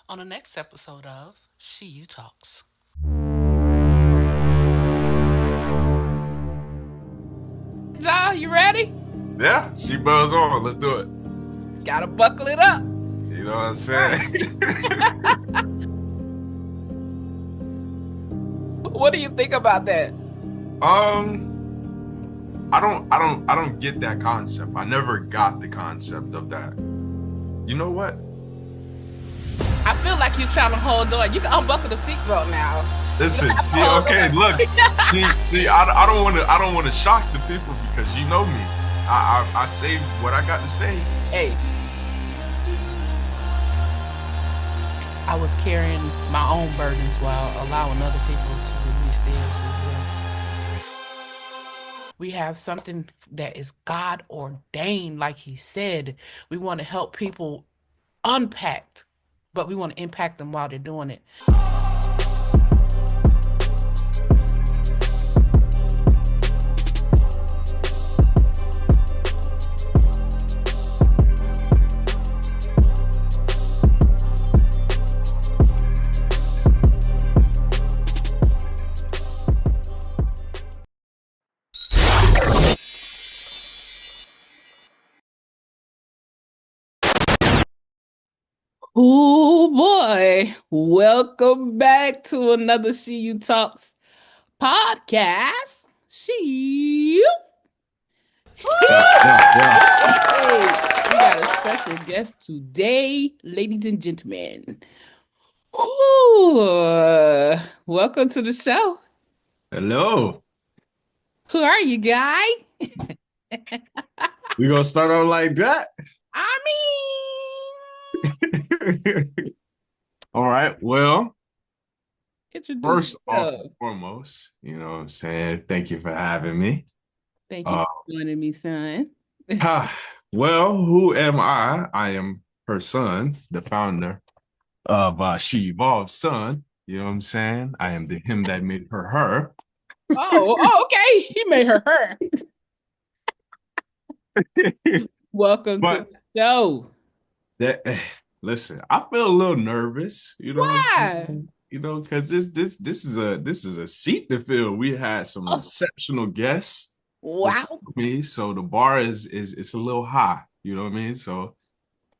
on the next episode of She You Talks. Ja, you ready? Yeah, seatbelts on. Let's do it. Gotta buckle it up. You know what I'm saying? What do you think about that? I don't get that concept. I never got the concept of that. You know what? I feel like you're trying to hold on. You can unbuckle the seatbelt now. Listen, see, okay, look, see, I don't want to shock the people because you know me. I say what I got to say. Hey, I was carrying my own burdens while allowing other people to release theirs as well. We have something that is God ordained, like He said. We want to help people unpack, but we want to impact them while they're doing it. Oh boy, welcome back to another She You Talks podcast. She You. Hey, we got a special guest today, ladies and gentlemen. Ooh, welcome to the show. Hello. Who are you, guy? We gonna start off like that? I All right. Well, introduce first off yourself. and foremost, you know what I'm saying? Thank you for having me. Thank you Uh, for joining me, son. well, who am I? I am her son, the founder of She Evolved Son. You know what I'm saying? I am the him that made her her. Okay. He made her. Welcome to But the show. that listen, I feel a little nervous, you know what I'm Why? saying? You know, because this is a seat to fill. We had some Oh, exceptional guests before wow. me, so the bar is it's a little high, you know what I mean? So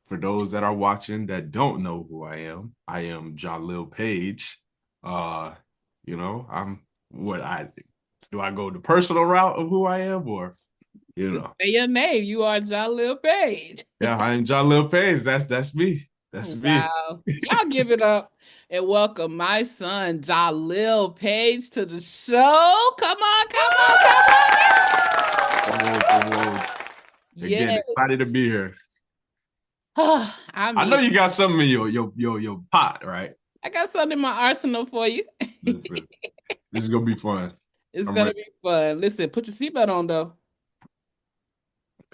for those that are watching that don't know who I am Jalil Page. Uh, I'm what I do I go the personal route of who I am or you Just know. say your name. You are Jalil Page. Yeah, I am Jalil Page. That's me. That's me. Wow. Y'all give it up and welcome my son, Jalil Page, to the show. Come on, come on, come Come on. on. Again, Yes. excited to be here. I I know mean, you got something in your pot, right? I got something in my arsenal for you. Listen, this is gonna be fun. It's I'm gonna ready. be fun. Listen, put your seatbelt on though.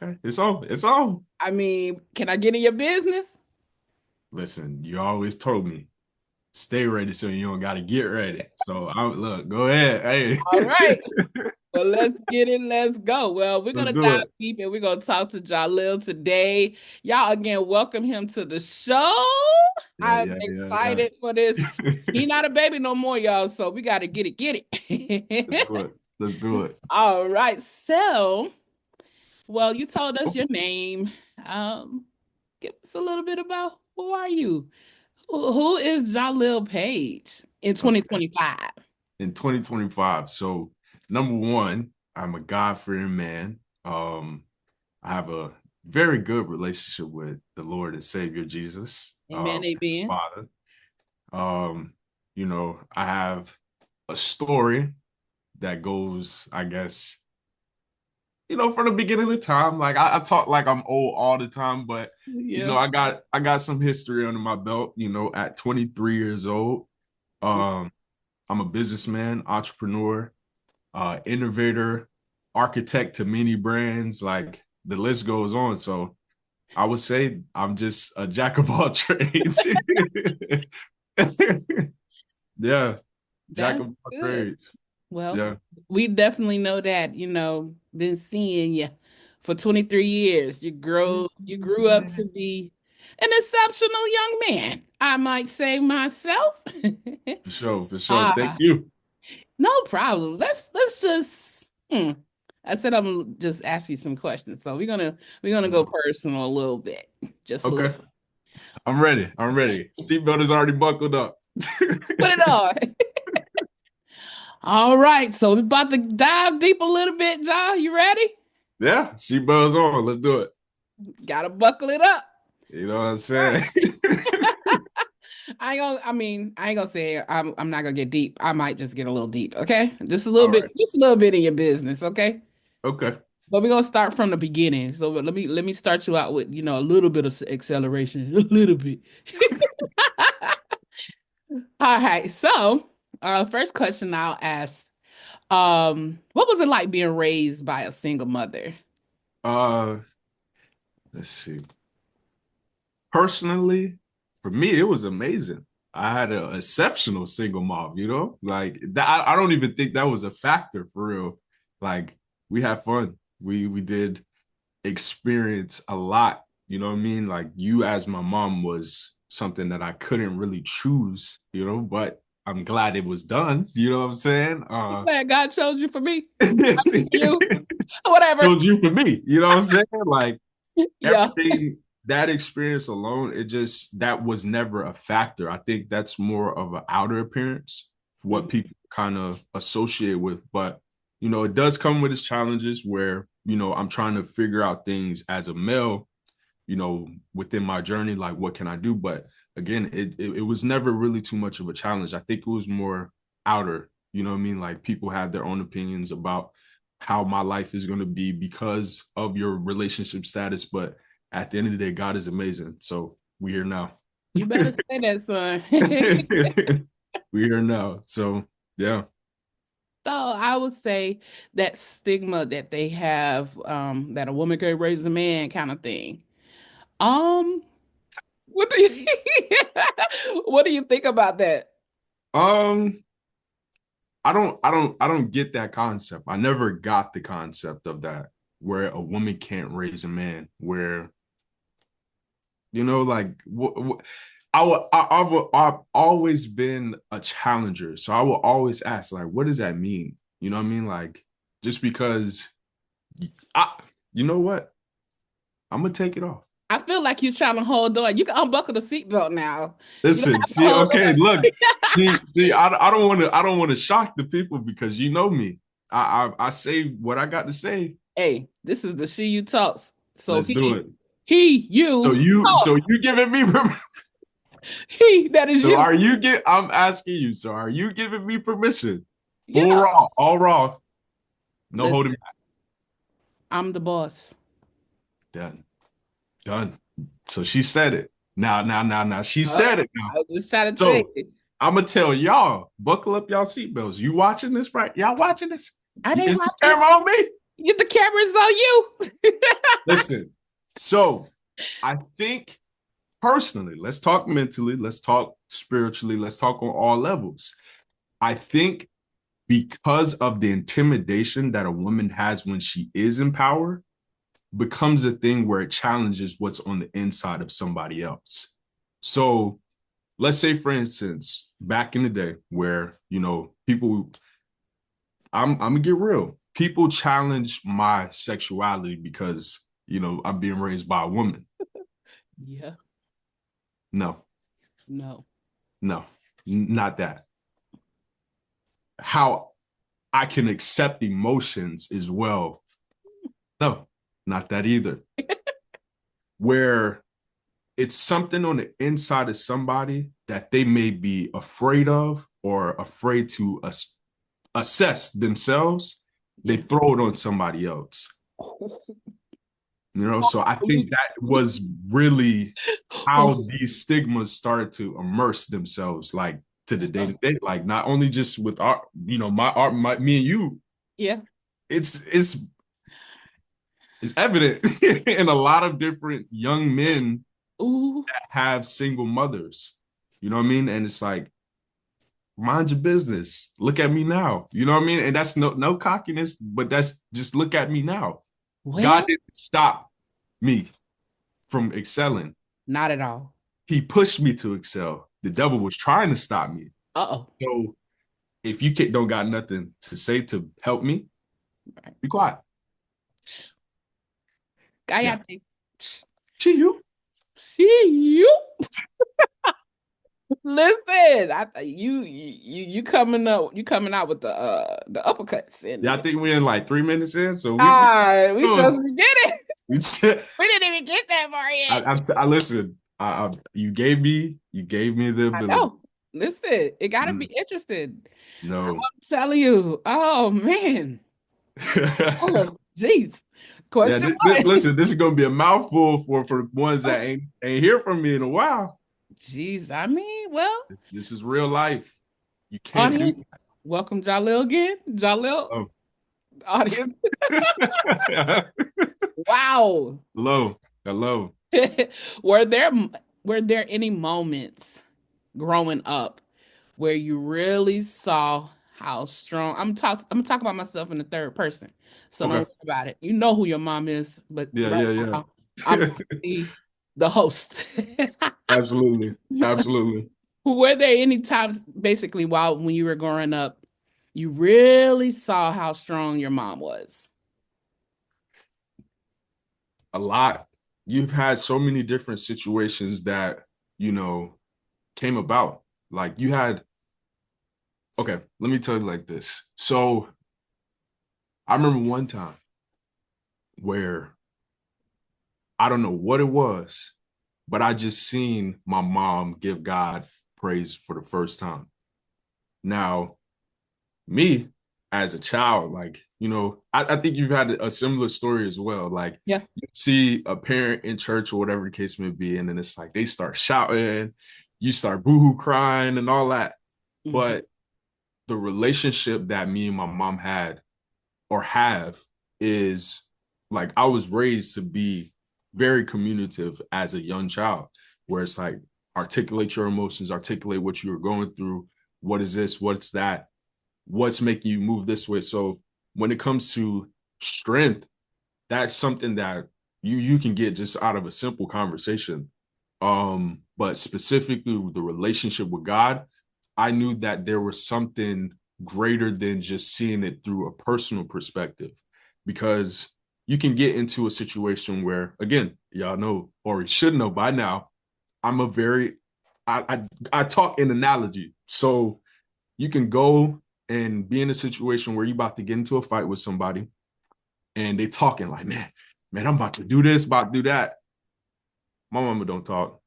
Okay, it's on. It's on. I mean, can I get in your business? Listen, you always told me stay ready so you don't gotta get ready. So I look, go ahead. All Hey, right. Well, let's get it. Let's go. Well, we're let's gonna do dive it. deep and we're gonna talk to Jalil today. Y'all again, welcome him to the show. Yeah, I'm yeah. excited for this. He not a baby no more, y'all. So we gotta get Let's it. do it. Let's do it. All right. So, well, you told us your name. Um, give us a little bit about who are you? Who is Jalil Page in Okay. 2025? In 2025. So number one, I'm a God-fearing man. I have a very good relationship with the Lord and Savior Jesus, Amen, amen. Father. Um, I have a story that goes, I guess, from the beginning of time. Like I talk like I'm old all the time, but Yeah. I got some history under my belt. At 23 years old, um, I'm a businessman, entrepreneur, innovator, architect to many brands. Like the list goes on. So I would say I'm just a jack of all trades. Yeah, jack That's of all good. trades. Well, Yeah. we definitely know that, been seeing you for 23 years. You grew up to be An exceptional young man, I might say myself. For sure, for sure. Thank Ah, you. no problem. Let's just I said I'm just asking some questions. So we're gonna go personal a little bit. Just a little. Okay, I'm ready. I'm ready. Seatbelt is already buckled up. Put it on. All right. So we're about to dive deep a little bit, John. You ready? Yeah, seatbelt's on. Let's do it. Gotta buckle it up. You know what I'm All saying? I ain't gonna say I'm not gonna get deep. I might just get a little deep, okay? All right. Just a little bit in your business, okay? Okay. But we're gonna start from the beginning. So let me start you out with, a little bit of acceleration. A little bit. All right. So first question I'll ask. What was it like being raised by a single mother? Uh, let's see. Personally, for me, it was amazing. I had an exceptional single mom, like that. I don't even think that was a factor for real. Like we had fun. We did experience a lot. You know what I mean? Like you as my mom was something that I couldn't really choose, but I'm glad it was done. You know what I'm saying? I'm glad God chose you for me. You, It whatever. was you for me. You know what I'm saying? Like Yeah. everything, that experience alone, that was never a factor. I think that's more of an outer appearance, what Mhm. people kind of associate with. But it does come with its challenges where I'm trying to figure out things as a male, within my journey, like what can I do? But again, it was never really too much of a challenge. I think it was more outer. You know what I mean? Like people had their own opinions about how my life is going to be because of your relationship status, but at the end of the day, God is amazing. So we here now. You better say that, son. We here now. So yeah. So I would say that stigma that they have, that a woman can raise a man kind of thing. Um, what do you what do you think about that? Um, I don't get that concept. I never got the concept of that, where a woman can't raise a man, where like I've always been a challenger, so I will always ask, like, what does that mean? You know what I mean? Like, just because I, you know what? I'm gonna take it off. I feel like you're trying to hold on. You can unbuckle the seatbelt now. You don't Listen, have to see, hold okay, on. look, see, I don't want to shock the people because you know me. I say what I got to say. Hey, this is the She You Talks. So Let's do it. So you you, talk. so you giving me, That is so you. are you get? I'm asking you. So are you giving me permission? Full Yeah. raw, all raw, no Listen, holding. I'm the boss. Done, done. So she said it. Now. She said it now. I was just trying to tell So you. I'm gonna tell y'all, buckle up y'all seatbelts. You watching this, right? Y'all watching this? I didn't Is this watch it. camera on me? Get the cameras on you. Listen. So I think personally, let's talk mentally, let's talk spiritually, let's talk on all levels. I think because of the intimidation that a woman has when she is in power, becomes a thing where it challenges what's on the inside of somebody else. So let's say, for instance, back in the day where, people, I'm gonna get real. People challenge my sexuality because, I'm being raised by a woman. Yeah. No, No. no, not that. How I can accept emotions as well. No, not that either. Where it's something on the inside of somebody that they may be afraid of or afraid to assess themselves, they Yeah. throw it on somebody else. So I think that was really how these stigmas started to immerse themselves, like to the day to day, like not only just with our, my art, me and you, Yeah. it's evident in a lot of different young men Ooh. that have single mothers. You know what I mean? And it's like, mind your business. Look at me now. You know what I mean? And that's no cockiness, but that's just look at me now. God Well, didn't stop me from excelling. Not at all. He pushed me to excel. The devil was trying to stop me. Uh-oh. So if you don't got nothing to say to help me, Right. be quiet. Yeah. Cállate. See you. See you. Listen, you coming up, you coming out with the uppercuts and Yeah, I think we're in like 3 minutes in, so we just did it. we just, We didn't even get that far yet. I listen. You gave me the I ability. know. Listen, it got to be interesting. I'm No. telling you. Oh man. Oh, jeez. Yeah, Question one. listen, this is gonna be a mouthful for the ones that ain't hear from me in a while. Jeez, I mean, well, This is real life. You can't do audience, welcome Jalil again. Jalil, oh. audience. Wow. Hello. Were there were there any moments growing up where you really saw how strong I'm talking about myself in the third person. So don't Okay. worry about it. You know who your mom is, but Yeah, right yeah. now I'm the host. Absolutely. Were there any times basically while when you were growing up, you really saw how strong your mom was? A lot. You've had so many different situations that, came about. Like you had, okay, let me tell you like this. So I remember one time where I don't know what it was, but I just seen my mom give God praise for the first time. Now, me as a child, like, I think you've had a similar story as well. Like, Yeah. you see a parent in church or whatever the case may be, and then it's like they start shouting, you start boohoo crying and all that. Mm-hmm. But the relationship that me and my mom had or have is like I was raised to be very communicative as a young child, where it's like articulate your emotions, articulate what you were going through. What is this? What's that? What's making you move this way? So when it comes to strength, that's something that you can get just out of a simple conversation. But specifically the relationship with God, I knew that there was something greater than just seeing it through a personal perspective, because you can get into a situation where, again, y'all know or you should know by now, I'm a very I talk in analogy. So you can go and be in a situation where you're about to get into a fight with somebody and they talking like, man, I'm about to do this, about to do that. My mama don't talk.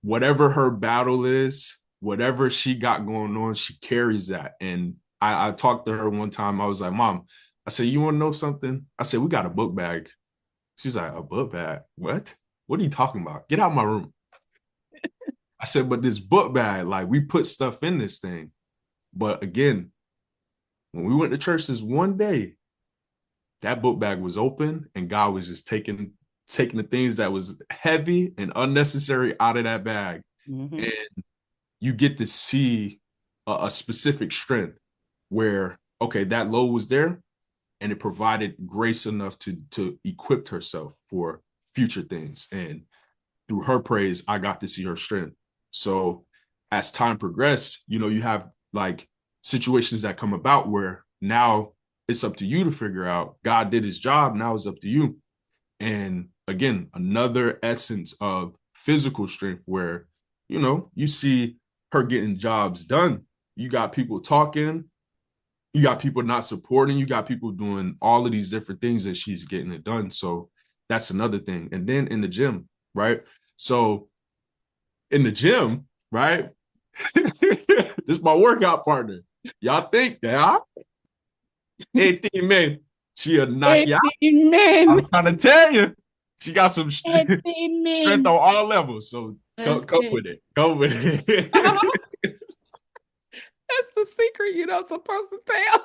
Whatever her battle is, whatever she got going on, she carries that. And I talked to her one time. I was like, Mom, I said, you want to know something? I said, we got a book bag. She's like, a book bag? What? What are you talking about? Get out of my room. I said, but this book bag, like we put stuff in this thing. But again, when we went to church this one day, that book bag was open and God was just taking the things that was heavy and unnecessary out of that bag. Mm-hmm. And you get to see a specific strength where, okay, that load was there and it provided grace enough to equip herself for future things. And through her praise, I got to see her strength. So as time progressed, you have like situations that come about where now it's up to you to figure out. God did his job. Now it's up to you. And again, another essence of physical strength where, you see her getting jobs done. You got people talking. You got people not supporting. You got people doing all of these different things that she's getting it done. So that's another thing. And then in the gym, right? So in the gym, right? This is my workout partner. Y'all think that 18 men, she'll knock you out. Men. I'm trying to tell you, she got some strength on all levels. So come with it. Come with it. That's the secret you're not supposed to tell.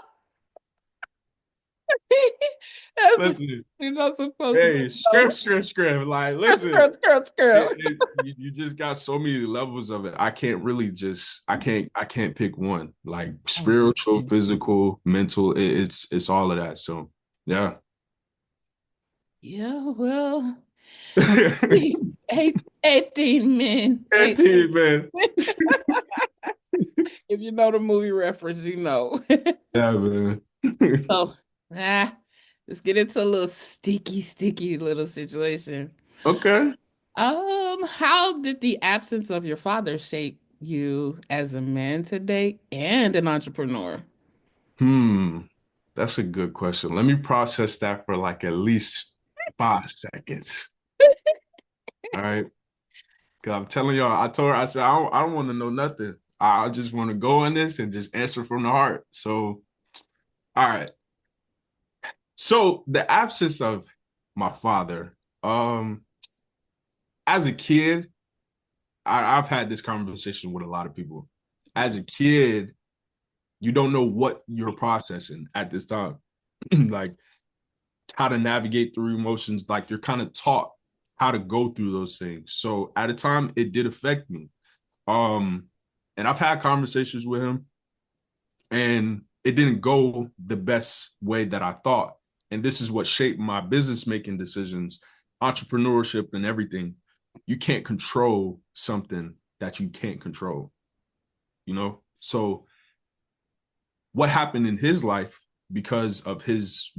Listen, you're not supposed to script. Like, listen, you just got so many levels of it. I can't really I can't pick one. Like spiritual, physical, mental. It's all of that. So yeah. Yeah, well, Eight, 18 men. 18, man. If you know the movie reference, you know. Yeah, man. So, let's get into a little sticky little situation. Okay. How did the absence of your father shape you as a man today and an entrepreneur? Hmm. That's a good question. Let me process that for like at least 5 seconds. All right. Cause I'm telling y'all, I told her, I said, I don't want to know nothing. I just want to go in this and just answer from the heart. So, all right. So the absence of my father, um, as a kid, I've had this conversation with a lot of people. As a kid, you don't know what you're processing at this time. Like how to navigate through emotions. Like you're kind of taught how to go through those things. So at a time, it did affect me. Um, and I've had conversations with him, and it didn't go the best way that I thought. And this is what shaped my business making decisions, entrepreneurship, and everything. You can't control something that you can't control, you know? So what happened in his life because of his,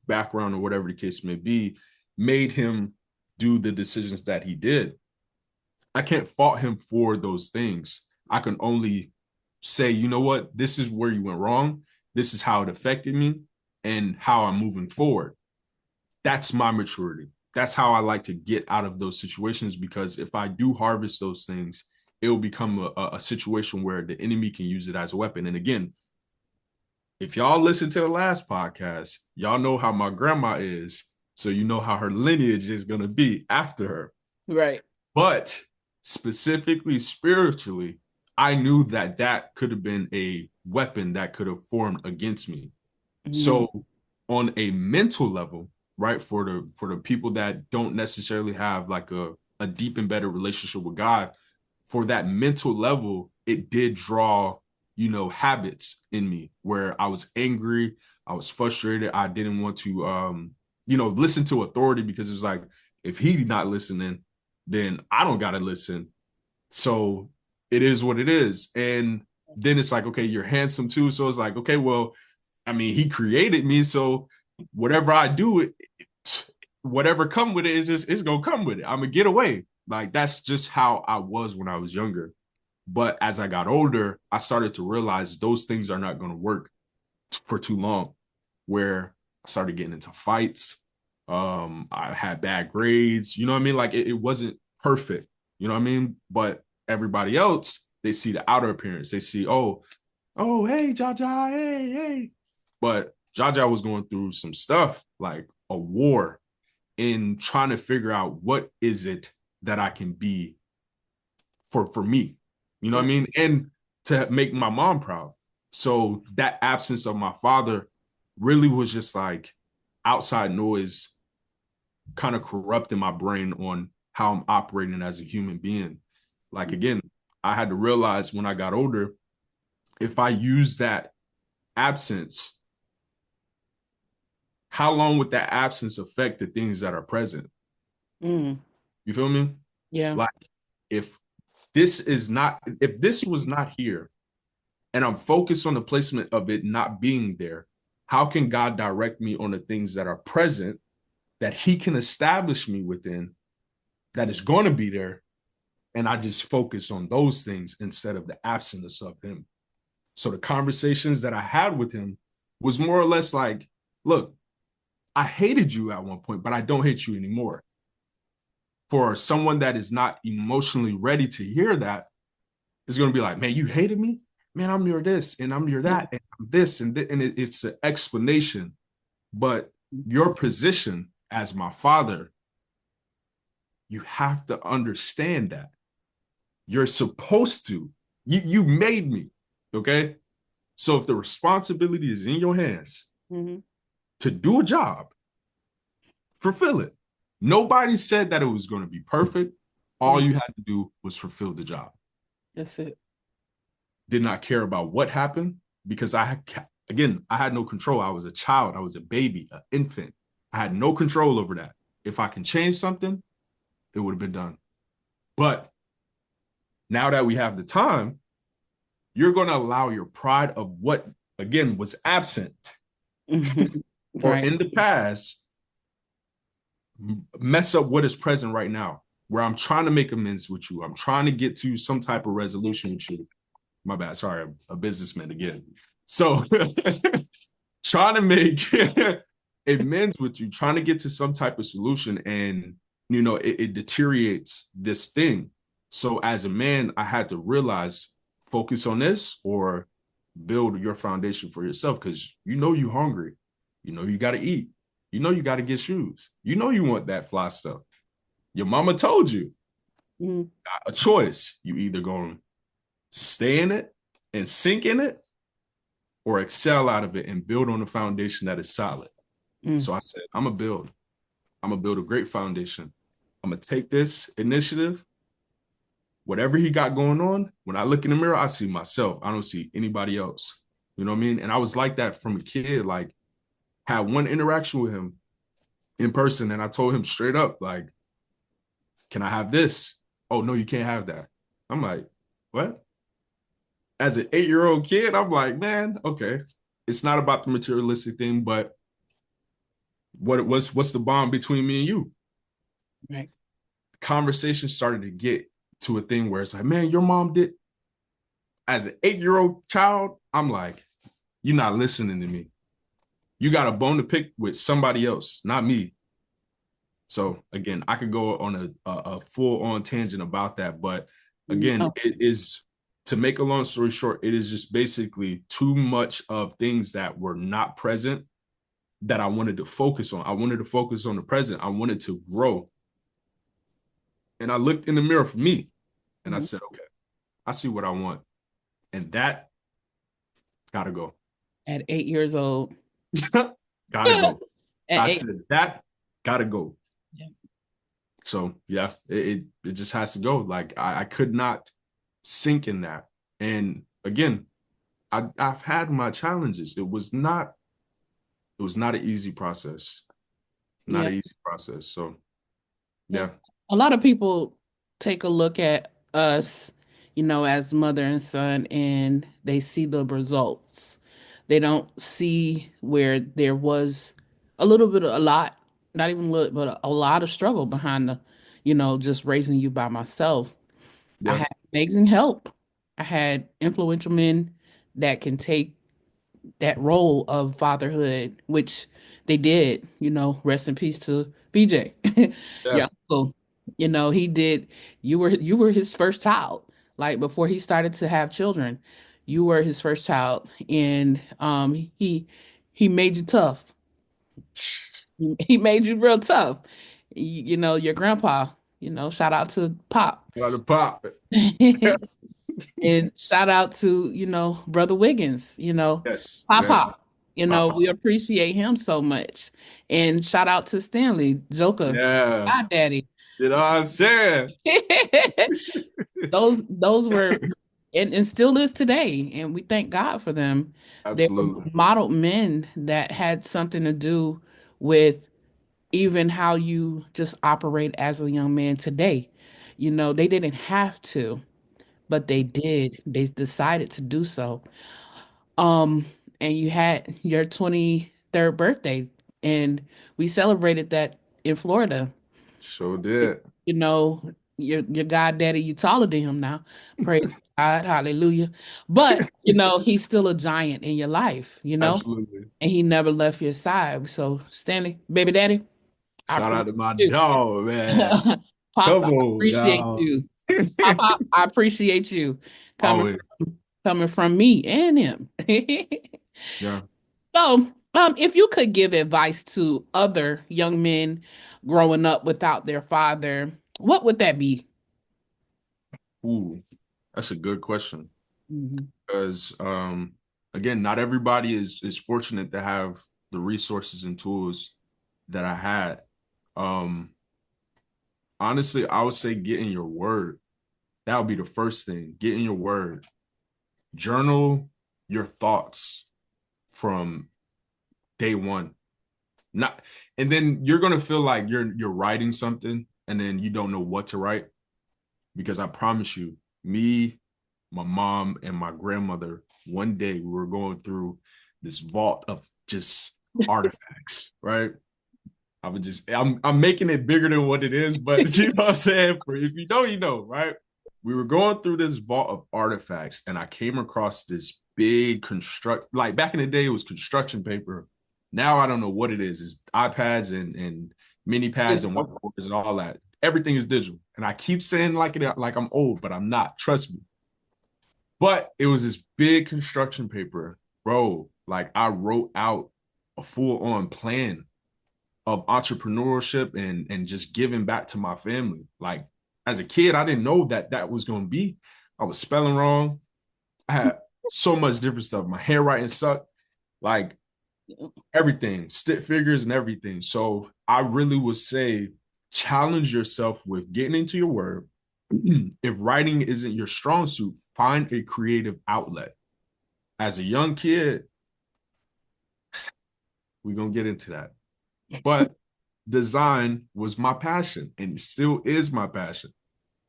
background or whatever the case may be, made him do the decisions that he did. I can't fault him for those things. I can only say, you know what, this is where you went wrong. This is how it affected me and how I'm moving forward. That's my maturity. That's how I like to get out of those situations, because if I do harvest those things, it will become a situation where the enemy can use it as a weapon. And again, if y'all listen to the last podcast, y'all know how my grandma is. So you know how her lineage is going to be after her. Right. But specifically spiritually, I knew that that could have been a weapon that could have formed against me. Mm. So on a mental level, right, for the people that don't necessarily have like a deep and better relationship with God, for that mental level, it did draw, habits in me where I was angry, I was frustrated, I didn't want to listen to authority, because it's like, if he's not listening, then I don't gotta listen. So it is what it is. And then it's like, okay, you're handsome too. So it's like, okay, well, I mean, he created me, so whatever I do, whatever come with it is just, it's gonna come with it. I'm gonna get away. Like that's just how I was when I was younger. But as I got older, I started to realize those things are not gonna work for too long. Where I started getting into fights. I had bad grades. You know what I mean? Like it wasn't perfect. You know what I mean? But everybody else, they see the outer appearance. They see, oh, hey, Jaja, hey. But Jaja was going through some stuff, like a war, in trying to figure out what is it that I can be for me. You know what I mean? And to make my mom proud. So that absence of my father really was just like outside noise, kind of corrupting my brain on how I'm operating as a human being. Like again, I had to realize when I got older, if I use that absence, how long would that absence affect the things that are present? Mm. You feel me? Yeah. Like if if this was not here and I'm focused on the placement of it not being there, how can God direct me on the things that are present that he can establish me within, that is going to be there? And I just focus on those things instead of the absence of him. So the conversations that I had with him was more or less like, look, I hated you at one point, but I don't hate you anymore. For someone that is not emotionally ready to hear that, is going to be like, man, you hated me? Man, I'm your this and I'm your that and I'm this and it's an explanation. But your position as my father, you have to understand that. You're supposed to. You made me, okay? So if the responsibility is in your hands to do a job, fulfill it. Nobody said that it was going to be perfect. All you had to do was fulfill the job. That's it. Did not care about what happened, because I had no control. I was a child. I was a baby, an infant. I had no control over that. if I can change something, it would have been done. But now that we have the time, you're going to allow your pride of what, again, was absent or Right. in the past mess up what is present right now, where I'm trying to make amends with you. I'm trying to get to some type of resolution with you. My bad. Sorry, I'm a businessman again. So trying to make amends with you, trying to get to some type of solution, and it deteriorates this thing. So as a man, I had to realize, focus on this or build your foundation for yourself, because you hungry, you got to eat, you got to get shoes, you want that fly stuff. Your mama told you. Mm. A choice. You either going to stay in it and sink in it, or excel out of it and build on a foundation that is solid. Mm. So I said, I'm gonna build a great foundation. I'm gonna take this initiative. Whatever he got going on, when I look in the mirror, I see myself. I don't see anybody else. You know what I mean? And I was like that from a kid. Like, had one interaction with him in person, and I told him straight up, like, can I have this? Oh, no, you can't have that. I'm like, what? As an 8-year-old kid, I'm like, man, okay. It's not about the materialistic thing, but what's the bond between me and you? Right. Conversation started to get to a thing where it's like, man, your mom did. As an 8-year-old child, I'm like, you're not listening to me. You got a bone to pick with somebody else, not me. So again, I could go on a full-on tangent about that, but again, No. it is, to make a long story short, it is just basically too much of things that were not present that I wanted to focus on. I wanted to focus on the present. I wanted to grow. And I looked in the mirror for me and I Mhm. said, okay, I see what I want. And that gotta go. At 8 years old. Gotta go. At I eight. said, that gotta go. Yeah. So yeah, it just has to go. Like I could not sink in that. And again, I've had my challenges. It was not an easy process. Not Yeah. an easy process. So Yeah. yeah. A lot of people take a look at us, as mother and son, and they see the results. They don't see where there was a little bit of a lot, not even a little, but a lot of struggle behind just raising you by myself. I Yeah. had amazing help. I had influential men that can take that role of fatherhood, which they did, rest in peace to BJ. Yeah. Your uncle, he did, you were his first child. Like before he started to have children, you were his first child. And he made you tough. He made you real tough. Your grandpa, shout out to Pop. Got to pop. And shout out to, Brother Wiggins, Yes. Yes. Papa. Pop. We appreciate him so much. And shout out to Stanley, Joker, Yeah. God Daddy. You know what I'm saying? Those were and still is today. And we thank God for them. They were Absolutely. modeled men that had something to do with even how you just operate as a young man today. They didn't have to, but they did. They decided to do so. Um, and you had your 23rd birthday, and we celebrated that in Florida. Sure did. Your God daddy, you taller than him now. Praise God, hallelujah. But he's still a giant in your life, Absolutely. and he never left your side. So Stanley, baby daddy, I Shout out appreciate to my you. dog, man. Pop, Come I on, appreciate dog. you. Pop, I appreciate you coming Always. coming from me and him. Yeah. So, if you could give advice to other young men growing up without their father, what would that be? Ooh, that's a good question. Mhm. Because again, not everybody is fortunate to have the resources and tools that I had. Um, honestly, I would say get in your word. That would be the first thing. Get in your word. Journal your thoughts from day one. Not, and then you're gonna feel like you're writing something and then you don't know what to write. Because I promise you, me, my mom, and my grandmother, one day we were going through this vault of just artifacts, right? I'm making it bigger than what it is, but you know what I'm saying? For if you know, you know, right? We were going through this vault of artifacts, and I came across this big like back in the day, it was construction paper. Now I don't know what it is. It's iPads and mini pads and whiteboards and all that. Everything is digital. And I keep saying like I'm old, but I'm not. Trust me. But it was this big construction paper, bro. Like I wrote out a full-on plan of entrepreneurship and just giving back to my family. Like as a kid, I didn't know that that was going to be. I was spelling wrong. I had so much different stuff. My handwriting sucked. Like everything, stick figures and everything. So I really would say challenge yourself with getting into your word. If writing isn't your strong suit, find a creative outlet. As a young kid, we're going to get into that. But design was my passion and still is my passion.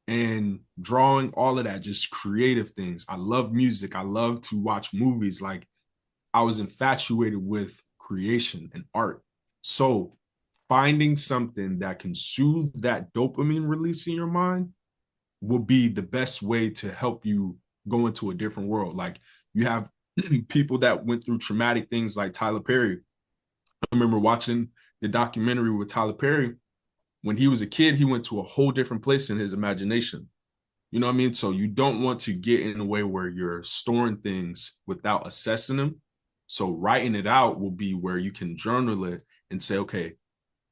And drawing, all of that, just creative things. I love music. I love to watch movies. Like I was infatuated with creation and art. So finding something that can soothe that dopamine release in your mind will be the best way to help you go into a different world. Like you have people that went through traumatic things like Tyler Perry. I remember watching the documentary with Tyler Perry. When he was a kid, he went to a whole different place in his imagination. You know what I mean? So you don't want to get in a way where you're storing things without assessing them. So writing it out will be where you can journal it and say, okay,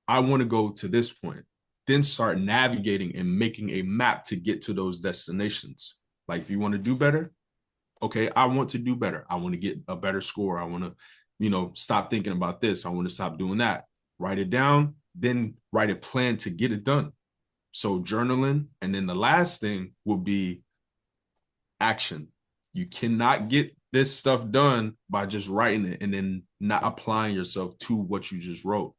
I want to go to this point. Then start navigating and making a map to get to those destinations. Like if you want to do better, okay, I want to do better. I want to get a better score. I want to, stop thinking about this. I want to stop doing that. Write it down, then write a plan to get it done. So journaling. And then the last thing will be action. You cannot get this stuff done by just writing it and then not applying yourself to what you just wrote.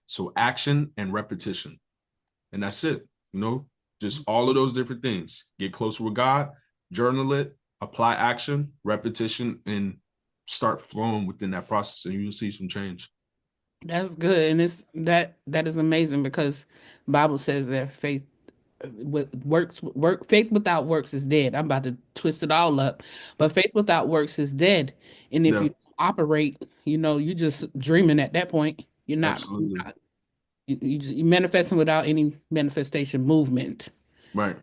So action and repetition. And that's it. Just all of those different things. Get closer with God, journal it, apply action, repetition, and start flowing within that process, and you'll see some change. That's good, and it's that is amazing because the Bible says that faith without works is dead. I'm about to twist it all up, but faith without works is dead. And if Yeah, you operate, you just dreaming at that point. You're absolutely. not you manifesting without any manifestation movement. Right.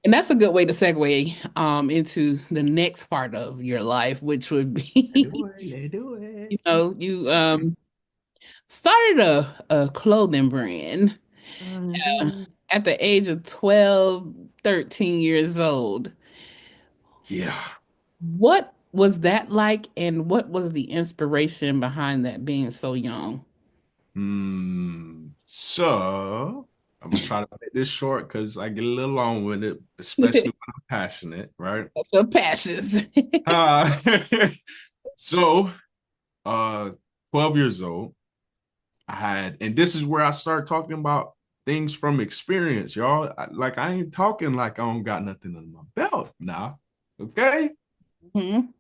And that's a good way to segue into the next part of your life, which would be, Let's do it. you started a clothing brand at the age of 12, 13 years old. Yeah. What was that like, and what was the inspiration behind that being so young? So I'm gonna try to make this short because I get a little long with it, especially when I'm passionate, right? Your passions. Uh, so, 12 years old, and this is where I start talking about things from experience, y'all. I ain't talking like I don't got nothing under my belt now. Okay. Mhm.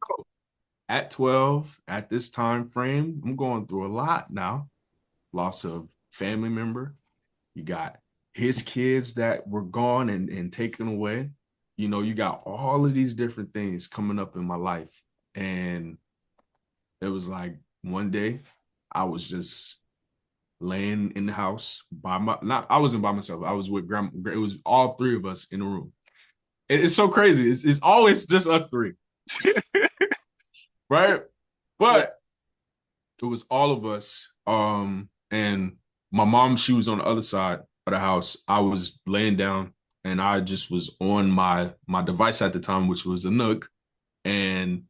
At 12, at this time frame, I'm going through a lot now. Loss of family member. You got his kids that were gone and taken away. You got all of these different things coming up in my life. And it was like one day I was just laying in the house I wasn't by myself. I was with grandma. It was all three of us in the room. It's so crazy. It's always just us three. Right? Yeah. But it was all of us. And my mom, she was on the other side of the house. I was laying down and I just was on my device at the time, which was a Nook. And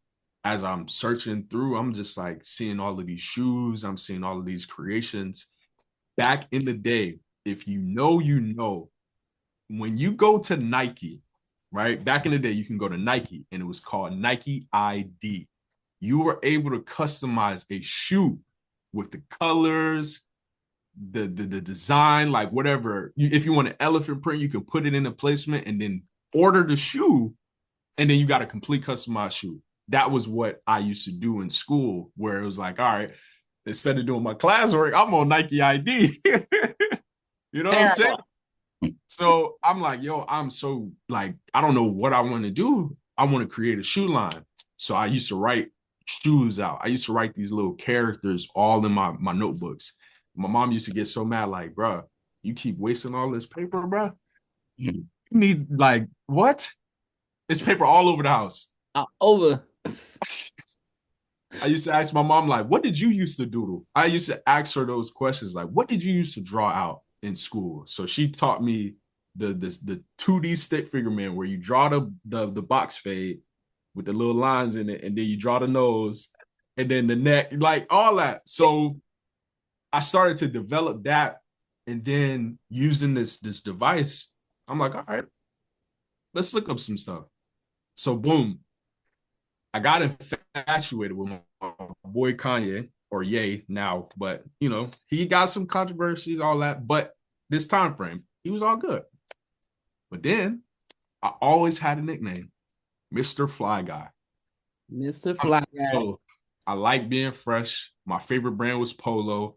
as I'm searching through, I'm just like seeing all of these shoes. I'm seeing all of these creations. Back in the day, if you know, when you go to Nike, right? Back in the day, you can go to Nike and it was called Nike ID. You were able to customize a shoe with the colors, the design, like whatever. If you want an elephant print, you can put it in a placement and then order the shoe, and then you got a complete customized shoe. That was what I used to do in school, where it was like, all right, instead of doing my classwork, I'm on Nike ID. You know what I'm saying? Terrible. So I'm like, yo, I'm so like, I don't know what I want to do. I want to create a shoe line. So I used to write shoes out. I used to write these little characters all in my notebooks. My mom used to get so mad, like, bro, you keep wasting all this paper, bro. You need like what? It's paper all over the house. Over. I used to ask my mom, like, what did you used to doodle? I used to ask her those questions, like, what did you used to draw out in school? So she taught me the 2D stick figure man, where you draw the box fade with the little lines in it, and then you draw the nose, and then the neck, like all that. So I started to develop that, and then using this device, I'm like, all right, let's look up some stuff. So boom, I got infatuated with my boy Kanye, or Ye now, but you know, he got some controversies, all that. But this time frame, he was all good. But then I always had a nickname, Mr. Fly Guy. Mr. Fly Guy. So I like being fresh. My favorite brand was Polo.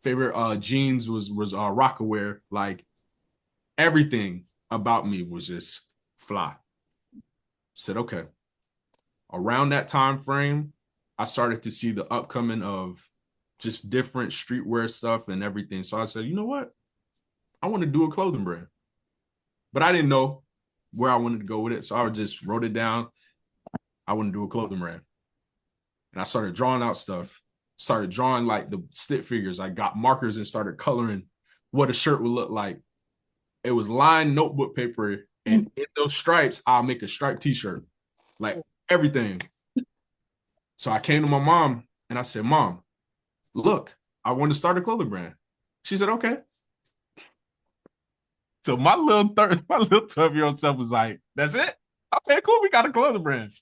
Favorite jeans was Rockaware. Like everything about me was just fly. Said, okay. Around that time frame, I started to see the upcoming of just different streetwear stuff and everything. So I said, you know what? I want to do a clothing brand. But I didn't know where I wanted to go with it. So I just wrote it down. I want to do a clothing brand. And I started drawing out stuff. Started drawing like the stick figures. I got markers and started coloring what a shirt would look like. It was lined notebook paper. And in those stripes, I'll make a striped t-shirt. Like everything. So I came to my mom and I said, Mom, look, I want to start a clothing brand. She said, okay. So my little 12-year-old self was like, that's it? Okay, cool. We got a clothing brand.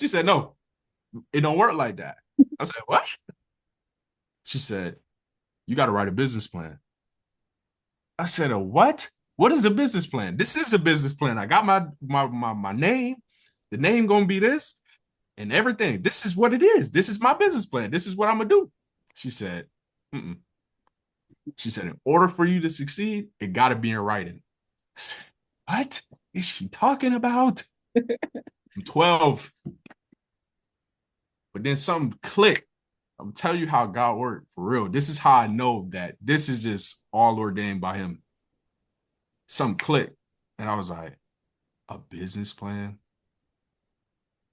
She said, no, it don't work like that. I said, what? She said, you got to write a business plan. I said, a what? What is a business plan? This is a business plan. I got my name. The name gonna be this and everything. This is what it is. This is my business plan. This is what I'm gonna do. She said, mm-mm. She said, in order for you to succeed, it got to be in writing. I said, what is she talking about? I'm 12. But then something clicked. I'm telling you how God worked for real. This is how I know that this is just all ordained by him. Something clicked. And I was like, a business plan?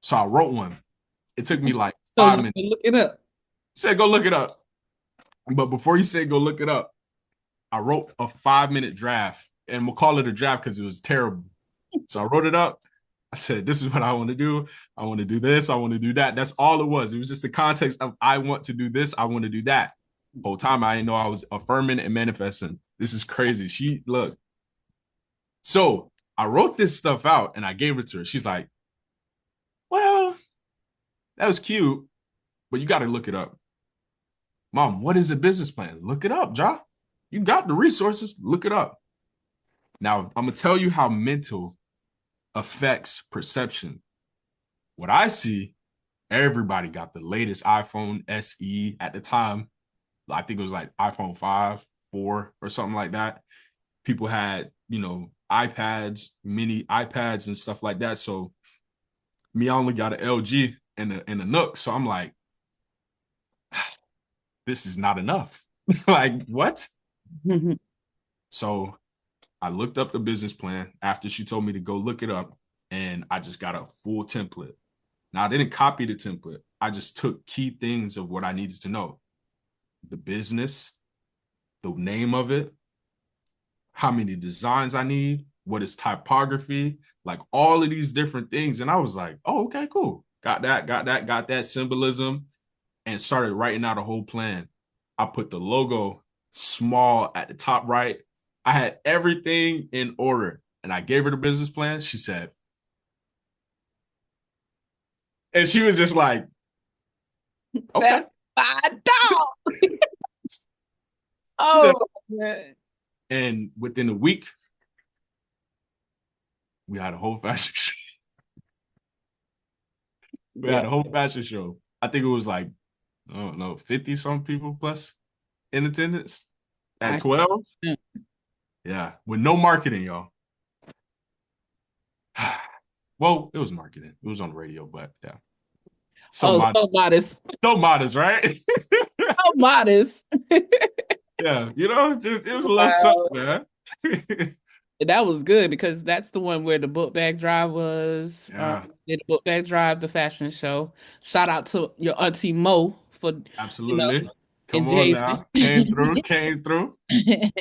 So I wrote one. It took me like 5 minutes. Look it up. He said, go look it up. But before you say go look it up, I wrote a 5-minute draft, and we'll call it a draft because it was terrible. So I wrote it up. I said, this is what I want to do. I want to do this. I want to do that. That's all it was. It was just the context of I want to do this. I want to do that. The whole time I didn't know I was affirming and manifesting. This is crazy. Look. So I wrote this stuff out and I gave it to her. She's like, well, that was cute, but you got to look it up. Mom, what is a business plan? Look it up, Ja. You got the resources. Look it up. Now, I'm going to tell you how mental affects perception. What I see, everybody got the latest iPhone SE at the time. I think it was like iPhone 5, 4, or something like that. People had, iPads, mini iPads and stuff like that. So me, I only got an LG and a Nook. So I'm like, this is not enough. Like, what? So I looked up the business plan after she told me to go look it up, and I just got a full template. Now, I didn't copy the template. I just took key things of what I needed to know. The business, the name of it, how many designs I need, what is typography, like all of these different things. And I was like, oh, okay, cool. Got that symbolism, and started writing out a whole plan. I put the logo small at the top right. I had everything in order, and I gave her the business plan. She said, and she was just like, okay. $5. She said, Oh man. and within a week, we had a whole fashion show. We Yeah. had a whole fashion show. I think it was like, I don't know, 50 some people plus in attendance at I 12. Yeah, with no marketing, y'all. Well, it was marketing. It was on the radio, but yeah. So oh modest. so modest. So modest, right? So modest. Yeah, just it was a little Wow. something, man. That was good because that's the one where the book bag drive was. Yeah, Did the book bag drive, the fashion show. Shout out to your auntie Mo for, absolutely. and Come on Jason. now. Came through. And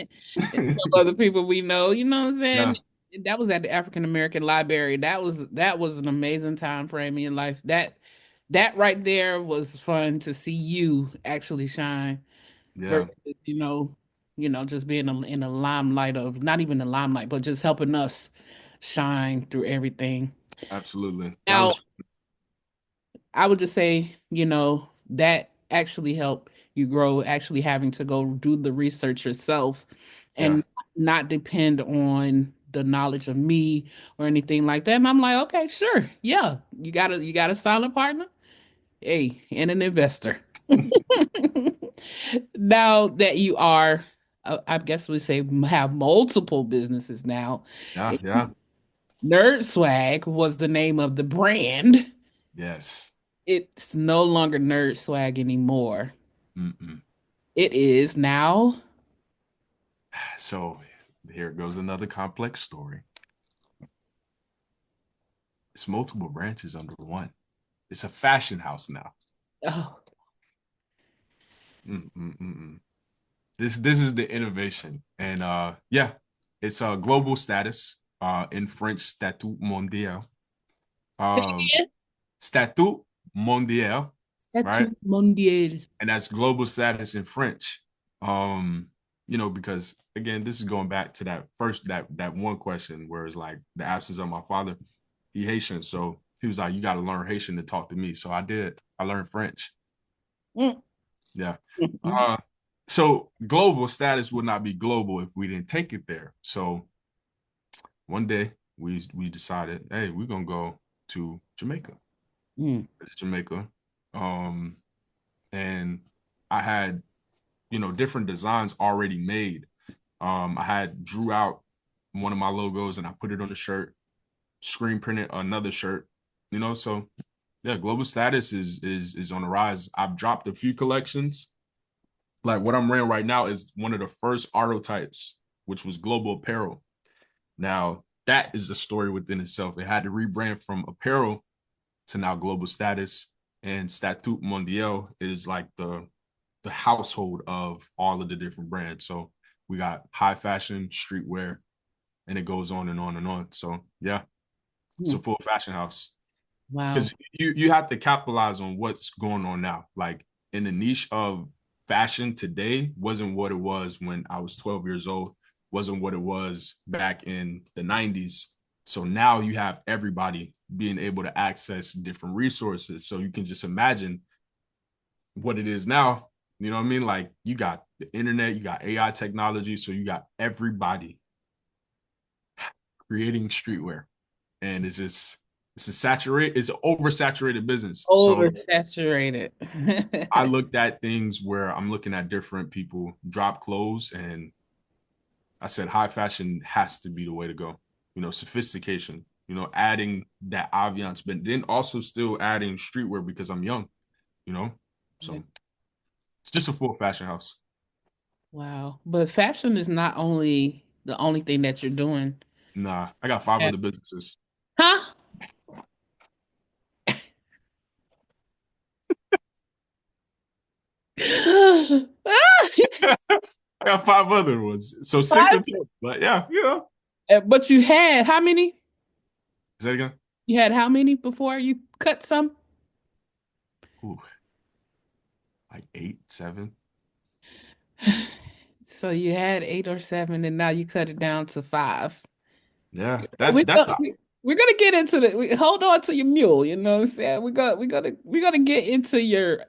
some other people we know, you know what I'm Yeah, saying? That was at the African American Library. That was an amazing time frame in your life. That right there was fun to see you actually shine yeah, versus, just being in the limelight of not even the limelight, but just helping us shine through everything. absolutely. That Now, was I would just say, that actually helped you grow, actually having to go do the research yourself yeah, and not depend on the knowledge of me or anything like that. And I'm like, okay, sure. Yeah. You got a silent partner, hey, and an investor. Now that you are, I guess we say have multiple businesses now. yeah, yeah. Nerd Swag was the name of the brand. Yes. It's no longer Nerd Swag anymore. Mm-mm. It is now. So here goes another complex story. It's multiple branches under one. It's a fashion house now. Oh, Mm-mm-mm-mm. This is the innovation, and yeah, it's a global status. In French, statut mondial. say Um, it again. statut mondial, right? Statut Mondial. And that's global status in French. Um, because again, this is going back to that one question where it's like the absence of my father. He Haitian, so he was like, "You got to learn Haitian to talk to me." So I did. I learned French. Mm, Yeah. mm, mm. Uh, so global status would not be global if we didn't take it there. So one day we decided, hey, we're gonna go to Jamaica. Mm. Jamaica. Um, and I had different designs already made. I had drew out one of my logos and I put it on the shirt, screen printed another shirt, so yeah, global status is on the rise. I've dropped a few collections. Like what I'm wearing right now is one of the first autotypes, which was Global Apparel. Now, that is a story within itself. It had to rebrand from apparel to now global status. And Statut Mondial is like the household of all of the different brands. So we got high fashion, streetwear, and it goes on and on and on. So yeah, it's a Mm. full fashion house. Wow. Because you have to capitalize on what's going on now. Like in the niche of fashion today wasn't what it was when I was 12 years old, wasn't what it was back in the 90s. So now you have everybody being able to access different resources. So you can just imagine what it is now. You know what I mean? Like you got the internet, you got AI technology, so you got everybody creating streetwear, and it's an oversaturated business. So Oversaturated. I looked at things where I'm looking at different people drop clothes, and I said high fashion has to be the way to go. Sophistication. Adding that aviance, but then also still adding streetwear because I'm young. You know, so it's just a full fashion house. Wow. But fashion is not only the only thing that you're doing. Nah, I got five Yeah. other businesses. Huh? I got five other ones, so six in total. But yeah, But you had how many? Say it again. You had how many before you cut some? Ooh, like 8, 7. So you had 8 or 7, and now you cut it down to 5. Yeah, that's We that's go, the we're gonna get into hold on to your mule. You know what I'm saying? We're gonna get into your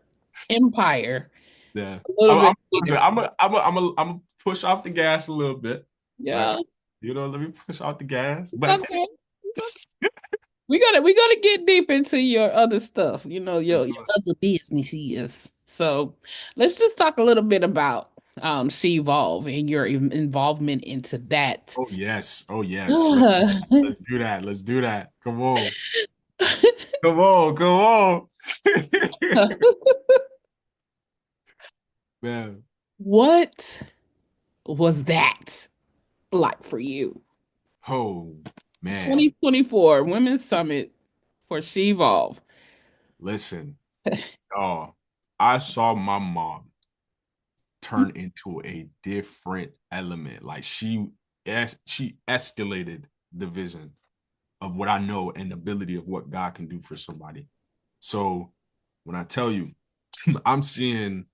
empire. Yeah. A little bit Listen, bigger. I'm push off the gas a little bit. Right. Yeah. Let me push off the gas. But Okay. We gotta get deep into your other stuff, your other businesses. So let's just talk a little bit about She Evolve and your involvement into that. oh yes. Oh yes. Let's do that. Let's do that. Come on. Come on. Come on. Man. What was that like for you? Oh man. 2024 Women's Summit for She Evolve. Listen. Oh, I saw my mom turn into a different element. Like she escalated the vision of what I know and ability of what God can do for somebody. So when I tell you, I'm seeing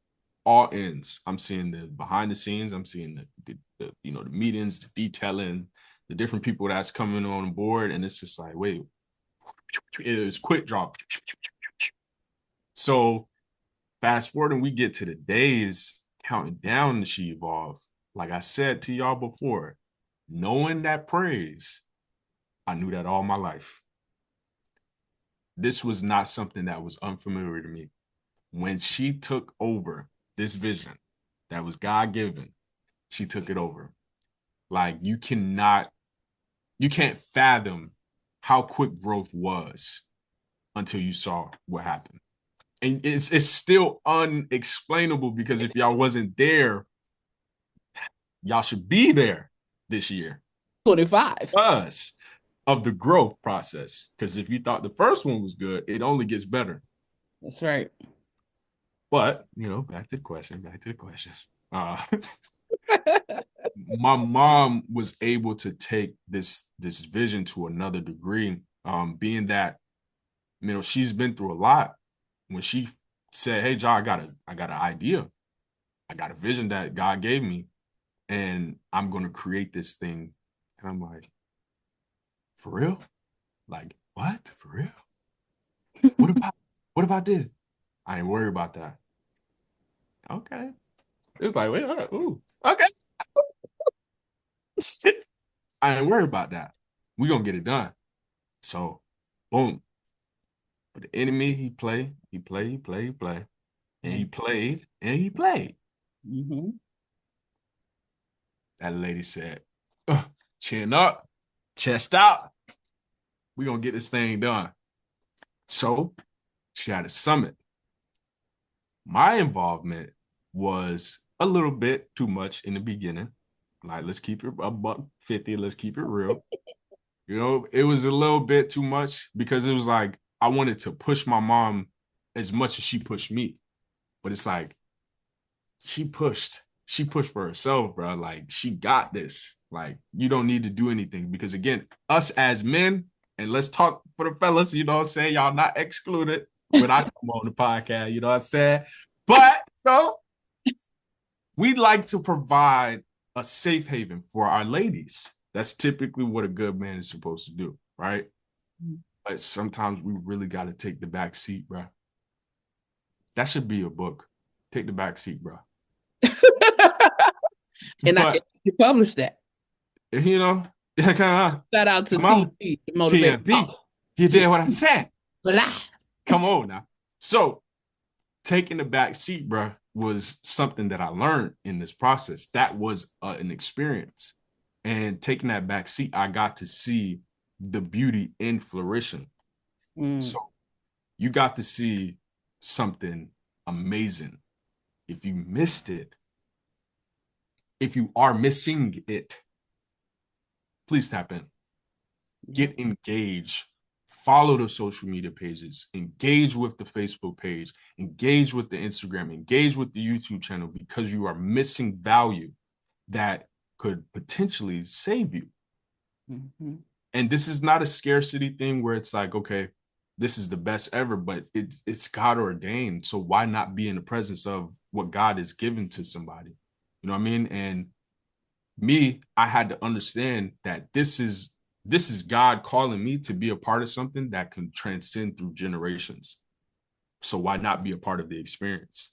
all ends. I'm seeing the behind the scenes. I'm seeing the meetings, the detailing, the different people that's coming on board, and it's just like, wait, it was quick drop. So fast forward and we get to the days counting down to She Evolve. Like I said to y'all before, knowing that praise, I knew that all my life. This was not something that was unfamiliar to me. When she took over this vision that was God given, she took it over. Like you can't fathom how quick growth was until you saw what happened. And it's still unexplainable because if y'all wasn't there, y'all should be there this year. 25. Because of the growth process. Because if you thought the first one was good, it only gets better. That's right. But, back to the question. My mom was able to take this vision to another degree, being that, she's been through a lot. When she said, hey, John, I got an idea. I got a vision that God gave me, and I'm going to create this thing. And I'm like, for real? Like, what? For real? What about this? I ain't worried about that. Okay. It was like, wait, ooh, okay. I ain't worried about that. We gonna get it done. So, boom. But the enemy, he played. And he played, and he played. Mm-hmm. That lady said, chin up, chest out. We gonna get this thing done. So, she had a summit. My involvement was a little bit too much in the beginning. Like, let's keep it $150. Let's keep it real. It was a little bit too much because it was like I wanted to push my mom as much as she pushed me. But it's like she pushed for herself, bro. Like, she got this. Like, you don't need to do anything because, again, us as men, and let's talk for the fellas, you know what I'm saying? Y'all not excluded when I come on the podcast, you know what I'm saying? But, we'd like to provide a safe haven for our ladies. That's typically what a good man is supposed to do, right? Mm-hmm. But sometimes we really got to take the back seat, bro. That should be a book. Take the back seat, bro. And I can publish that. Shout out to TMP, the motivator. TMP. You did what I said. Blah. Come on now. So taking the back seat, bro, was something that I learned in this process. That was an experience. And taking that back seat, I got to see the beauty in flourishing. So you got to see something amazing. If you missed it, if you are missing it, please tap in. Get engaged. Follow the social media pages. Engage with the Facebook page. Engage with the Instagram. Engage with the YouTube channel because you are missing value that could potentially save you. Mm-hmm. And this is not a scarcity thing where it's like, okay, this is the best ever, but it's God ordained. So why not be in the presence of what God has given to somebody? You know what I mean? And me, I had to understand that this is God calling me to be a part of something that can transcend through generations. So why not be a part of the experience?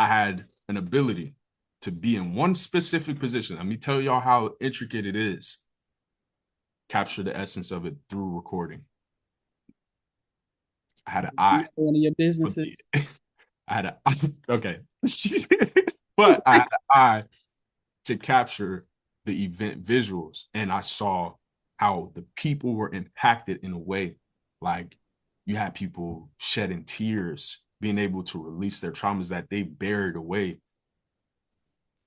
I had an ability to be in one specific position. Let me tell y'all how intricate it is. Capture the essence of it through recording. I had an eye. One of your businesses. I had an okay. But I had an eye to capture the event visuals, and I saw how the people were impacted in a way. Like, you had people shedding tears, being able to release their traumas that they buried away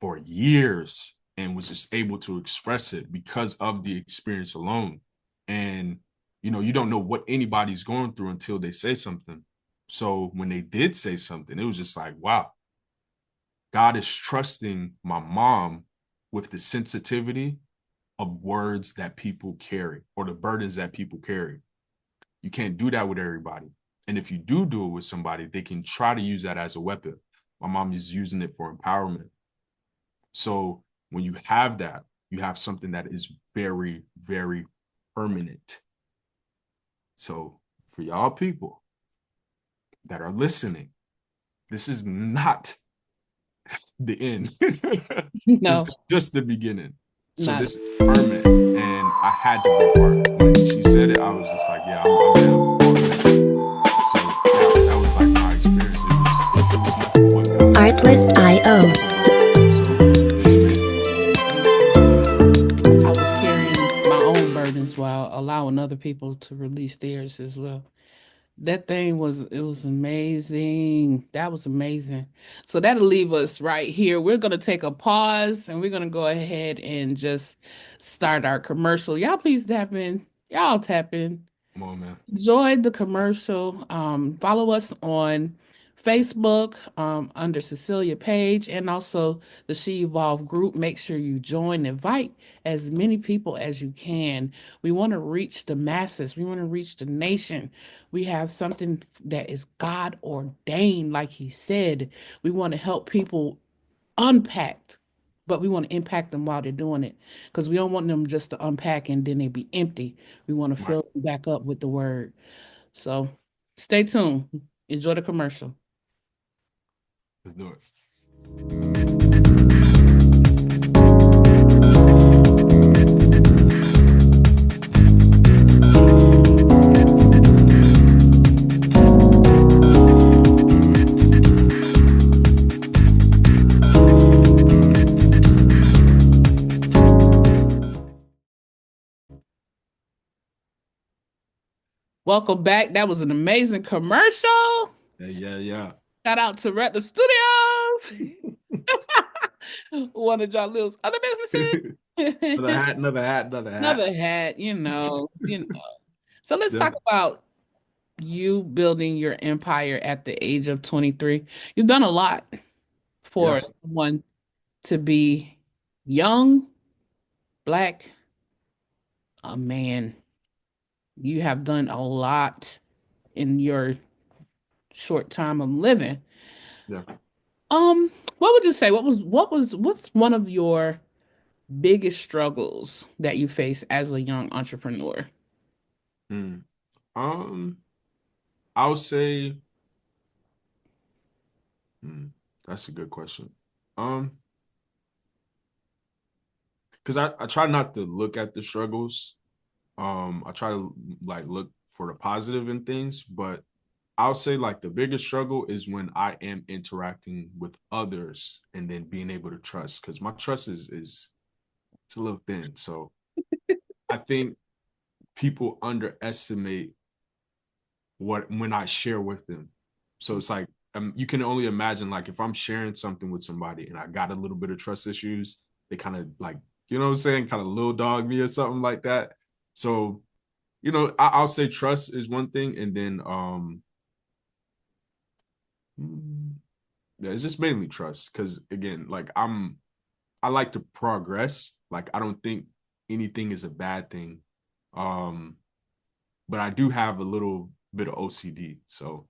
for years, and was just able to express it because of the experience alone. And you don't know what anybody's going through until they say something. So when they did say something, it was just like, wow, God is trusting my mom with the sensitivity of words that people carry, or the burdens that people carry. You can't do that with everybody. And if you do it with somebody, they can try to use that as a weapon. My mom is using it for empowerment. So when you have that, you have something that is very, very permanent. So for y'all people that are listening, this is not the end. No, This is just the beginning. So not this is permanent. And I had to be part. When she said it, I was just like, yeah, I'm down. So that was like my experience. It was nothing but God. Artlist.io. I was carrying my own burdens while allowing other people to release theirs as well. That thing was, it was amazing. That was amazing. So that'll leave us right here. We're going to take a pause and we're going to go ahead and just start our commercial. Y'all please tap in. Y'all tap in. Come on, man. Enjoy the commercial. Follow us on Facebook under Cecilia Page, and also the She Evolve group. Make sure you join. Invite as many people as you can. We want to reach the masses. We want to reach the nation. We have something that is God ordained, like he said. We want to help people unpack, but we want to impact them while they're doing it, because we don't want them just to unpack and then they be empty. We want to Right. fill them back up with the word. So stay tuned. Enjoy the commercial. Let's do it. Welcome back. That was an amazing commercial. Yeah. Shout out to Retna Studios. One of Jalil's other businesses. Another hat. Another hat, So let's talk about you building your empire at the age of 23. You've done a lot for someone to be young, Black, a man. You have done a lot in your short time of living. Yeah. What would you say? What's one of your biggest struggles that you face as a young entrepreneur? I would say, that's a good question. Because I try not to look at the struggles. I try to look for the positive in things, but I'll say the biggest struggle is when I am interacting with others and then being able to trust, because my trust is it's a little thin. So I think people underestimate when I share with them. So it's you can only imagine, if I'm sharing something with somebody and I got a little bit of trust issues, they kind of you know what I'm saying, kind of little dog me or something like that. So, I'll say trust is one thing. And then, yeah, it's just mainly trust. Cause again, I like to progress. I don't think anything is a bad thing. But I do have a little bit of OCD. So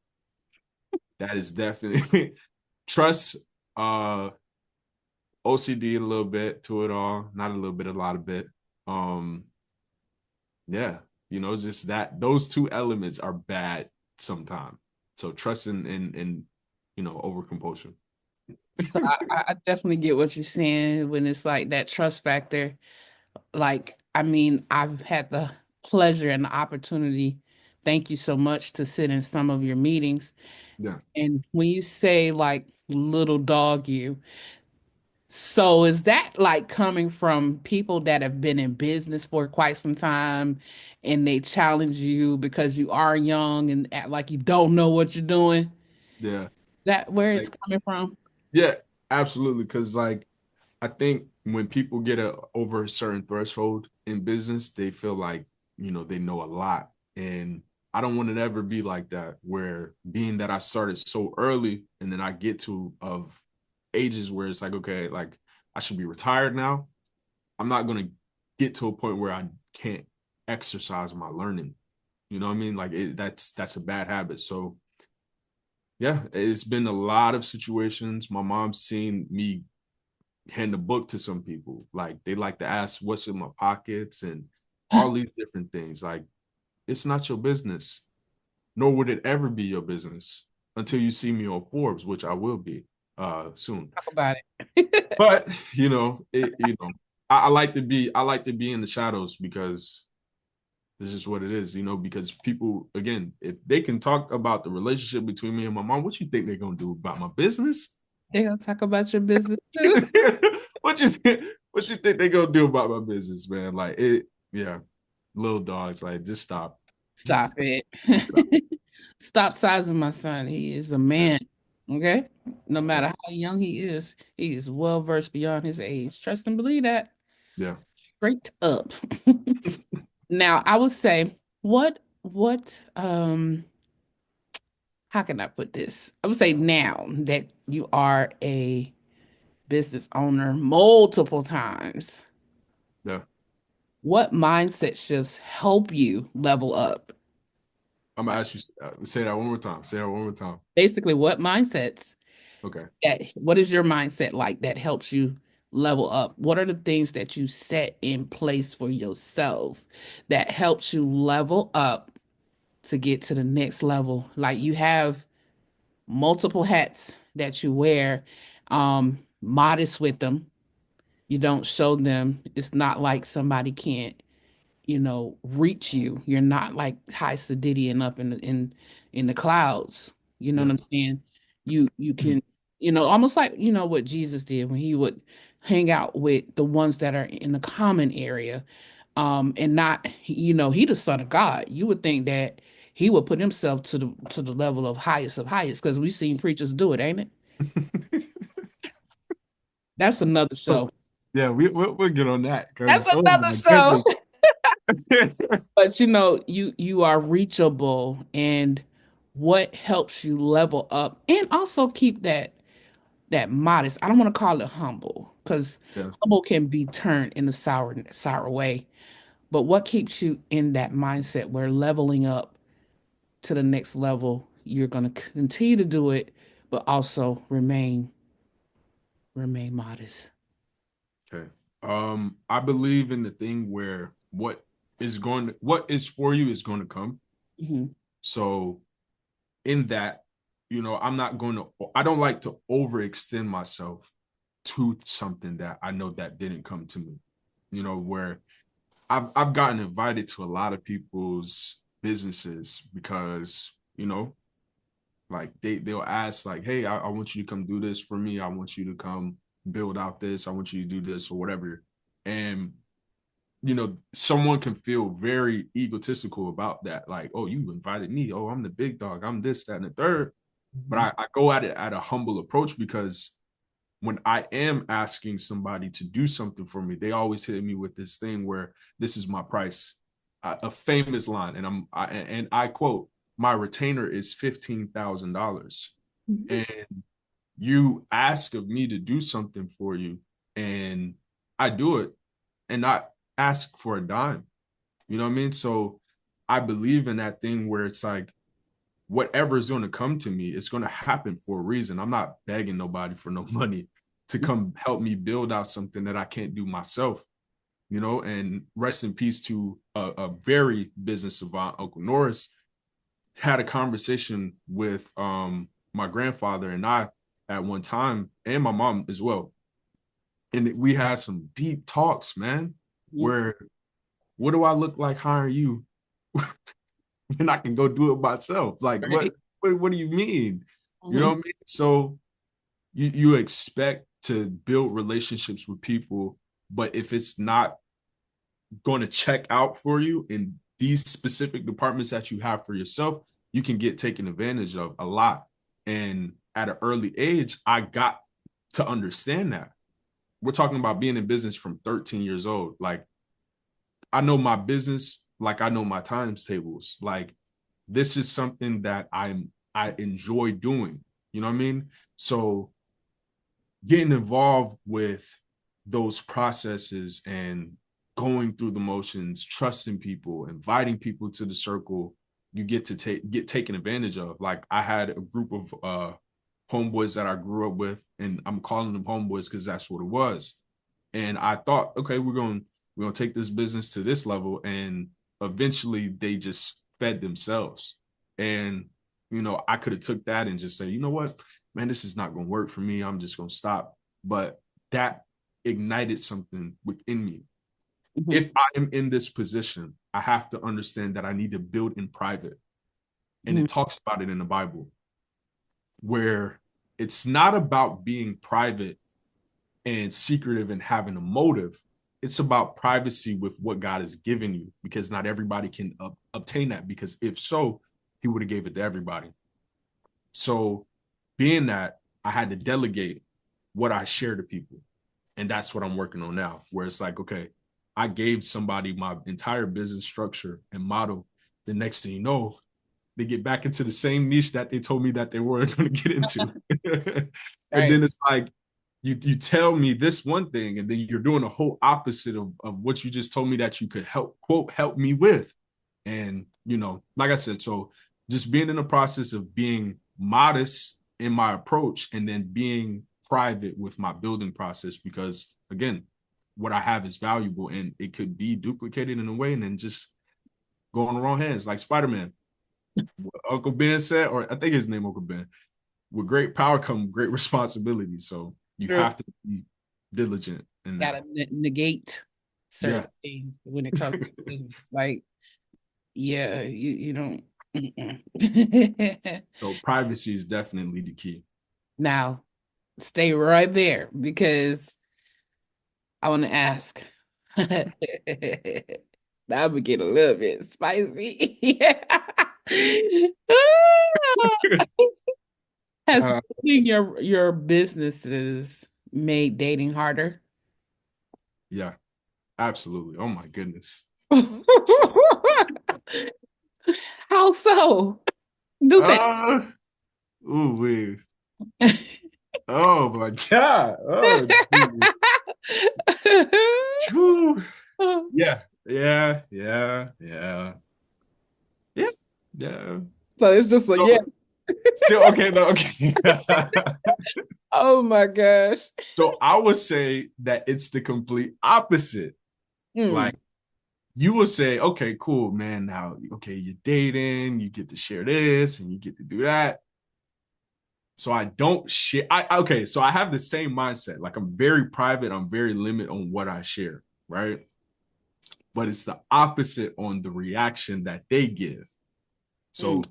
that is definitely trust, OCD a little bit to it all, not a little bit, a lot of bit. Yeah, just that those two elements are bad sometimes. So trust and over compulsion. So I definitely get what you're saying when it's like that trust factor. Like, I mean, I've had the pleasure and the opportunity, thank you so much, to sit in some of your meetings. Yeah. And when you say like little dog you, so is that like coming from people that have been in business for quite some time and they challenge you because you are young and act like you don't know what you're doing? Yeah. That where it's Like, coming from? yeah, absolutely. Cause like I think when people get over a certain threshold in business, they feel like, they know a lot. And I don't want to ever be like that, where being that I started so early and then I get to of ages where it's like, okay, like I should be retired now. I'm not going to get to a point where I can't exercise my learning. You know what I mean? Like that's a bad habit. So yeah, it's been a lot of situations. My mom's seen me hand a book to some people. Like they like to ask what's in my pockets and all these different things. Like it's not your business, nor would it ever be your business until you see me on Forbes, which I will be soon. Talk about it. But I like to be in the shadows because this is what it is, because people, again, if they can talk about the relationship between me and my mom, what you think they're gonna do about my business? They're gonna talk about your business too. what you think? What you think they gonna do about my business, man? Like it, yeah. Little dogs, like just stop. Stop it. Just stop. Stop sizing my son. He is a Yeah, man. Okay? No yeah, matter how young he is well versed beyond his age. Trust and believe that. yeah. Straight up. Now, I would say, how can I put this? I would say now that you are a business owner multiple times, Yeah. what mindset shifts help you level up? I'm gonna ask you say that one more time. Say that one more time. Basically, Okay. what is your mindset like that helps you level up? What are the things that you set in place for yourself that helps you level up to get to the next level? Like you have multiple hats that you wear, modest with them. You don't show them. It's not like somebody can't, reach you. You're not like high sedity and up in the clouds. You know what Yeah. I'm saying? You can, almost like, what Jesus did when he would hang out with the ones that are in the common area. And not, he the son of God. You would think that he would put himself to the level of highest, because we've seen preachers do it, ain't it? That's another So show. yeah, we'll get on that That's because oh another my show. goodness. But you are reachable, and what helps you level up and also keep that modest. I don't want to call it humble because Yeah. humble can be turned in a sour way. But what keeps you in that mindset where leveling up to the next level, you're going to continue to do it, but also remain modest. Okay. I believe in the thing where what is for you is going to come. Mhm. So in that, I don't like to overextend myself to something that I know that didn't come to me. Where I've gotten invited to a lot of people's businesses because, like they'll ask like, hey, I want you to come do this for me. I want you to come build out this. I want you to do this or whatever. And someone can feel very egotistical about that. Like, oh, you invited me. Oh, I'm the big dog. I'm this, that, and the third. But Mhm. I go at it at a humble approach because when I am asking somebody to do something for me, they always hit me with this thing where this is my price, a famous line, and I quote, "My retainer is $15,000," Mhm. and you ask of me to do something for you, and I do it, and not ask for a dime. You know what I mean? So I believe in that thing where it's like whatever is going to come to me, it's going to happen for a reason. I'm not begging nobody for no money to come help me build out something that I can't do myself, and rest in peace to a very business savant, Uncle Norris, had a conversation with my grandfather and I, at one time, and my mom as well. And we had some deep talks, man, where what do I look like hiring you and I can go do it myself? Like, Right. what do you mean? You know what I mean? So you expect to build relationships with people, but if it's not going to check out for you in these specific departments that you have for yourself, you can get taken advantage of a lot. And at an early age, I got to understand that. We're talking about being in business from 13 years old. Like, I know my business, like I know my times tables. Like, this is something that I enjoy doing. You know what I mean? So getting involved with those processes and going through the motions, trusting people, inviting people to the circle, you get to get taken advantage of. Like, I had a group of homeboys that I grew up with, and I'm calling them homeboys because that's what it was. And I thought, okay, we're gonna take this business to this level, and eventually they just fed themselves. And I could have took that and just say, you know what, man, this is not gonna work for me. I'm just gonna stop. But that ignited something within me. If I am in this position, I have to understand that I need to build in private. And it talks about it in the Bible, where it's not about being private and secretive and having a motive. It's about privacy with what God has given you, because not everybody can obtain that, because if so, he would have gave it to everybody. So being that, I had to delegate what I share to people. And that's what I'm working on now, where it's like, okay, I gave somebody my entire business structure and model. The next thing you know, they get back into the same niche that they told me that they weren't going to get into. And then it's like, you tell me this one thing, and then you're doing a whole opposite of what you just told me that you could help me with. And, like I said, so just being in the process of being modest in my approach, and then being private with my building process, because again, what I have is valuable and it could be duplicated in a way and then just go in the wrong hands, like Spider-Man. Uncle Ben said, or I think his name Uncle Ben, with great power come great responsibility. So you have to be diligent. And gotta negate certain things when it comes to business. Like, yeah, you don't. So privacy is definitely the key. Now, stay right there, because I want to ask. That would get a little bit spicy. Has building your businesses made dating harder? Yeah, absolutely. Oh my goodness. How so? Do that. Ooh, wait. Oh my God. Oh, yeah. So it's just like, yeah. Still okay, though. Okay. Oh my gosh. So I would say that it's the complete opposite. Like, you will say, okay, cool, man. Now, okay, you're dating, you get to share this and you get to do that. So I don't share. Okay, so I have the same mindset. Like, I'm very private. I'm very limited on what I share, right? But it's the opposite on the reaction that they give. So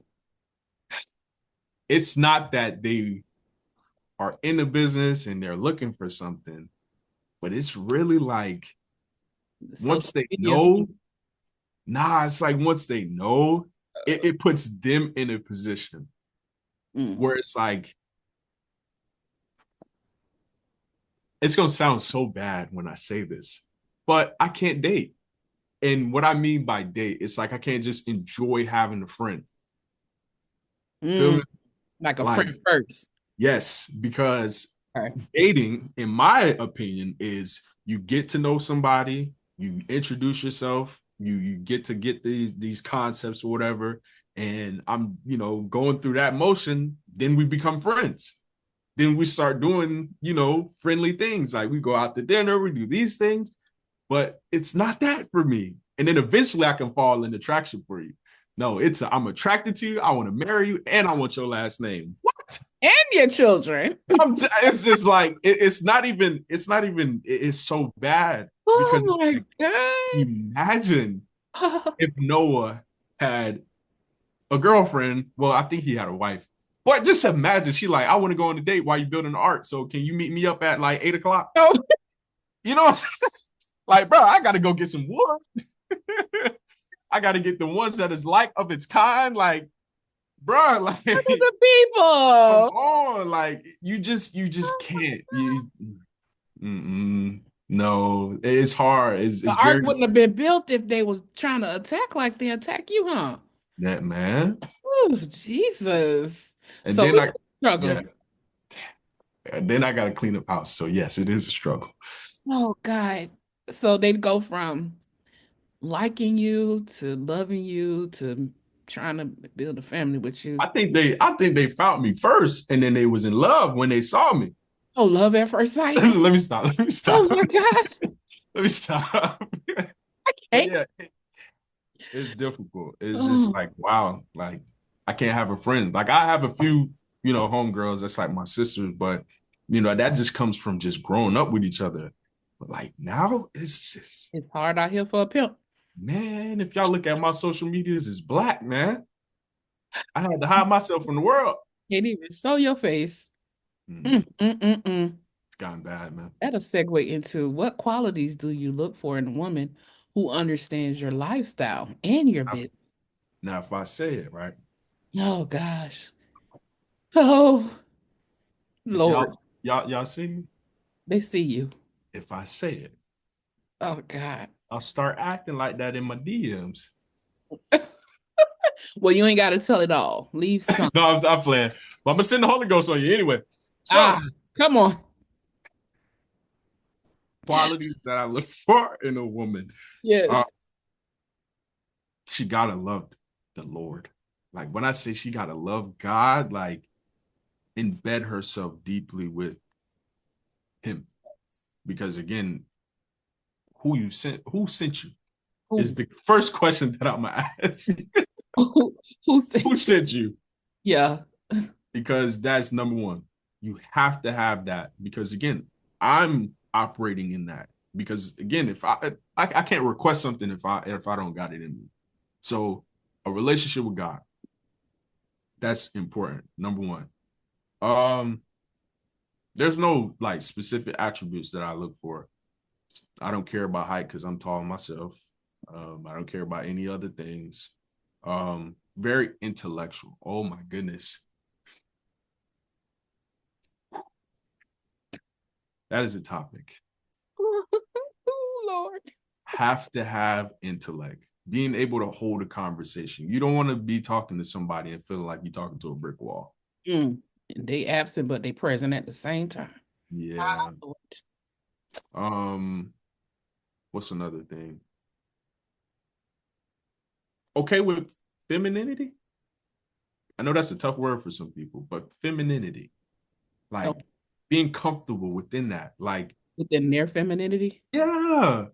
it's not that they are in the business and they're looking for something, but it's really like, once they know, it's like once they know, it puts them in a position where it's like, it's going to sound so bad when I say this, but I can't date. And what I mean by date, it's like I can't just enjoy having a friend. Feel me? Like a friend first. Yes, because dating, in my opinion, is you get to know somebody, you introduce yourself, you get these concepts or whatever, and I'm going through that motion. Then we become friends. Then we start doing friendly things, like we go out to dinner, we do these things. But it's not that for me. And then eventually I can fall in attraction for you. No, I'm attracted to you. I want to marry you, and I want your last name. What? And your children. It's just like it's not even. It's so bad Oh because it's my like, imagine God. if Noah had a girlfriend. Well, I think he had a wife. But just imagine, she like, I want to go on a date while you building the art. So can you meet me up at like 8 o'clock? Oh, You know what I'm saying? Like, bro, I gotta go get some wood. I gotta get the ones that is like of its kind. Like, bro, like the come people. on. Like, you just can't. No, it's hard. The It's ark very wouldn't have been built if they was trying to attack like they attack you, huh? that man. Oh, Jesus. And So then it's I a struggle. yeah, and then I gotta clean up house. So yes, it is a struggle. Oh, God. So they'd go from liking you to loving you to trying to build a family with you. I think they found me first, and then they was in love when they saw me. Oh, love at first sight. Let me stop. Let me Oh stop. my gosh. Let me stop. I But can't. yeah, it's difficult. It's just Oh, like, wow, like I can't have a friend. Like I have a few, homegirls that's like my sisters, but that just comes from just growing up with each other. But like now, it's just, it's hard out here for a pimp. man, if y'all look at my social medias, it's black, man. I had to hide myself from the world. Can't even show your face. Mm, Mm. it's gotten bad, man. That'll segue into what qualities do you look for in a woman who understands your lifestyle and your Now, business? now, if I say it, right, Oh gosh. Oh if Lord, y'all see me, they see you. if I say it, Oh God. I'll start acting like that in my DMs. Well, you ain't got to tell it all. Leave some. No, I'm playing. But I'm gonna send the Holy Ghost on you anyway. Ah, So, come on. qualities that I look for in a woman. Uh, Yes. she gotta love the Lord. Like when I say she gotta love God, like embed herself deeply with Him. Because again, who sent you is Who the first question that I'm gonna ask. who Who sent you? sent you? Yeah. Because that's number one. You have to have that because again, I'm operating in that. Because again, if I can't request something if I don't got it in me. So a relationship with God, that's important. Number one. Um, there's no like specific attributes that I look for. I don't care about height because I'm tall myself. I don't care about any other things. Very intellectual. Oh my goodness. That is a topic. Oh Lord. Have to have intellect, being able to hold a conversation. You don't want to be talking to somebody and feeling like you're talking to a brick wall. Mm. They absent, but they present at the same time. Yeah. Lord. What's another thing? Okay with femininity? I know that's a tough word for some people, but femininity, Oh, like being comfortable within that. Like, within their femininity. yeah.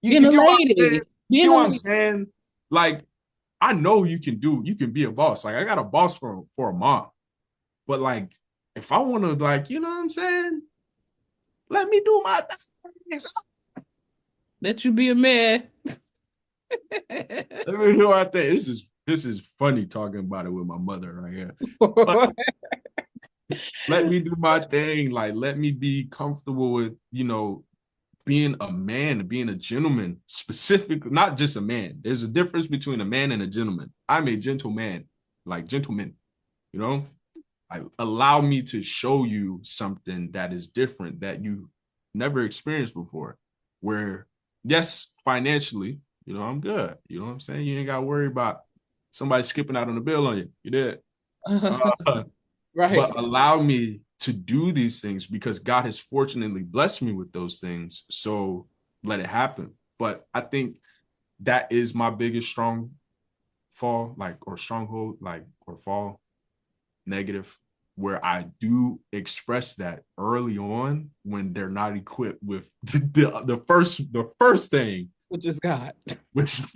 You, Being you a get what I'm saying? lady. You Being get a what I'm lady. saying? Like, I know you can be a boss. Like, I got a boss for a mom. But like, if I want to, like, you know what I'm saying? Let me do my thing. Let you be a man. Let me do my thing. This is funny talking about it with my mother right here. But let me do my thing. Like, let me be comfortable with, being a man, being a gentleman, specifically, not just a man. There's a difference between a man and a gentleman. I'm a gentleman, like gentleman, you know? Like, allow me to show you something that is different that you never experienced before. Where, yes, financially, I'm good. You know what I'm saying? You ain't got to worry about somebody skipping out on the bill on you. You did. Uh, Right. but allow me to do these things because God has fortunately blessed me with those things. So let it happen. But I think that is my biggest stronghold, like, or fall negative, where I do express that early on when they're not equipped with the first thing, Which is God. which is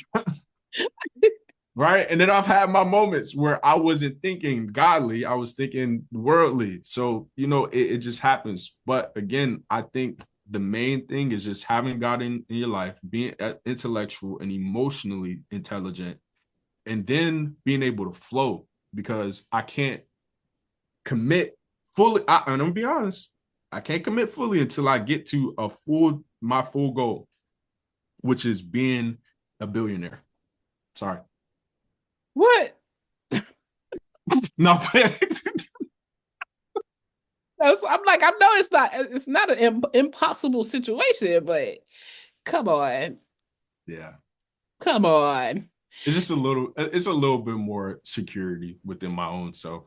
right? And then I've had my moments where I wasn't thinking godly, I was thinking worldly. So, it just happens. But again, I think the main thing is just having God in your life, being intellectual and emotionally intelligent, and then being able to flow because I can't commit fully. And I'm gonna be honest, I can't commit fully until I get to my full goal, which is being a billionaire. Sorry. What? No. I'm like, I know it's not an impossible situation, but come on. Yeah. Come on. It's a little bit more security within my own self.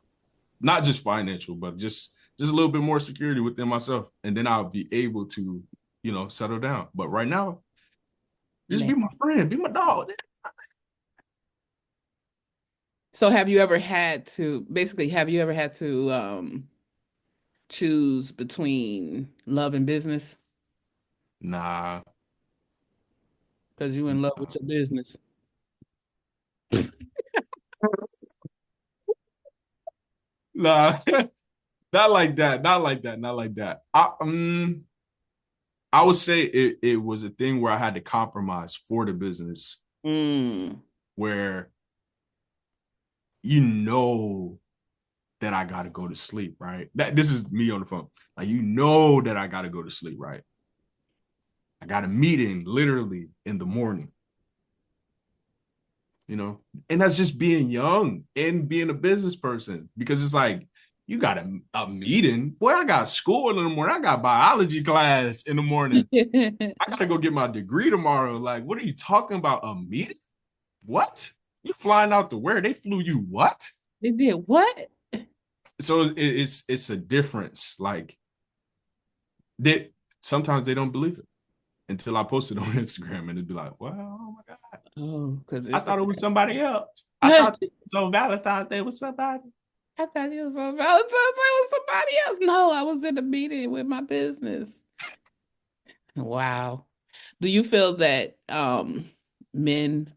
Not just financial, but just a little bit more security within myself. And then I'll be able to, settle down. But right now, just be Man. my friend, be my dog. So have you ever had to choose between love and business? Nah. Because you in love with your business. Nah. Not like that. Not like that. Not like that. I would say it was a thing where I had to compromise for the business, Mm. where you know that I gotta go to sleep, right? This is me on the phone. Like that I gotta go to sleep, right? I got a meeting literally in the morning, and that's just being young and being a business person because it's like you got a meeting. Boy, I got school in the morning. I got biology class in the morning. I gotta go get my degree tomorrow. Like, what are you talking about? A meeting? What? You flying out to where? They flew you what? They did what? So it's a difference. Like that sometimes they don't believe it until I post it on Instagram and it'd be like, wow, oh my God. Oh, because I thought it was somebody else. I thought it was on Valentine's Day was somebody. I thought it was on Valentine's Day with somebody else. No, I was in a meeting with my business. Wow. Do you feel that men,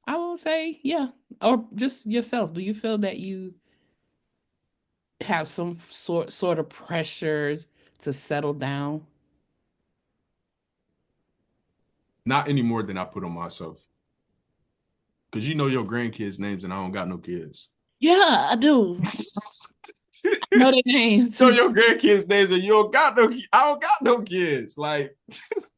I will say, yeah, or just yourself, do you feel that you have some sort of pressure to settle down? Not any more than I put on myself. Cause you know your grandkids' names and I don't got no kids. Yeah, I do. Know their names. So your grandkids' names and you don't got no I don't got no kids. Like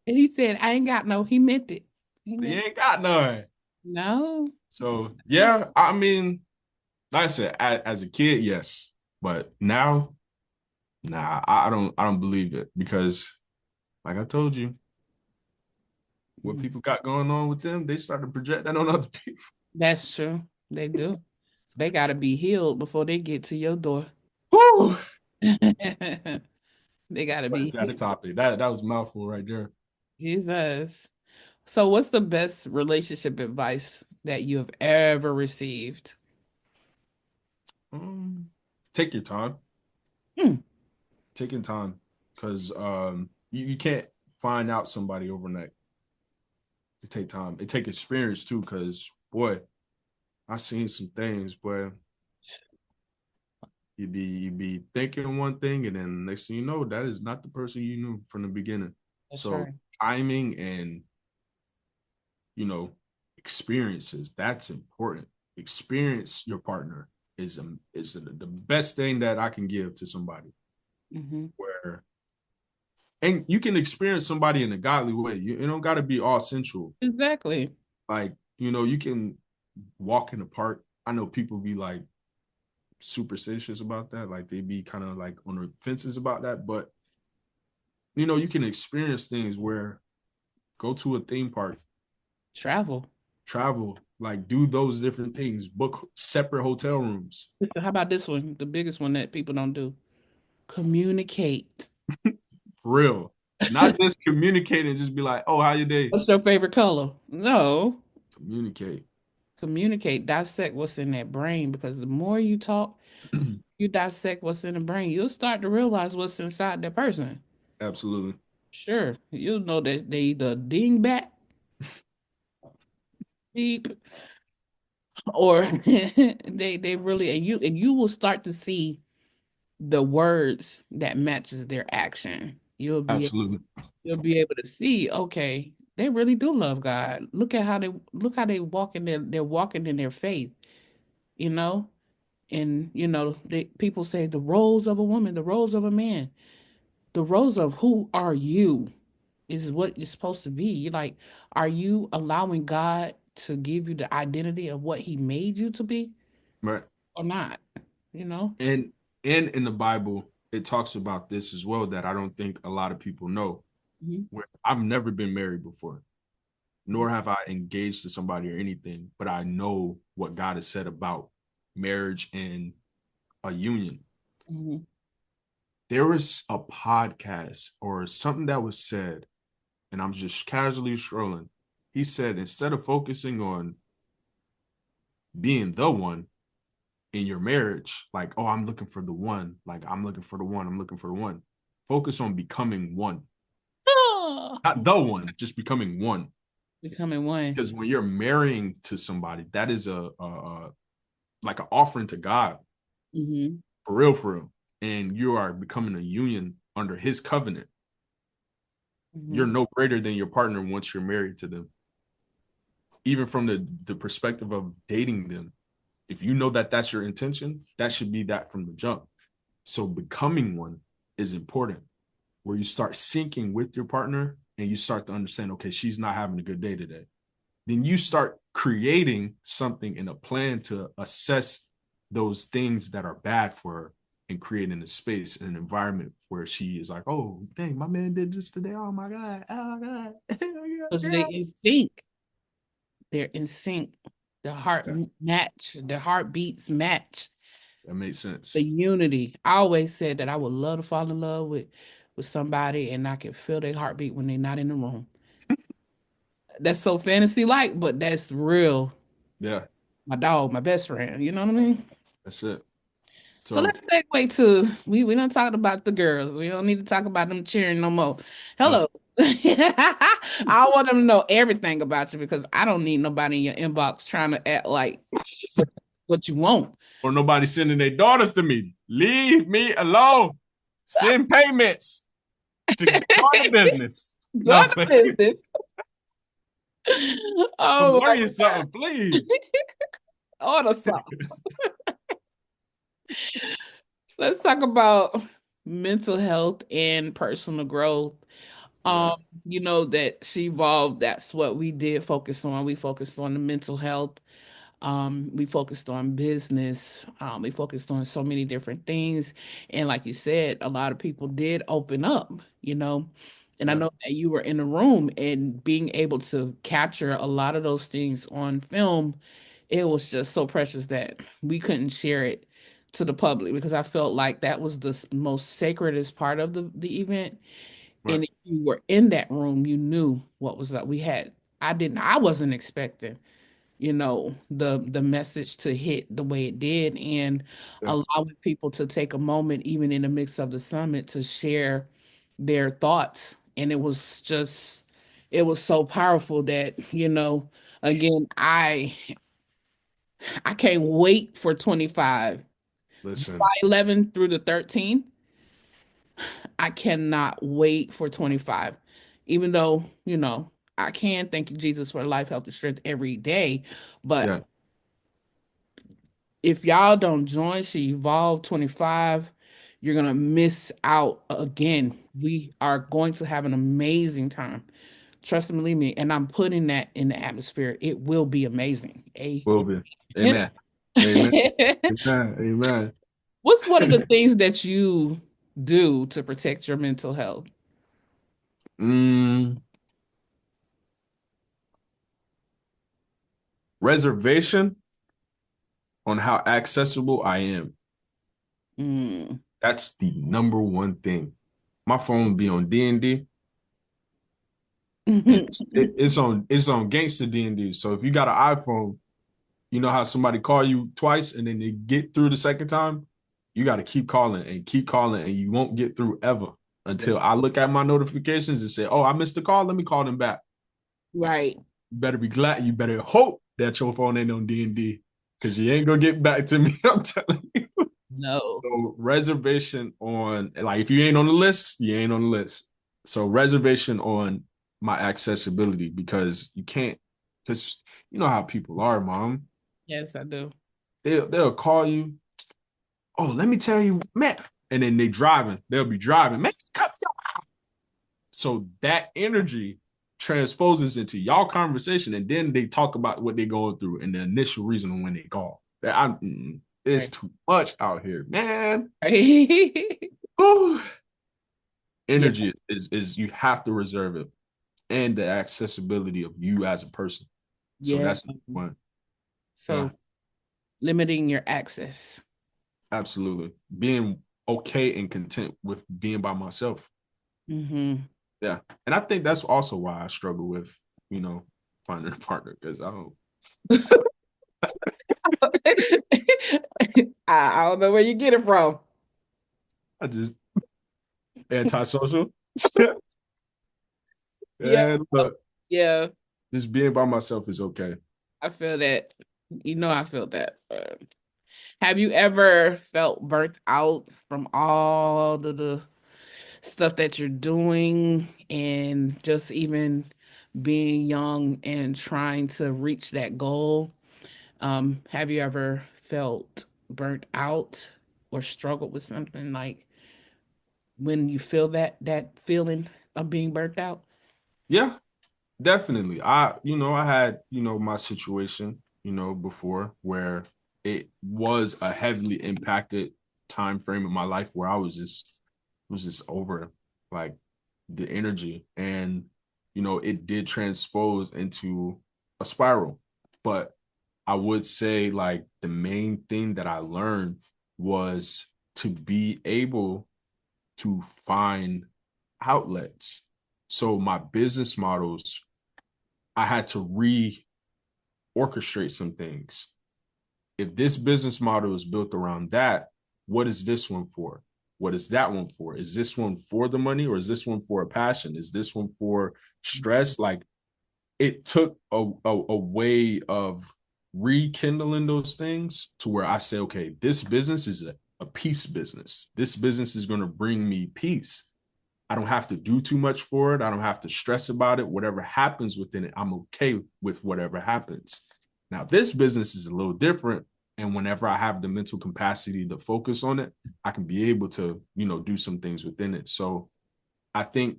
And he said, I ain't got no, he meant it. you ain't got none. No. So yeah, I mean, like I said, as a kid, yes. But now, nah, I don't believe it because like I told you, what people got going on with them, they start to project that on other people. That's true. They do. They got to be healed before they get to your door. Woo! They got to But be it's at a healed. topic. That was a mouthful right there. Jesus. So, what's the best relationship advice that you have ever received? Um, take your time. Hmm. Taking time. Because you can't find out somebody overnight. It take time. It take experience too, because boy, I seen some things, boy. You be thinking one thing, and then next thing you know, that is not the person you knew from the beginning. That's So right. timing and you know experiences, that's important. Experience your partner is the best thing that I can give to somebody. Hmm. Where and you can experience somebody in a godly way. You don't got to be all sensual. Exactly. Like you can walk in the park. I know people be like superstitious about that. Like they be kind of like on the fences about that. But you can experience things where go to a theme park, Travel. travel, like do those different things, book separate hotel rooms. How about this one? The biggest one that people don't do. Communicate. For real. Not just communicate and just be like, oh, how your day? What's your favorite color? No. Communicate. Communicate, dissect what's in that brain because the more you talk, you dissect what's in the brain, you'll start to realize what's inside that person. Absolutely. Sure, you'll know that they either dingbat, deep, or they really, and you will start to see the words that matches their action. Absolutely. You'll be able to see, okay, they really do love God. Look how they walk in they're walking in their faith, you know? And people say the roles of a woman, the roles of a man, the roles of who are you is what you're supposed to be. You're like, are you allowing God to give you the identity of what he made you to be Right. or not? You know? And in the Bible, it talks about this as well that I don't think a lot of people know. Mhm. Where I've never been married before, nor have I engaged to somebody or anything, but I know what God has said about marriage and a union. Mhm. There was a podcast or something that was said, and I'm just casually scrolling. He said, instead of focusing on being the one in your marriage, like, oh, I'm looking for the one, like, I'm looking for the one, I'm looking for the one. Focus on becoming one, Oh, not the one, just becoming one. becoming one. Because when you're marrying to somebody, that is like an offering to God, Mm-hmm. for real, and you are becoming a union under His covenant. Mm-hmm. You're no greater than your partner once you're married to them. Even from the perspective of dating them, if you know that that's your intention, that should be that from the jump. So becoming one is important, where you start syncing with your partner and you start to understand, okay, she's not having a good day today. Then you start creating something in a plan to assess those things that are bad for her and creating a space, an environment where she is like, oh, dang, my man did this today. Oh my God. Oh my God. Because they in sync. They're in sync. The heartbeats match. That makes sense. The unity. I always said that I would love to fall in love with somebody and I can feel their heartbeat when they're not in the room. That's so fantasy like, but that's real. Yeah, My dog, my best friend. You know what I mean? that's it. So So, let's segue to we don't talk about the girls. We don't need to talk about them cheering no more. Hello. I want them to know everything about you because I don't need nobody in your inbox trying to act like what you want. or nobody sending their daughters to me. Leave me alone. Send payments to go to business. Go No, to business. I'm Oh, learning something, please. order something. Let's talk about mental health and personal growth. Yeah. You know that She Evolved, that's what we did focus on. We focused on the mental health. We focused on business. We focused on so many different things. And like you said, a lot of people did open up, And I Yeah. know that you were in the room and being able to capture a lot of those things on film, it was just so precious that we couldn't share it to the public because I felt like that was the most sacredest part of the event. Right. And if you were in that room, you knew what was up. I wasn't expecting the message to hit the way it did and Yeah. allowing people to take a moment even in the midst of the summit to share their thoughts. And it was so powerful that again, I can't wait for 25 Listen, July 11 through the 13th. I cannot wait for 25, even though I can thank you Jesus for life, health, and strength every day. But yeah. if y'all don't join She Evolve 25, you're gonna miss out again. We are going to have an amazing time. Trust and believe me, and I'm putting that in the atmosphere. It will be amazing. Will be. Amen. Amen. Amen. Amen. What's one of the things that you do to protect your mental health? Mm, reservation on how accessible I am. Mm. That's the number one thing. My phone be on D&D. And it's on gangster D&D. So if you got an iPhone, you know how somebody call you twice and then they get through the second time, you got to keep calling and you won't get through ever until I look at my notifications and say, oh, I missed the call. Let me call them back. Right. You better be glad. You better hope that your phone ain't on D&D. because you ain't gonna get back to me. I'm telling you. No. So reservation on, like, if you ain't on the list, you ain't on the list. So reservation on my accessibility, because you can't, because you know how people are, mom. Yes, I do. They'll call you. Oh, let me tell you, man. And then they'll be driving, man, cut me off. So that energy transposes into y'all conversation, and then they talk about what they're going through and the initial reason when they call. It's Right. too much out here, man. Right. Whew. Yeah. Energy is you have to reserve it, and the accessibility of you as a person. So Yeah. that's one. Yeah, So limiting your access. absolutely. Being okay and content with being by myself. Mm-hmm. Yeah. And I think that's also why I struggle with, finding a partner, because I don't know where you get it from. I just antisocial. Yeah. And look, Yeah. just being by myself is okay. I feel that. I feel that. Have you ever felt burnt out from all the stuff that you're doing and just even being young and trying to reach that goal? Have you ever felt burnt out or struggled with something like when you feel that feeling of being burnt out? Yeah, definitely. I had, my situation, before, where it was a heavily impacted time frame in my life where I was just over, like, the energy, and it did transpose into a spiral. But I would say, like, the main thing that I learned was to be able to find outlets. So my business models, I had to orchestrate some things. If this business model is built around that, what is this one for? What is that one for? Is this one for the money, or is this one for a passion? Is this one for stress? Like, it took a way of rekindling those things to where I say, okay, this business is a peace business. This business is going to bring me peace. I don't have to do too much for it. I don't have to stress about it. Whatever happens within it, I'm okay with whatever happens. Now, this business is a little different. And whenever I have the mental capacity to focus on it, I can be able to, do some things within it. So I think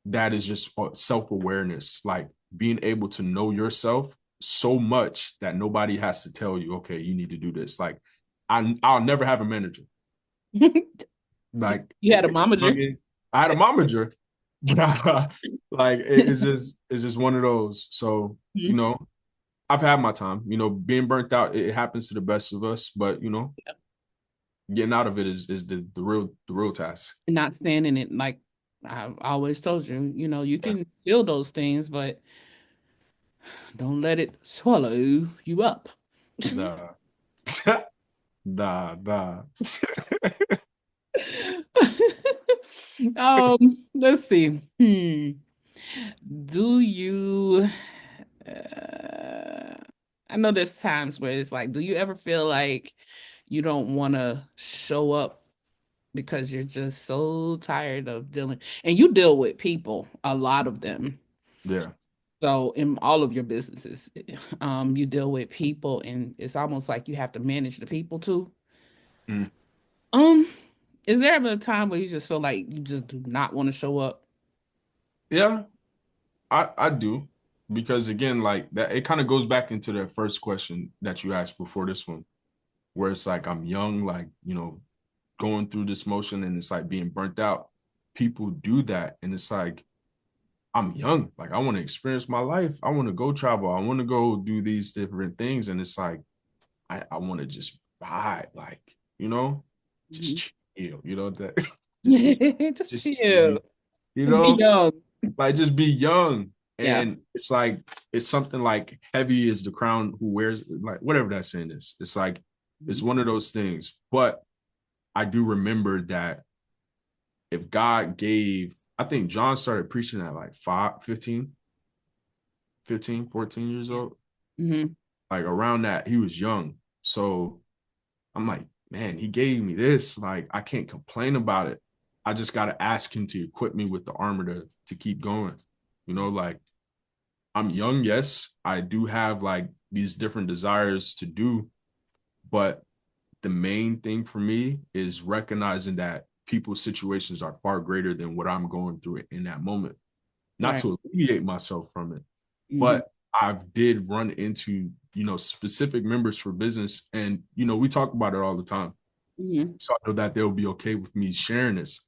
that is just self-awareness, like being able to know yourself so much that nobody has to tell you, okay, you need to do this. Like, I'll never have a manager. Like, You had a I momager. mean, I had a momager, but like, it's just one of those. So, Mhm. I've had my time. Being burnt out, it happens to the best of us, but getting out of it is the real task. Not saying in it like I've always told you, you Yeah. can feel those things, but don't let it swallow you up. The the Let's see. Do you uh, I know there's times where it's like, do you ever feel like you don't want to show up because you're just so tired of dealing, and you deal with people, a lot of them. yeah. So in all of your businesses, you deal with people, and it's almost like you have to manage the people too. Mm. Um, is there ever a time where you just feel like you just do not want to show up? Yeah, I do, because again, like that, it kind of goes back into the first question that you asked before this one, where it's like I'm young, like, going through this motion, and it's like being burnt out. People do that, and it's like, I'm young, like, I want to experience my life. I want to go travel. I want to go do these different things, and it's like I want to just vibe, like, just Mhm. chill, that just Just just chill you and be know young. like, just be young. Yeah. And it's like, it's something like heavy is the crown who wears, like, whatever that saying is. It's like, it's Mhm. one of those things. But I do remember that if God gave, I think John started preaching at like 15, 14 years old. Mhm. Like, around that, he was young. So I'm like, man, he gave me this. Like, I can't complain about it. I just got to ask him to equip me with the armor to keep going. Like I'm young, yes. I do have like these different desires to do, but the main thing for me is recognizing that people's situations are far greater than what I'm going through in that moment. Not Right. to alleviate myself from it, Mm-hmm. but I did run into, specific members for business. And, we talk about it all the time. Mm-hmm. So I know that they'll be okay with me sharing this.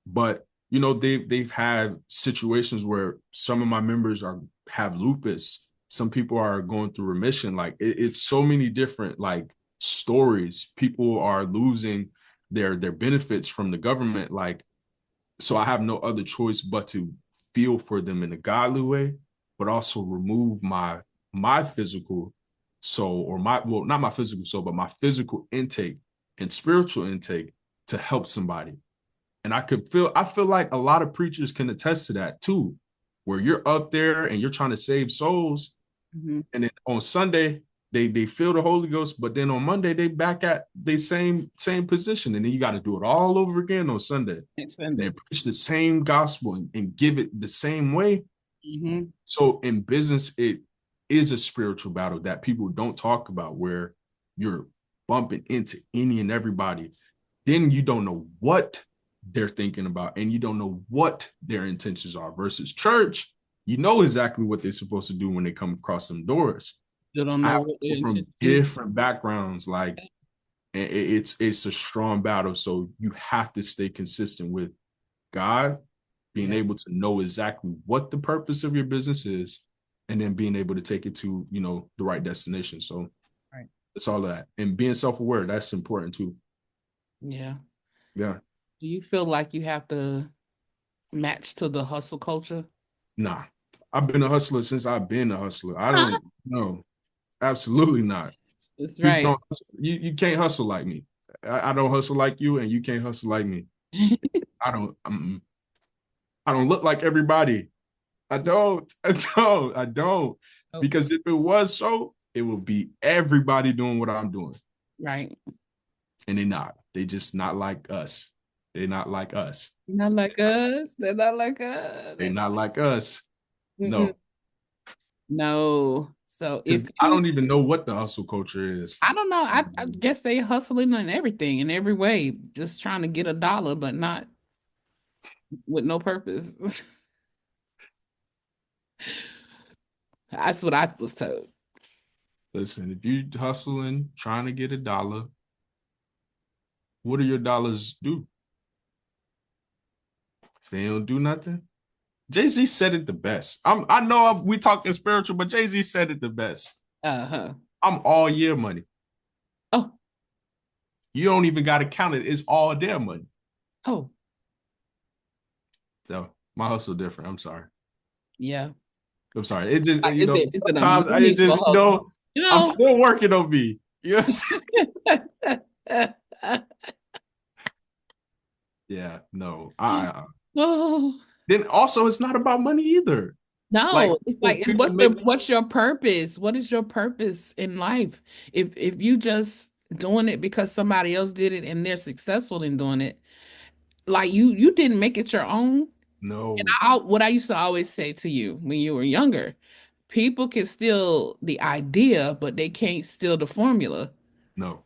But, they've had situations where some of my members have lupus. Some people are going through remission. Like it's so many different like stories. People are losing their benefits from the government. Like, so I have no other choice but to feel for them in a godly way, but also remove my physical soul, or not my physical soul, but my physical intake and spiritual intake to help somebody. And I feel like a lot of preachers can attest to that too, where you're up there and you're trying to save souls, Mm-hmm. and then on Sunday they feel the Holy Ghost, but then on Monday they back at the same position, and then you got to do it all over again on Sunday, Next and Sunday. then preach the same gospel and give it the same way. Mm-hmm. So in business, it is a spiritual battle that people don't talk about, where you're bumping into any and everybody. Then you don't know what they're thinking about, and you don't know what their intentions are. Versus church, you know exactly what they're supposed to do when they come across some doors. You don't I know have what the people from intention is. different backgrounds, like it's a strong battle. So you have to stay consistent with God, being Yeah. able to know exactly what the purpose of your business is, and then being able to take it to, the right destination. So Right. it's all of that. And being self-aware, that's important too. Yeah. Yeah. Do you feel like you have to match to the hustle culture? Nah. I've been a hustler since I've been a hustler. I don't know. Absolutely not. That's People right. don't you can't hustle like me. I don't hustle like you, and you can't hustle like me. I don't I don't look like everybody. I don't. I don't. Oh, Because if it was so, it would be everybody doing what I'm doing. right. And they're not. They just not like us. They're not like us. Not like us. They're not like us. They're not like us. Mm-mm. No. No. So if Because I don't even know what the hustle culture is. I don't know, I guess they hustling on everything in every way, just trying to get a dollar, but not with no purpose. That's what I was told. Listen, if you hustling, trying to get a dollar, what do your dollars do? If they don't do nothing, Jay-Z said it the best. I know we talking spiritual, but Jay-Z said it the best. Uh-huh. I'm all year money. Oh, You don't even got to count it. It's all their money. oh, So my hustle different. I'm sorry. yeah. I'm sorry. It just, Is it a sometimes it just, meaningful hustle? I'm still working on me. Yes. Yeah, no. Oh, Then also it's not about money either. Like no, it's like people make what's your purpose? What is your purpose in life? If you just doing it because somebody else did it and they're successful in doing it, like you didn't make it your own. And no, what I used to always say to you when you were younger, people can steal the idea, but they can't steal the formula. no.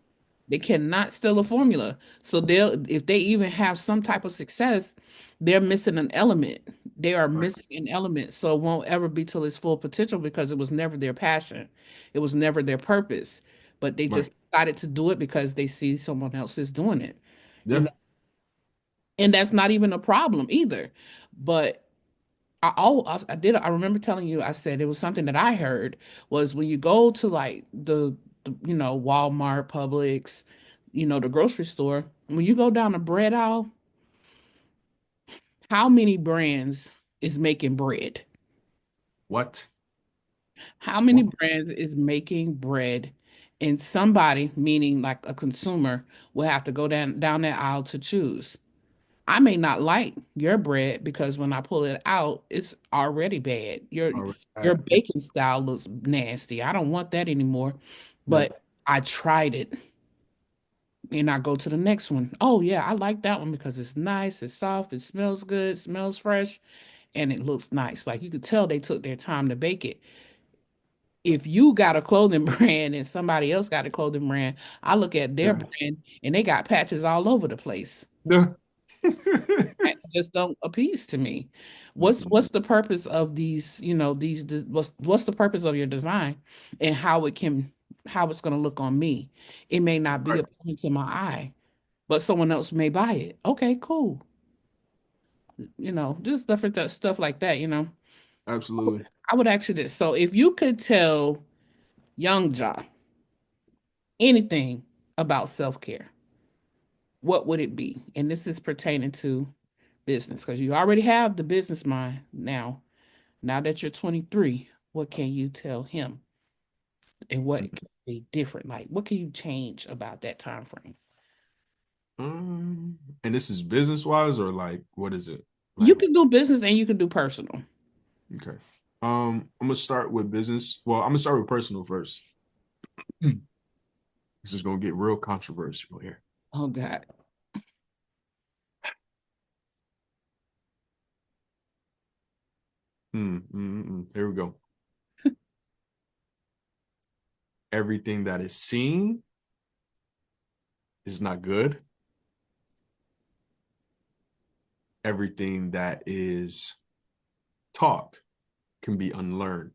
They cannot steal a formula. So if they even have some type of success, they're missing an element. They are Right, missing an element. So it won't ever be till its full potential because it was never their passion. It was never their purpose. But they right. just decided to do it because they see someone else is doing it. You Yeah. know, and that's not even a problem either. But I remember telling you, I said it was something that I heard was when you go to like the Walmart, Publix, the grocery store, when you go down the bread aisle, how many brands is making bread? What? How many What? brands is making bread? And somebody, meaning like a consumer, will have to go down that aisle to choose. I may not like your bread because when I pull it out, it's already bad. Your All your right. baking style looks nasty. I don't want that anymore. Yeah. But I tried it. And I go to the next one. Oh yeah, I like that one because it's nice, it's soft, it smells good, smells fresh, and it looks nice. Like you could tell they took their time to bake it. If you got a clothing brand and somebody else got a clothing brand, I look at their Yeah. brand and they got patches all over the place. Yeah. That just don't appease to me. Mm-mm. What's the purpose of these, what's the purpose of your design and how it's going to look on me? It may not be Right. appealing to my eye, but someone else may buy it. Okay, cool. Just different stuff like that. Absolutely. I would ask you this. So if you could tell young Ja anything about self-care, what would it be? And this is pertaining to business because you already have the business mind now. Now that you're 23, what can you tell him and what can be different? Like, what can you change about that time frame? And this is business wise or like what is it? You Like, can do business and you can do personal. okay. I'm gonna start with business. Well, I'm gonna start with personal first. This is gonna get real controversial here. Oh God. Here we go. Everything that is seen is not good. Everything that is taught can be unlearned.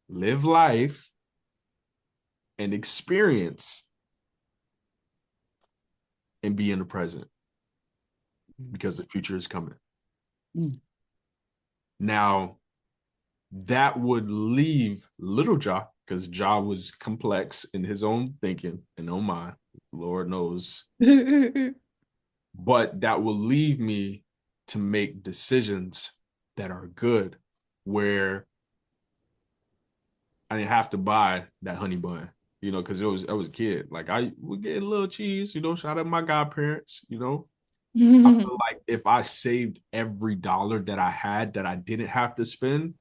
Live life and experience and be in the present because the future is coming. Mm. Now, that would leave little Ja, because Ja was complex in his own thinking and own mind, Lord knows. But that will leave me to make decisions that are good, where I didn't have to buy that honey bun, because I was a kid. Like I would get a little cheese, shout out my godparents, I feel like if I saved every dollar that I had that I didn't have to spend,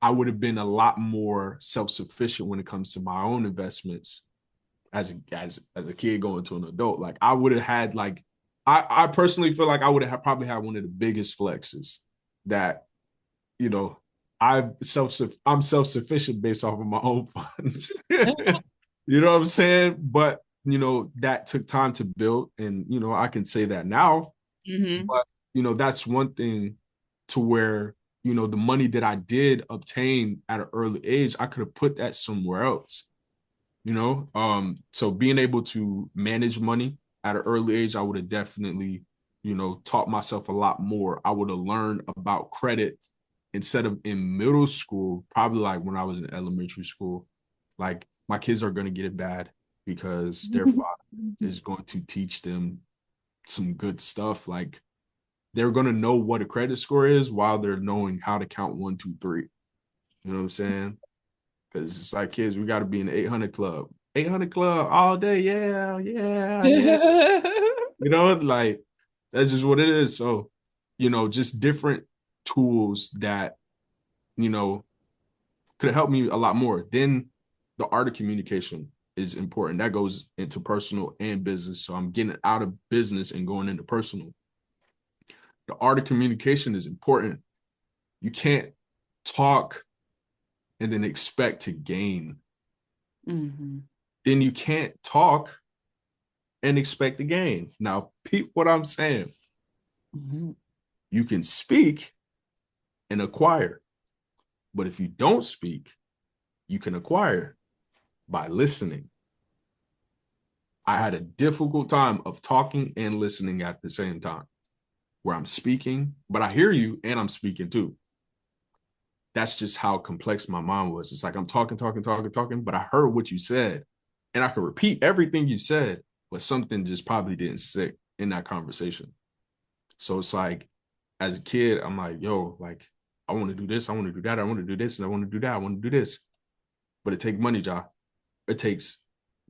I would have been a lot more self-sufficient when it comes to my own investments as a kid going to an adult. Like I would have had like I personally feel like I would have probably had one of the biggest flexes that, you know, I'm self-sufficient based off of my own funds. You know what I'm saying? But that took time to build. And I can say that now. Hmm. But that's one thing to where, the money that I did obtain at an early age, I could have put that somewhere else. So being able to manage money at an early age, I would have definitely, taught myself a lot more. I would have learned about credit instead of in middle school, probably like when I was in elementary school. Like my kids are going to get it bad because their father is going to teach them some good stuff. Like they're going to know what a credit score is while they're knowing how to count 1, 2, 3. You know what I'm saying? Because it's like, kids, we got to be in the 800 club. 800 club all day. Yeah, yeah, yeah. Like that's just what it is. So, just different tools that, could have helped me a lot more. Then the art of communication is important. That goes into personal and business. So I'm getting out of business and going into personal. The art of communication is important. You can't talk and then expect to gain. Hmm. Then you can't talk and expect to gain. Now, peep what I'm saying. Hmm. You can speak and acquire. But if you don't speak, you can acquire by listening. I had a difficult time of talking and listening at the same time, where I'm speaking, but I hear you and I'm speaking too. That's just how complex my mind was. It's like I'm talking, but I heard what you said and I could repeat everything you said, but something just probably didn't stick in that conversation. So it's like, as a kid, I'm like, yo, like, I want to do this, I want to do that, I want to do this, and I want to do that, I want to do this. But it takes money, Ja. It takes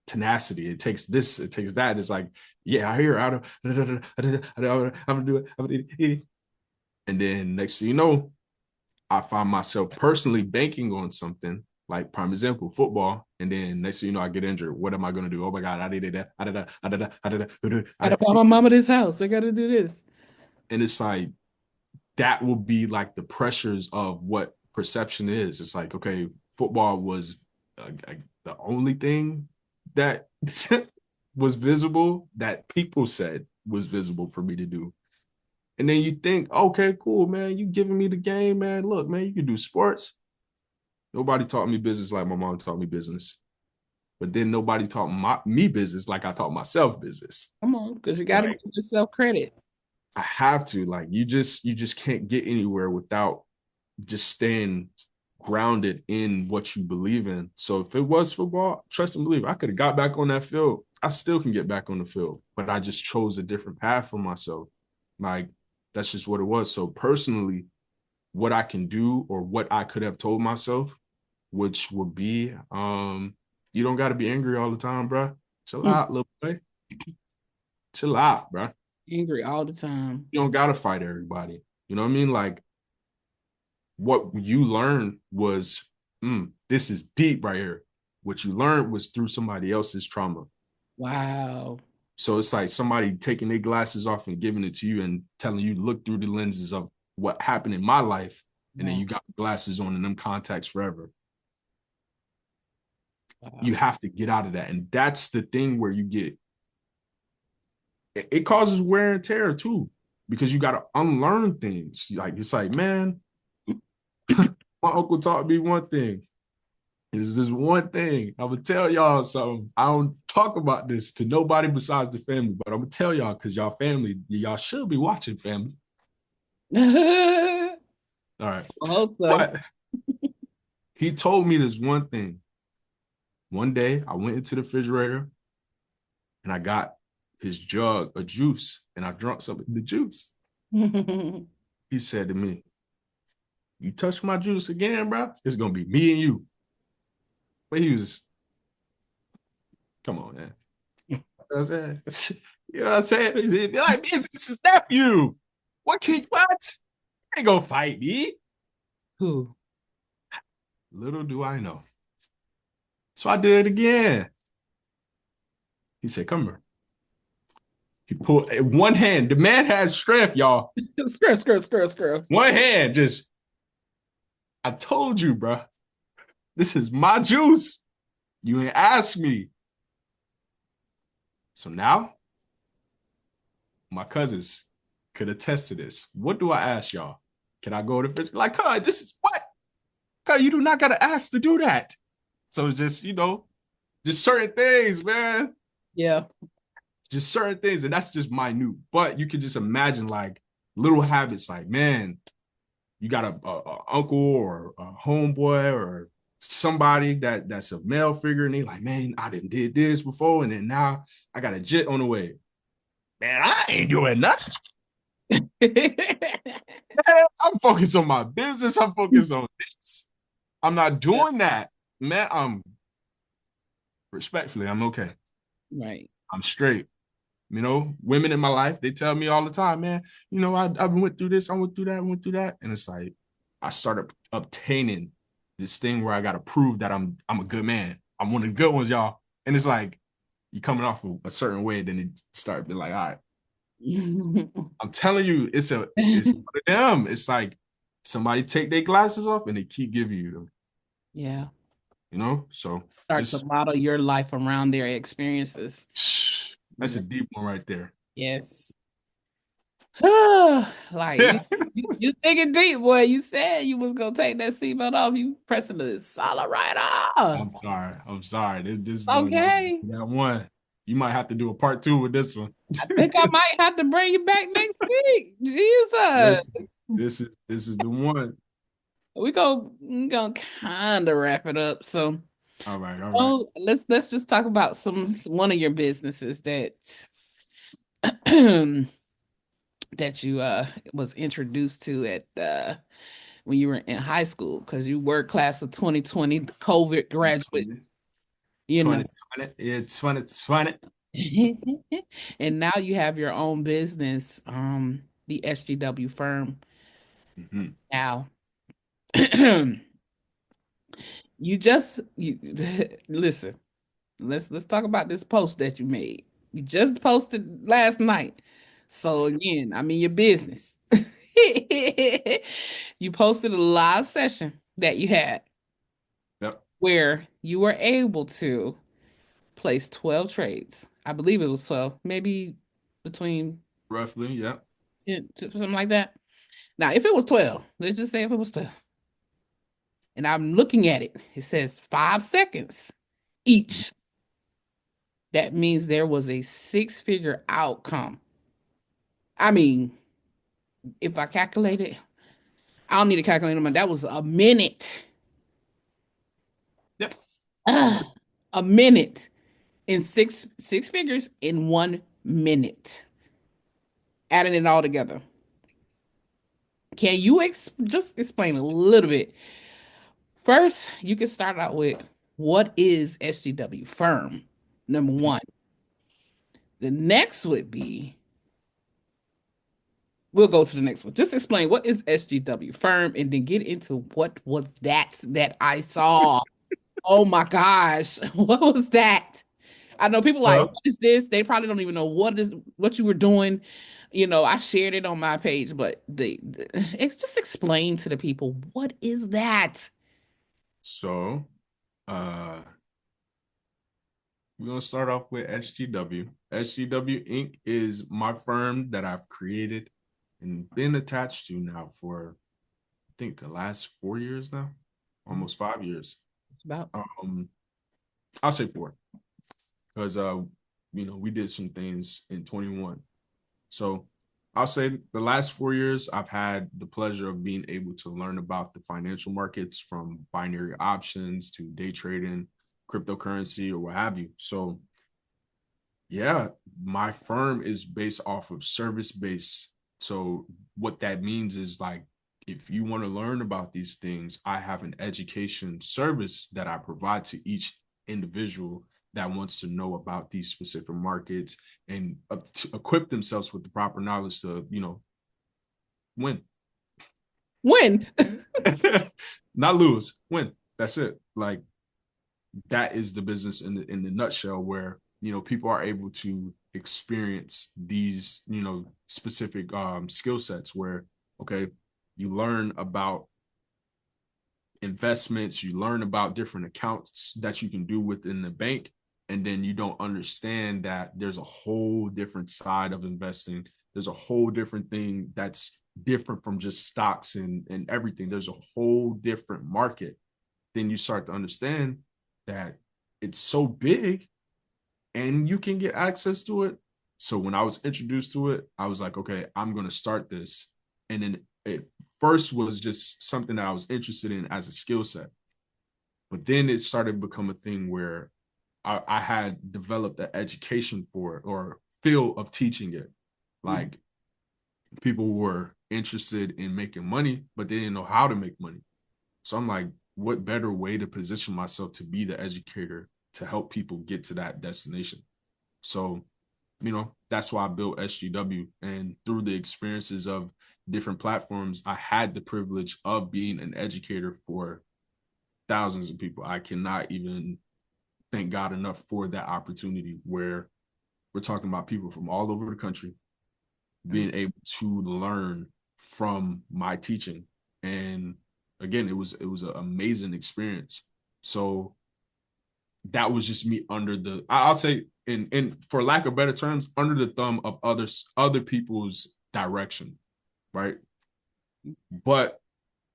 tenacity. It takes this, it takes that. It's like, yeah, I hear out of I'm gonna do it. I'm gonna eat it. And then next thing you know, I find myself personally banking on something Like prime example, football, and then next thing you know, I get injured. What am I gonna do? Oh my God, I did that. I did that. I did that. I did that. Gotta buy my mama this house. I gotta do this. And it's like that will be like the pressures of what perception is. It's like, okay, football was the only thing that was visible that people said was visible for me to do. And then you think, okay, cool, man, you giving me the game, man. Look, man, you can do sports. Nobody taught me business like my mom taught me business. But then nobody taught me business like I taught myself business. Come on, because you gotta Like, give yourself credit. I have to. Like, you just can't get anywhere without just staying grounded in what you believe in. So if it was football, trust and believe, I could have got back on that field. I still can get back on the field, but I just chose a different path for myself. Like, that's just what it was. So personally, what I can do or what I could have told myself, which would be, you don't got to be angry all the time, bro. Chill out, little boy. Chill out, bro. Angry all the time. You don't got to fight everybody. You know what I mean? Like, what you learned was, this is deep right here. What you learned was through somebody else's trauma. Wow. So it's like somebody taking their glasses off and giving it to you and telling you to look through the lenses of what happened in my life. And then you got glasses on and them contacts forever. Wow. You have to get out of that. And that's the thing where you get, it causes wear and tear too, because you got to unlearn things. Like, it's like, man, my uncle taught me one thing. It's just one thing. I'm gonna tell y'all something. I don't talk about this to nobody besides the family, but I'm gonna tell y'all because y'all family, y'all should be watching, family. All right. But he told me this one thing. One day I went into the refrigerator and I got his jug of juice and I drank some of the juice. He said to me, "You touch my juice again, bro, it's gonna be me and you." But he was, come on, man. You know what I'm saying? You know what I'm saying? He'd be like, it's his nephew. What? You ain't gonna fight me. Who? Little do I know. So I did it again. He said, "Come here." He pulled one hand. The man had strength, y'all. Screw. One hand, just, I told you, bro. This is my juice. You ain't asked me. So now, my cousins could attest to this. What do I ask y'all? Can I go to fish? Like, cuz, this is what? Cuz, you do not got to ask to do that. So it's just, just certain things, man. Yeah. Just certain things. And that's just minute. But you can just imagine, like, little habits, like, man, you got a uncle or a homeboy or somebody that's a male figure, and they like, man, I did this before, and then now I got a jet on the way. Man, I ain't doing nothing. Man, I'm focused on my business. I'm focused on this. I'm not doing that. Man, respectfully, I'm okay. Right. I'm straight. Women in my life, they tell me all the time, man, I went through this, I went through that, I went through that. And it's like, I started obtaining this thing where I got to prove that I'm a good man. I'm one of the good ones, y'all. And it's like, you coming off a certain way, then it start being like, all right. I'm telling you, it's one of them. It's like somebody take their glasses off and they keep giving you them. Yeah. So start to model your life around their experiences. That's a deep one right there. Yes. Like you thinking deep, boy. You said you was gonna take that seatbelt off. You pressing the solid right off. I'm sorry. This okay. That one. You might have to do a part 2 with this one. I think I might have to bring you back next week. Jesus. This is the one. We gonna kind of wrap it up. So all right. Let's just talk about one of your businesses that that you was introduced to at when you were in high school, because you were class of 2020, COVID graduate. 2020. It's 2020. And now you have your own business, the SGW firm. Mm-hmm. Now, you listen. Let's talk about this post that you made. You just posted last night. So again, I'm in your business. You posted a live session that you had Yep. where you were able to place 12 trades. I believe it was 12, maybe between Roughly, yep. 10 to something like that. Now, if it was 12, let's just say if it was 12, and I'm looking at it, it says 5 seconds each. That means there was a six-figure outcome. I mean, if I calculate it, I don't need to calculate it. That was a minute. Yep. Ugh, a minute in six figures in 1 minute. Adding it all together. Can you just explain a little bit? First, you can start out with what is SGW firm? Number one. The next would be we'll go to the next one. Just explain what is SGW firm and then get into what was that I saw. Oh my gosh, what was that? I know people like, what Well, is this? They probably don't even know what you were doing. I shared it on my page, but it's just explain to the people what is that? so uh we're gonna start off with SGW. SGW Inc. is my firm that I've created and been attached to now for I think the last 4 years now, almost 5 years. It's about Um, I'll say four because we did some things in 21. So I'll say the last 4 years, I've had the pleasure of being able to learn about the financial markets from binary options to day trading, cryptocurrency, or what have you. So, yeah, my firm is based off of service based. So, what that means is like, if you want to learn about these things, I have an education service that I provide to each individual that wants to know about these specific markets and to equip themselves with the proper knowledge to, win. when. Not lose, win. That's it. Like that is the business in the nutshell where, people are able to experience these, specific skill sets where, okay, you learn about investments, you learn about different accounts that you can do within the bank, and then you don't understand that there's a whole different side of investing. There's a whole different thing that's different from just stocks and everything. There's a whole different market. Then you start to understand that it's so big and you can get access to it. So when I was introduced to it, I was like, okay, I'm going to start this. And then it first was just something that I was interested in as a skill set. But then it started to become a thing where I had developed an education for it or feel of teaching it. Like people were interested in making money, but they didn't know how to make money. So I'm like, what better way to position myself to be the educator to help people get to that destination? So, that's why I built SGW. And through the experiences of different platforms, I had the privilege of being an educator for thousands of people. I cannot even thank God enough for that opportunity where we're talking about people from all over the country being able to learn from my teaching. And again, it was an amazing experience. So that was just me under the I'll say in for lack of better terms, under the thumb of other people's direction, right? But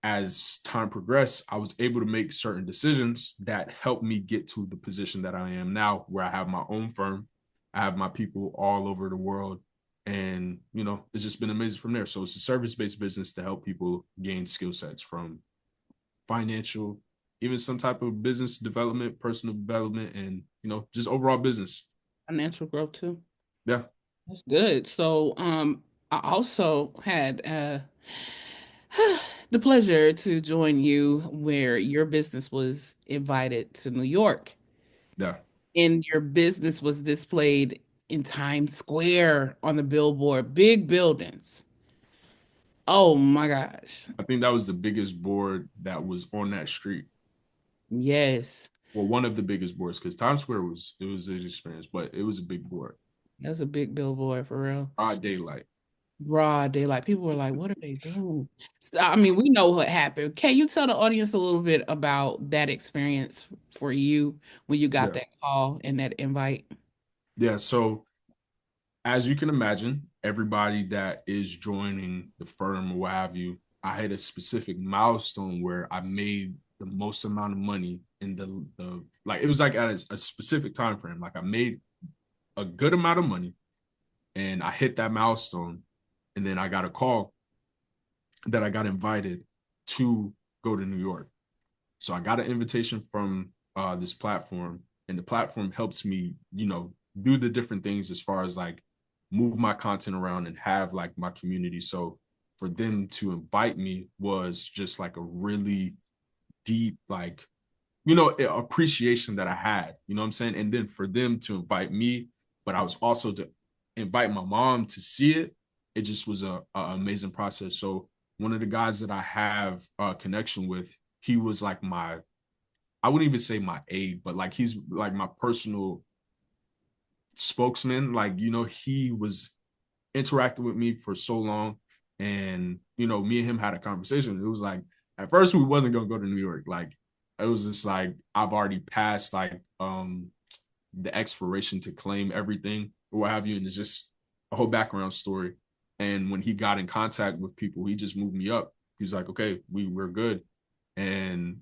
as time progressed, I was able to make certain decisions that helped me get to the position that I am now, where I have my own firm. I have my people all over the world. And, it's just been amazing from there. So it's a service based business to help people gain skill sets from financial, even some type of business development, personal development, and, just overall business. Financial growth too. Yeah. That's good. So, I also had the pleasure to join you where your business was invited to New York Yeah. and your business was displayed in Times Square on the billboard, big buildings. Oh my gosh. I think that was the biggest board that was on that street. Yes. Well, one of the biggest boards, because Times Square was an experience, but it was a big board. That's a big billboard for real. Broad daylight. Broad daylight. People were like, what are they doing? So, I mean, we know what happened. Can you tell the audience a little bit about that experience for you when you got Yeah. that call and that invite? Yeah. So as you can imagine, everybody that is joining the firm or what have you, I had a specific milestone where I made the most amount of money in the like it was like at a specific time frame. Like I made a good amount of money and I hit that milestone. And then I got a call that I got invited to go to New York. So I got an invitation from this platform, and the platform helps me, do the different things as far as like move my content around and have like my community. So for them to invite me was just like a really deep, like, appreciation that I had, you know what I'm saying? And then for them to invite me, but I was also to invite my mom to see it. It just was a amazing process. So one of the guys that I have a connection with, he was like I wouldn't even say my aide, but like he's like my personal spokesman. Like, he was interacting with me for so long. And, me and him had a conversation. It was like, at first we wasn't gonna go to New York. Like, it was just like I've already passed like the expiration to claim everything or what have you. And it's just a whole background story. And when he got in contact with people, he just moved me up. He's like, okay, we're good. And,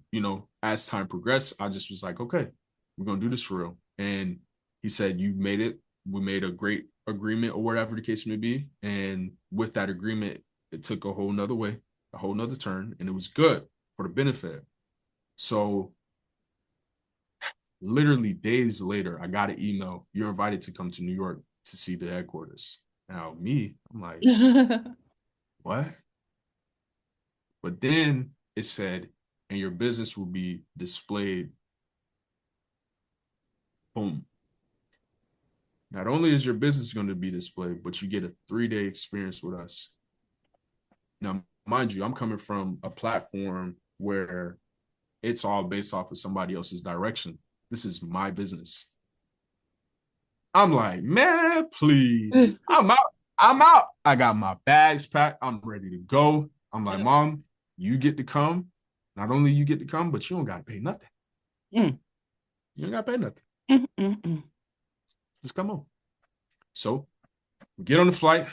as time progressed, I just was like, okay, we're going to do this for real. And he said, you made it. We made a great agreement or whatever the case may be. And with that agreement, it took a whole nother way, a whole nother turn, and it was good for the benefit. So literally days later, I got an email. You're invited to come to New York to see the headquarters. Now, I'm like, what? But then it said, and your business will be displayed. Boom. Not only is your business going to be displayed, but you get a 3-day experience with us. Now, mind you, I'm coming from a platform where it's all based off of somebody else's direction. This is my business. I'm like, man, please. I'm out. I'm out. I got my bags packed. I'm ready to go. I'm like, Mom, you get to come. Not only you get to come, but you don't got to pay nothing. You don't got to pay nothing. Just come on. So we get on the flight,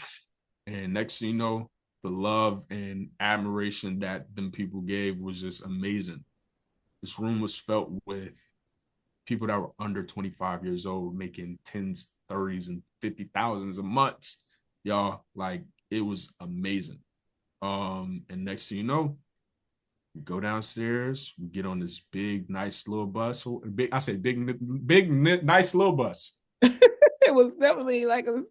and next thing you know, the love and admiration that them people gave was just amazing. This room was filled with people that were under 25 years old, making 10s, 30s, and 50,000s a month. Y'all, like, it was amazing. And next thing you know, we go downstairs, we get on this big, nice little bus. Big, nice little bus. It was definitely like a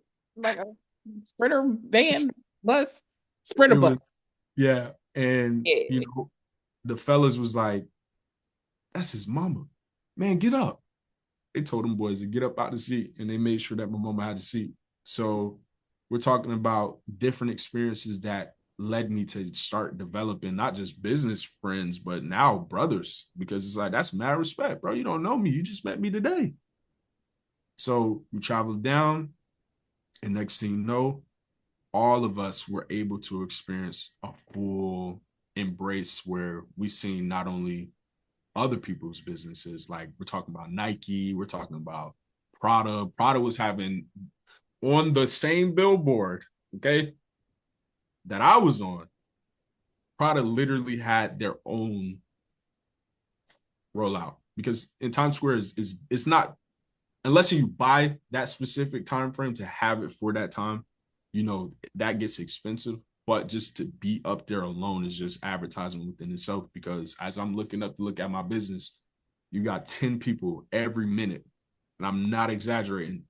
sprinter van bus, sprinter bus. Yeah. And the fellas was like, that's his mama. Man, get up. They told them boys to get up out the seat, and they made sure that my mama had a seat. So we're talking about different experiences that led me to start developing not just business friends, but now brothers, because it's like, that's mad respect, bro. You don't know me. You just met me today. So we traveled down, and next thing you know, all of us were able to experience a full embrace where we seen not only other people's businesses, like we're talking about Nike, we're talking about Prada. Prada was having on the same billboard, okay, that I was on. Prada literally had their own rollout, because in Times Square is it's not, unless you buy that specific time frame to have it for that time, that gets expensive. But just to be up there alone is just advertising within itself, because as I'm looking up to look at my business, you got 10 people every minute, and I'm not exaggerating,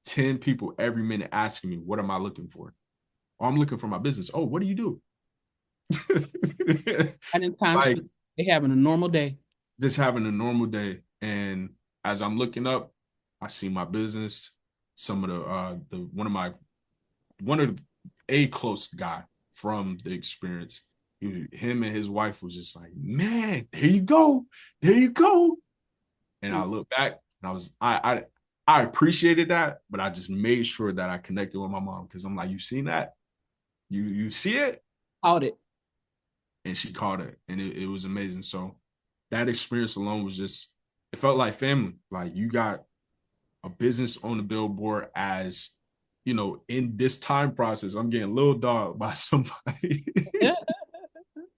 10 people every minute asking me, what am I looking for? Oh, I'm looking for my business. Oh, what do you do? And in times they having a normal day. Just having a normal day. And as I'm looking up, I see my business. Some of one of a close guy from the experience him and his wife was just like, man, there you go, there you go. And I look back and I appreciated that, but I just made sure that I connected with my mom because I'm like, you seen that? You see it? Caught it. And she caught it, and it was amazing. So that experience alone was just, it felt like family. Like you got a business on the billboard as, in this time process, I'm getting little dog by somebody.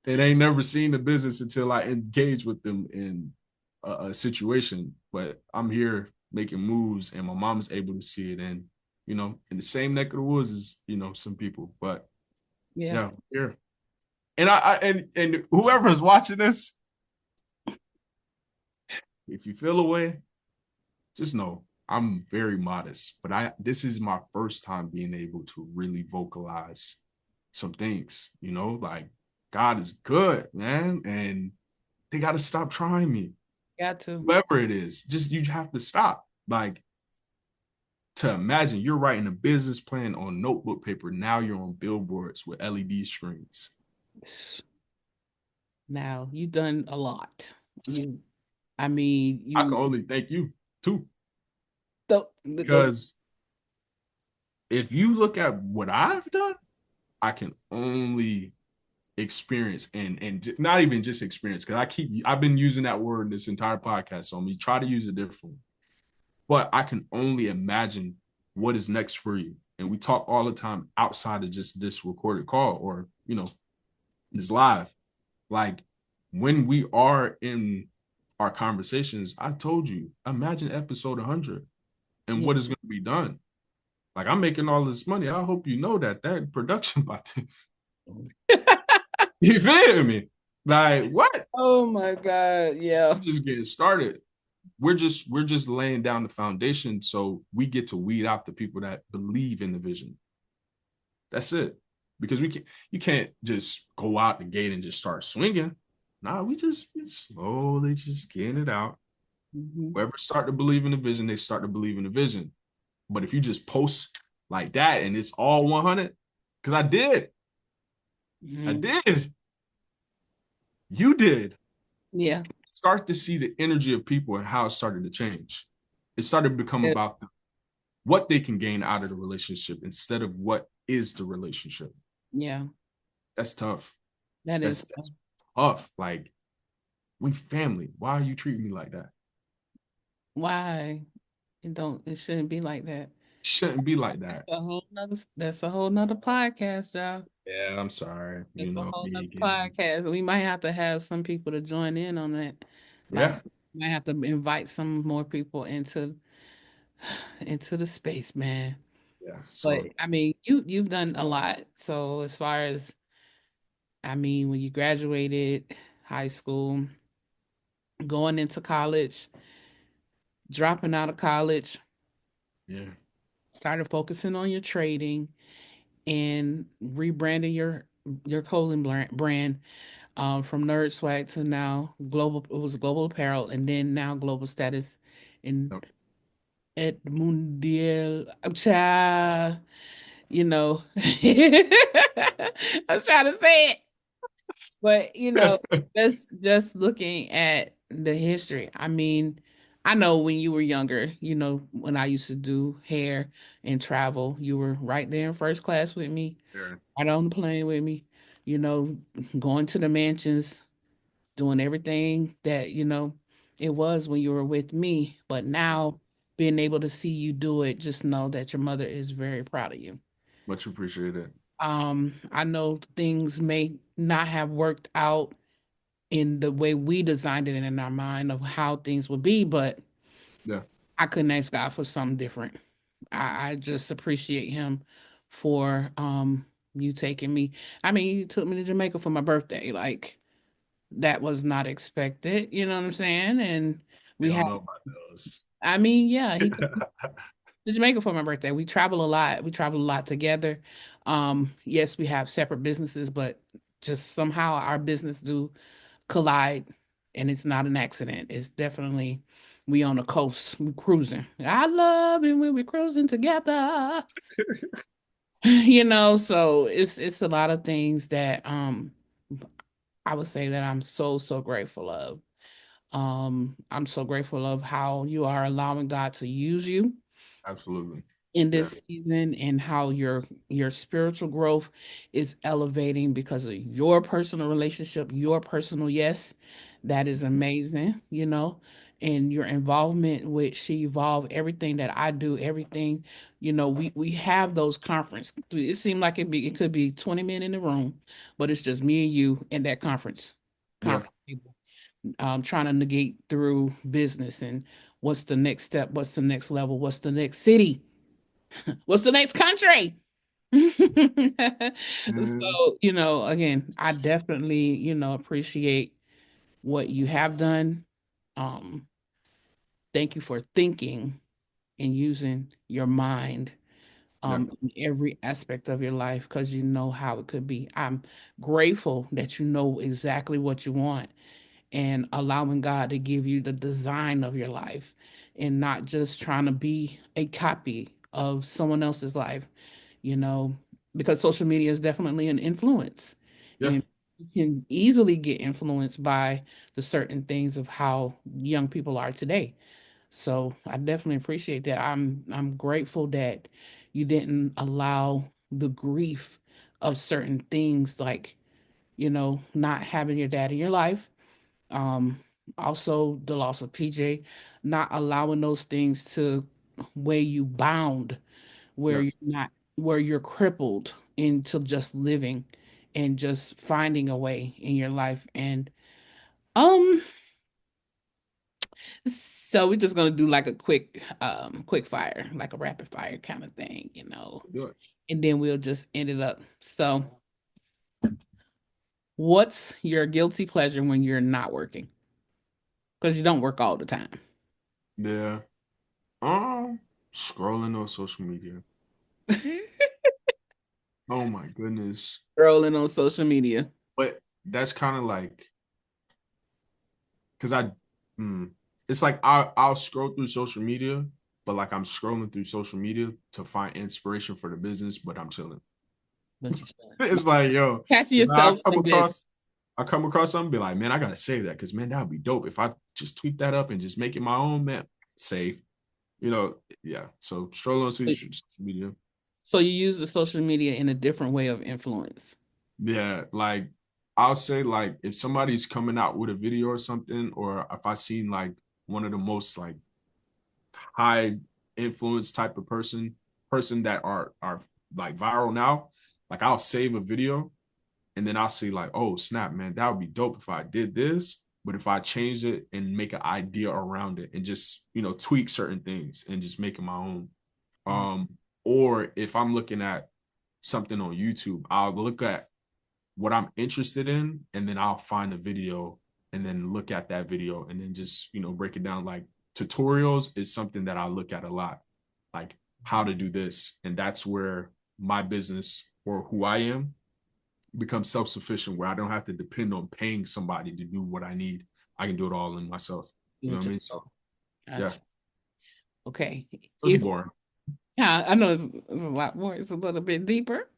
And ain't never seen the business until I engage with them in a situation. But I'm here making moves, and my mom's able to see it. And in the same neck of the woods as some people. But yeah, here. And and whoever is watching this, if you feel away, just know I'm very modest. But this is my first time being able to really vocalize some things. Like God is good, man, and they got to stop trying me. Got to. Whoever it is, just you have to stop. Like, to imagine you're writing a business plan on notebook paper. Now you're on billboards with LED screens. Now you've done a lot. I can only thank you too. Because if you look at what I've done, I can only experience and not even just experience, because I've been using that word this entire podcast, so I'm gonna try to use it differently. But I can only imagine what is next for you. And we talk all the time outside of just this recorded call or this live. Like when we are in our conversations, I told you, imagine episode 100 and what is going to be done. Like I'm making all this money. I hope you know that production about to you feel me? Like what? Oh my God. Yeah. I'm just getting started. We're just laying down the foundation so we get to weed out the people that believe in the vision. That's it. Because you can't just go out the gate and just start swinging. Nah, we slowly just getting it out. Mm-hmm. Whoever start to believe in the vision, they start to believe in the vision. But if you just post like that and it's all 100, because I did. Mm-hmm. I did. You did. Yeah. Start to see the energy of people and how it started to change. It started to become about what they can gain out of the relationship instead of what is the relationship. Yeah. That's tough. That's tough. Like, we family. Why are you treating me like that? Why? It shouldn't be like that. Shouldn't be like that. That's a whole nother podcast, y'all. Yeah, I'm sorry. It's a whole nother podcast. We might have to have some people to join in on that. Like, we might have to invite some more people into the space, man. Yeah. So, but I mean, you've done a lot. So as far as when you graduated high school, going into college, dropping out of college, started focusing on your trading and rebranding your clothing brand from Nerd Swag to now global. It was Global Apparel, and then now Global Status in at Mundial. I was trying to say it, but just looking at the history. I mean, I know when you were younger, when I used to do hair and travel, you were right there in first class with me, right on the plane with me, going to the mansions, doing everything that, it was when you were with me. But now being able to see you do it, just know that your mother is very proud of you. Much appreciated. I know things may not have worked out in the way we designed it in our mind of how things would be, but I couldn't ask God for something different. I just appreciate him for you taking me. I mean, you took me to Jamaica for my birthday. Like, that was not expected, you know what I'm saying? And we had he to Jamaica for my birthday. We travel a lot. We travel a lot together. Yes, we have separate businesses, but just somehow our business do collide, and it's not an accident. It's definitely we on the coast, we cruising. I love it when we're cruising together. So it's a lot of things that I would say that I'm so, so grateful of. I'm so grateful of how you are allowing God to use you Absolutely. in Yeah. this season, and how your spiritual growth is elevating because of your personal relationship, your personal yes. That is amazing, and your involvement with She Evolve, everything that I do, everything, we have those conference. It seemed like it could be 20 men in the room, but it's just me and you in that Yeah. conference table, trying to navigate through business and what's the next step, what's the next level, what's the next city, what's the next country. Mm, So, again, I definitely, appreciate what you have done. Um, Thank you for thinking and using your mind yeah. in every aspect of your life, because you know how it could be. I'm grateful that you know exactly what you want, and allowing God to give you the design of your life, and not just trying to be a copy of someone else's life, you know, because social media is definitely an influence, Yeah. and you can easily get influenced by the certain things of how young people are today. So I definitely appreciate that. I'm grateful that you didn't allow the grief of certain things, like, not having your dad in your life, um also the loss of PJ, not allowing those things to weigh you bound, where Yeah. you're crippled into just living and just finding a way in your life. And um so we're just gonna do like a quick fire, like a rapid fire kind of thing, Do it. and then we'll just end it up. So what's your guilty pleasure when you're not working, because you don't work all the time? Yeah. Scrolling on social media. Oh my goodness. Scrolling on social media. But that's kind of like, because mm, it's like I'll scroll through social media, but like I'm scrolling through social media to find inspiration for the business, but I'm chilling. But you It's like, yo, catching it's like yourself like this. I come across something, be like, man, I gotta save that because man, that would be dope if I just tweak that up and just make it my own, man. Save, yeah. So scroll on social media. So you use the social media in a different way of influence. Yeah, like I'll say like if somebody's coming out with a video or something, or if I seen like one of the most like high influence type of person that are like viral now, like I'll save a video and then I'll see like, oh snap, man, that would be dope if I did this. But if I change it and make an idea around it and just, tweak certain things and just make it my own. Mhm. Um, or if I'm looking at something on YouTube, I'll look at what I'm interested in, and then I'll find a video and then look at that video and then just, break it down. Like tutorials is something that I look at a lot, like how to do this. And that's where my business or who I am becomes self-sufficient, where I don't have to depend on paying somebody to do what I need. I can do it all in myself. You Do know it what I mean? yourself. So yeah, Gotcha. Okay. it's If boring. Yeah, I know it's a lot more. It's a little bit deeper.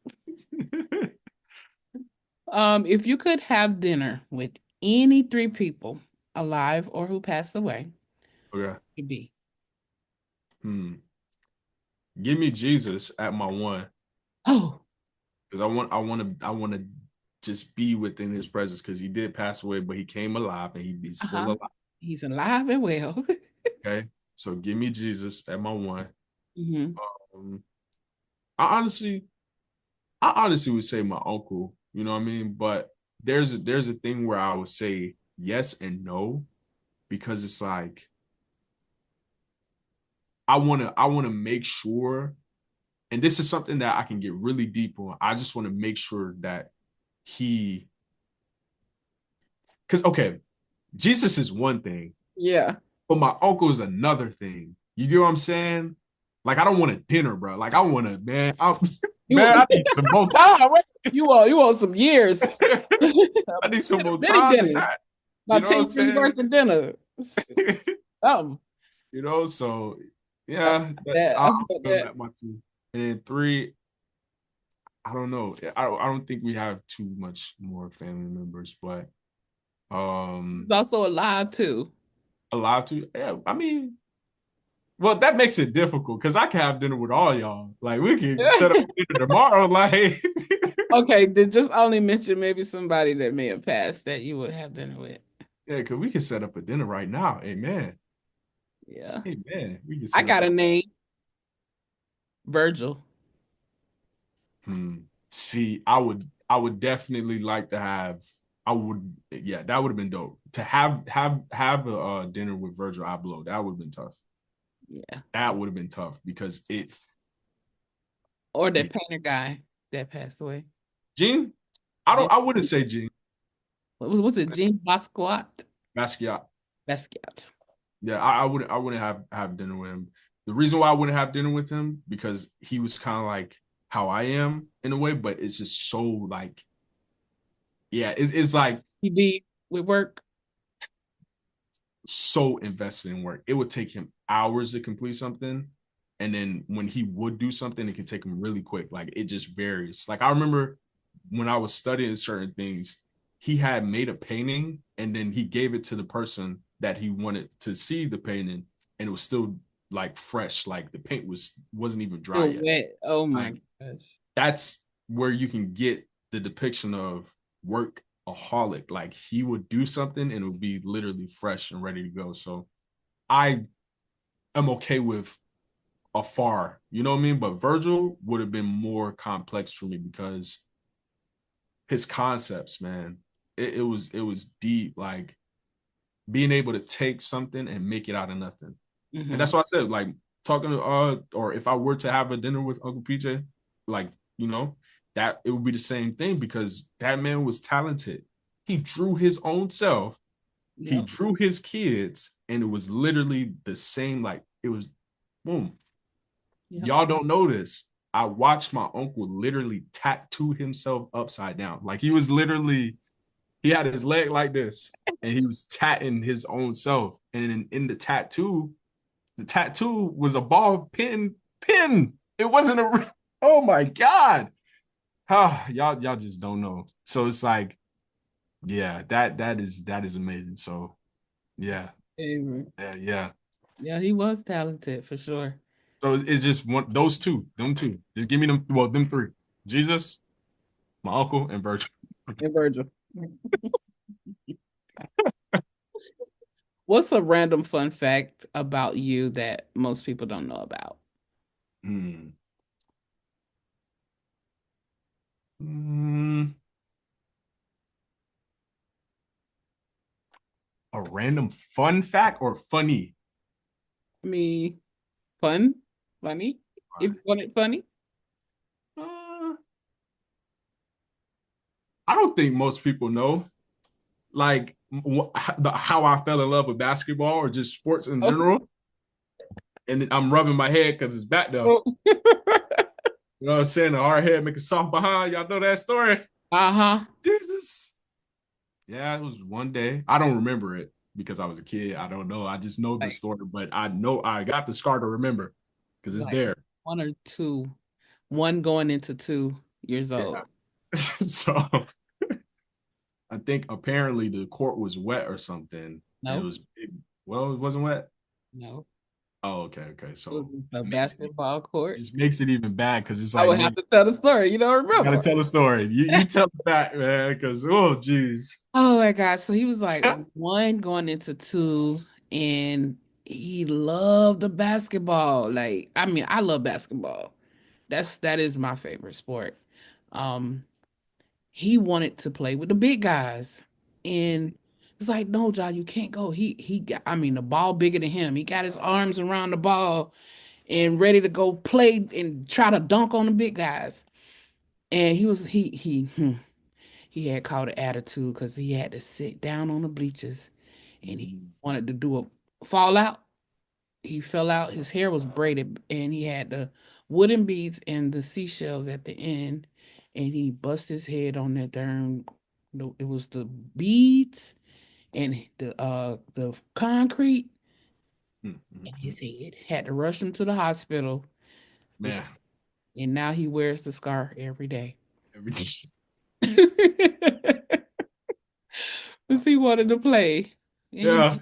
If you could have dinner with any three people, alive or who passed away, Okay. it'd be. Hmm. Give me Jesus at my one. Oh, Because I want to just be within his presence because he did pass away, but he came alive and he's still uh-huh. alive. He's alive and well. Okay. So give me Jesus at my one. Hmm. Um, I honestly, I honestly would say my uncle, you know what I mean? But there's a thing where I would say yes and no, because it's like I wanna make sure, and this is something that I can get really deep on. I just want to make sure that he, because okay, Jesus is one thing, Yeah. but my uncle is another thing. You get what I'm saying? Like I don't want a dinner, bro. Like I want to, man. You Man, I need some more time. oh, wait. You want some years. I need some more Many time than dinners. that. You About know what 10 I'm years saying? worth of dinner. Um, So I yeah, felt that. I I'll felt put him that. at my two. And then three, I don't know. I don't think we have too much more family members, but He's Um, also alive too. Allowed to? Yeah, I mean, well, that makes it difficult because I can have dinner with all y'all. Like we can set up dinner tomorrow. Like, Okay, then just only mention maybe somebody that may have passed that you would have dinner with. yeah, because we can set up a dinner right now. Amen. Yeah. Amen. We can I set up got a. a name, Virgil. Hmm. See, I would definitely like to have. I would, yeah, that would have been dope to have a dinner with Virgil Abloh. That would have been tough. Yeah. That would have been tough because Or yeah, that painter guy that passed away. Gene. Gene, I wouldn't say Gene what's it? Jean Basquiat? Basquiat. Basquiat. Yeah, I wouldn't have dinner with him. The reason why I wouldn't have dinner with him because he was kind of like how I am in a way, but it's just so like yeah, it's like He be with work. so invested in work. It would take him hours to complete something. And then when he would do something, it could take him really quick. Like it just varies. Like I remember when I was studying certain things, he had made a painting and then he gave it to the person that he wanted to see the painting, and it was still like fresh. Like the paint wasn't even dry Still yet. wet. Oh my Like gosh. that's where you can get the depiction of workaholic. Like he would do something and it would be literally fresh and ready to go. So I am okay with afar, you know what I mean? But Virgil would have been more complex for me because his concepts, man, it was deep. Like being able to take something and make it out of nothing. And Hmm. that's why I said, like, talking to or if I were to have a dinner with Uncle PJ, like, that it would be the same thing because that man was talented. He drew his own self, he Yep. drew his kids, and it was literally the same, like it was boom. Yep. Y'all don't know this. I watched my uncle literally tattoo himself upside down. Like he was literally, he had his leg like this, and he was tatting his own self. And in the tattoo was a ball pin. It wasn't a. Oh my god! Y'all just don't know. So it's like, yeah, that is amazing. So yeah, Amen. yeah, yeah. Yeah, he was talented for sure. So it's just those two, them two. Just give me them. Well, them three: Jesus, my uncle, and Virgil. And Virgil. What's a random fun fact about you that most people don't know about? Hmm. Mm, a random fun fact or funny? I mean, fun, funny. If you want it funny. Uh, I don't think most people know like how I fell in love with basketball or just sports in Oh, general. And I'm rubbing my head because it's back there. oh. You know what I'm saying? The hard head make a soft behind. Y'all know that story? Uh-huh. Jesus. Yeah, it was one day. I don't remember it because I was a kid. I don't know. I just know the Like story, but I know I got the scar to remember because it's like there. one or two, one going into 2 years Yeah. old. So I think apparently the court was wet or something, and it No, was big. Well, it wasn't wet. no. Oh, okay, okay. It was So a it makes it basketball court. just makes it even bad because it's I like, would man, have to tell the story. You don't you gotta remember. tell the story. You tell it back, man, because oh geez. Oh my God. So he was like one going into two, and he loved the basketball. Like, I mean, I love basketball. That is my favorite sport. Um, he wanted to play with the big guys. And it's like, no, John, you can't go. He got, I mean, the ball bigger than him. He got his arms around the ball and ready to go play and try to dunk on the big guys. And he had caught an attitude because he had to sit down on the bleachers and he wanted to do a fall out. He fell out. His hair was braided and he had the wooden beads and the seashells at the end. And he bust his head on that darn. It was the beads and the concrete in his head. Had to rush him to the hospital Man, because and now he wears the scar every day. every Because he wanted to play. And you Yeah. know,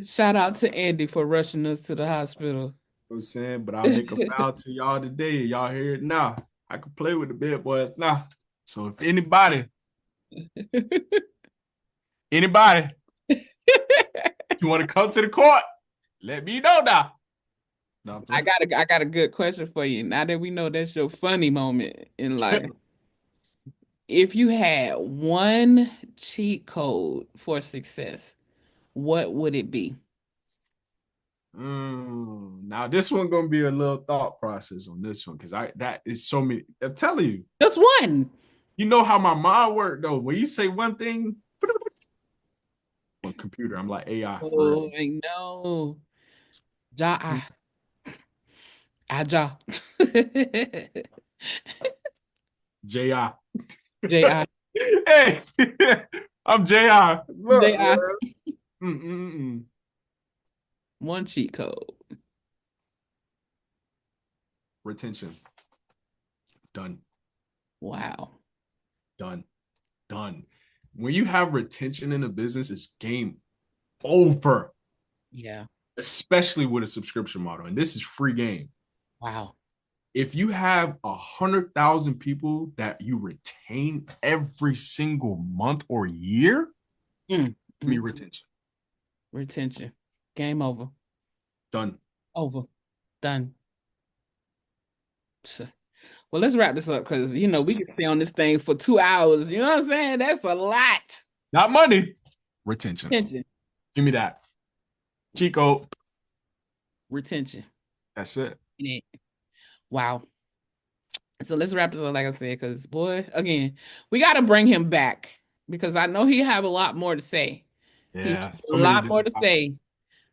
shout out to Andy for rushing us to the hospital. I'm saying, but I'll make a vow to y'all today. Y'all hear it now. I can play with the big boys now. So if anybody, you want to come to the court, let me know now. No, I got a good question for you. Now that we know that's your funny moment in life, if you had one cheat code for success, what would it be? Now this one gonna be a little thought process on this one because that is so many. I'm telling you, Just one. you know how my mind work though. When you say one thing, on computer, I'm like AI for Oh, real. I know. Ja, ja. JI. J.I. Hey, I'm JI. Look, J.I. man. Mm-mm-mm. One cheat code. Retention. Done. Wow. Done. Done. When you have retention in a business, it's game over, Yeah. especially with a subscription model. And this is free game. Wow. If you have 100,000 people that you retain every single month or year, Mm, give me mm. retention. Retention. Game over. Done. Over. Done. Well, let's wrap this up because you know we can stay on this thing for 2 hours. You know what I'm saying? That's a lot. Not money. Retention. Retention. Give me that. Chico. Retention. That's it. Yeah. Wow. So let's wrap this up, like I said, because boy, again, we got to bring him back because I know he have a lot more to say. He Yeah. has a So many lot more to different say. topics.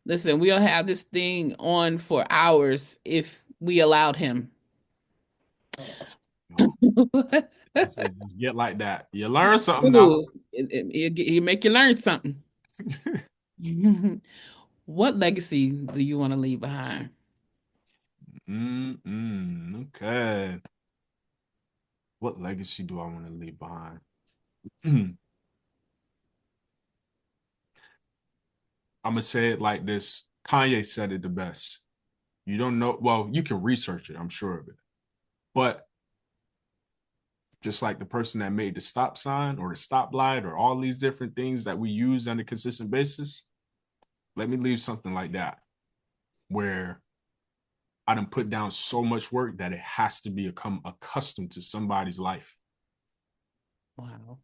Listen, we'll have this thing on for hours if we allowed him. Just get like that. You learn something now. Ooh, it make you learn something. What legacy do you want to leave behind? Okay. What legacy do I want to leave behind? I'm gonna say it like this. Kanye said it the best. You don't know, well, you can research it, I'm sure of it. But just like the person that made the stop sign or the stoplight or all these different things that we use on a consistent basis, let me leave something like that where I done put down so much work that it has to become accustomed to somebody's life. Wow.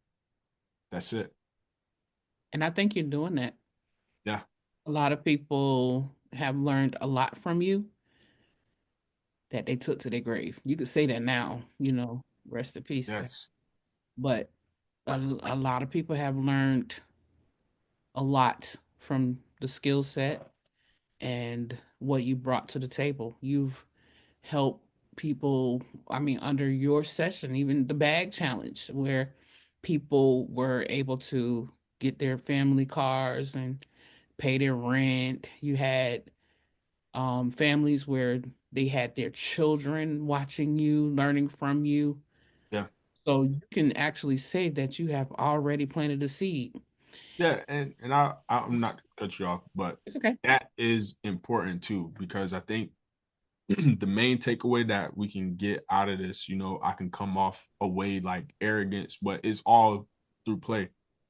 That's it. And I think you're doing that. Yeah. A lot of people have learned a lot from you that they took to their grave. You could say that now, you know, rest in peace. Yes. But a lot of people have learned a lot from the skill set and what you brought to the table. You've helped people, I mean, under your session, even the bag challenge, where people were able to get their family cars and pay their rent. You had families where they had their children watching you, learning from you. Yeah. So you can actually say that you have already planted a seed. Yeah, and I'm not to cut you off, but It's okay. that is important too because I think the main takeaway that we can get out of this, I can come off away like arrogance, but it's all through play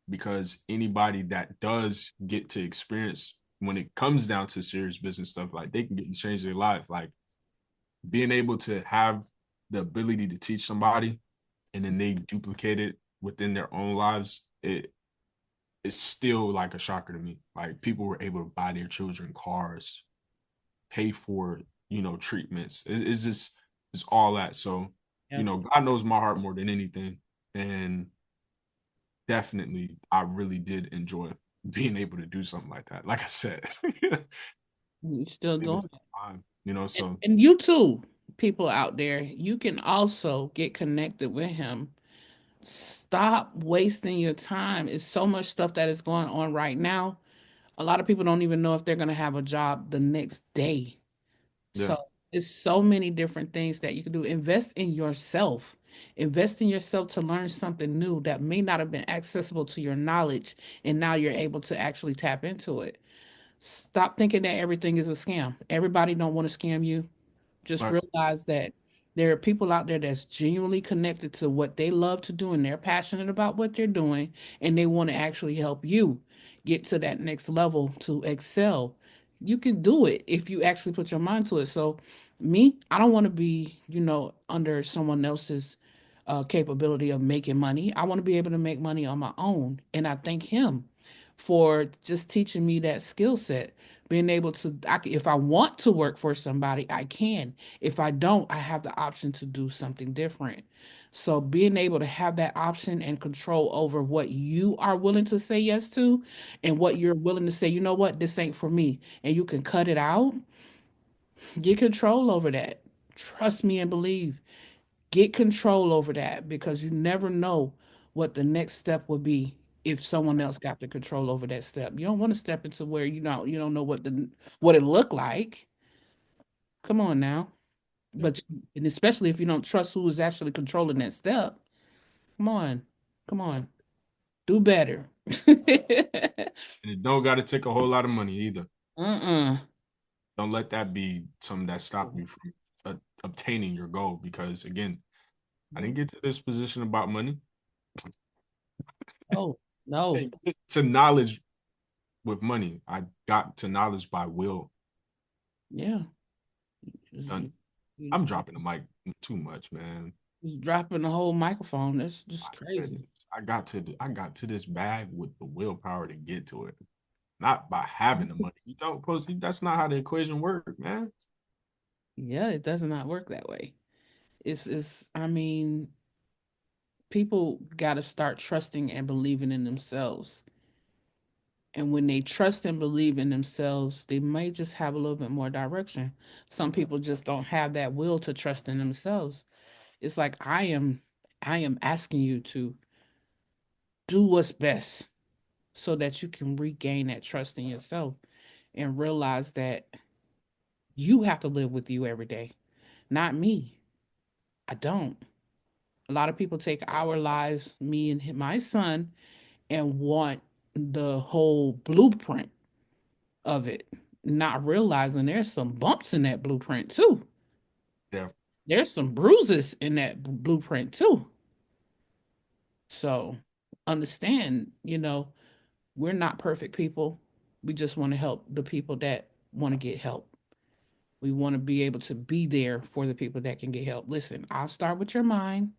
because anybody that does get to experience when it comes down to serious business stuff, like they can get to change their life. Like being able to have the ability to teach somebody and then they duplicate it within their own lives, it's still like a shocker to me. Like people were able to buy their children cars, pay for, treatments. It's just it's all that. So, Yeah. God knows my heart more than anything. And definitely I really did enjoy being able to do something like that. Like I said. You're still doing it. So And you too, people out there, you can also get connected with him. Stop wasting your time. It's so much stuff that is going on right now. A lot of people don't even know if they're going to have a job the next day. yeah. So it's so many different things that you can do. Invest in yourself. Invest in yourself to learn something new that may not have been accessible to your knowledge, and now you're able to actually tap into it. Stop thinking that everything is a scam. Everybody don't want to scam you. Just But realize that there are people out there that's genuinely connected to what they love to do and they're passionate about what they're doing, and they want to actually help you get to that next level to excel. You can do it if you actually put your mind to it. So me, I don't want to be, under someone else's capability of making money. I want to be able to make money on my own. And I thank him for just teaching me that skill set, being able to, if I want to work for somebody, I can. If I don't, I have the option to do something different. So being able to have that option and control over what you are willing to say yes to and what you're willing to say, you know what, this ain't for me, and you can cut it out, get control over that. Trust me and believe. Get control over that, because you never know what the next step would be if someone else got the control over that step. You don't want to step into where you don't know what it looked like. Come on now. yeah, But and especially if you don't trust who is actually controlling that step. Come on. Come on. Do better. and it don't got to take a whole lot of money either. Uh-uh. Don't let that be something that stop you from obtaining your goal. Because again, I didn't get to this position about money. Oh, no. I didn't get to knowledge with money. I got to knowledge by will. Yeah. Done. You I'm dropping the mic too much, man. just dropping the whole microphone. That's just My crazy. goodness. I got to this bag with the willpower to get to it. Not by having the money. You don't post that's not how the equation works, man. Yeah, it does not work that way. I mean, people got to start trusting and believing in themselves. And when they trust and believe in themselves, they may just have a little bit more direction. Some people just don't have that will to trust in themselves. It's like I am asking you to do what's best so that you can regain that trust in yourself and realize that you have to live with you every day, not me. I don't. A lot of people take our lives, me and my son, and want the whole blueprint of it, not realizing there's some bumps in that blueprint too. Yeah. There's some bruises in that blueprint too. So understand, we're not perfect people. We just want to help the people that want to get help. We want to be able to be there for the people that can get help. Listen, I'll start with your mind.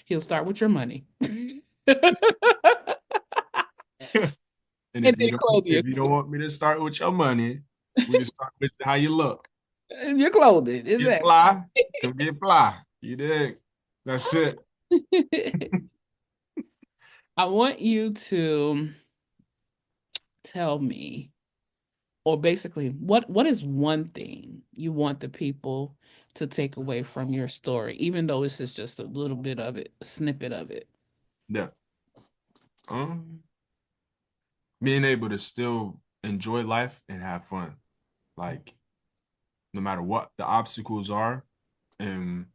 He'll start with your money. And And then if you don't clothe you. if you don't want me to start with your money, we can start with how you look. And your clothing. Get Exactly. fly, come get fly. You dig? That's it. I want you to tell me, or basically, what is one thing you want the people to take away from your story, even though this is just a little bit of it, a snippet of it. Yeah. Um, Being able to still enjoy life and have fun. Like no matter what the obstacles are. And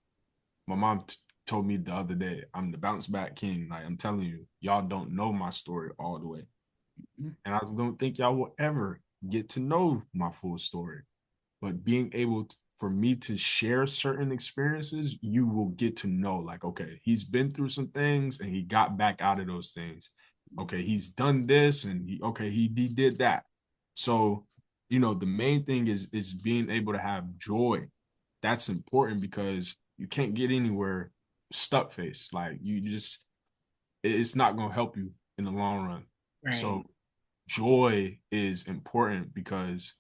my mom told me the other day, I'm the bounce back king. Like I'm telling you, y'all don't know my story all the way. And I don't think y'all will ever get to know my full story. But being able for me to share certain experiences, you will get to know, like, okay, he's been through some things and he got back out of those things. Okay, he's done this and he did that. So, the main thing is being able to have joy. That's important because you can't get anywhere stuck face. Like you just it's not gonna help you in the long run. Right. So joy is important because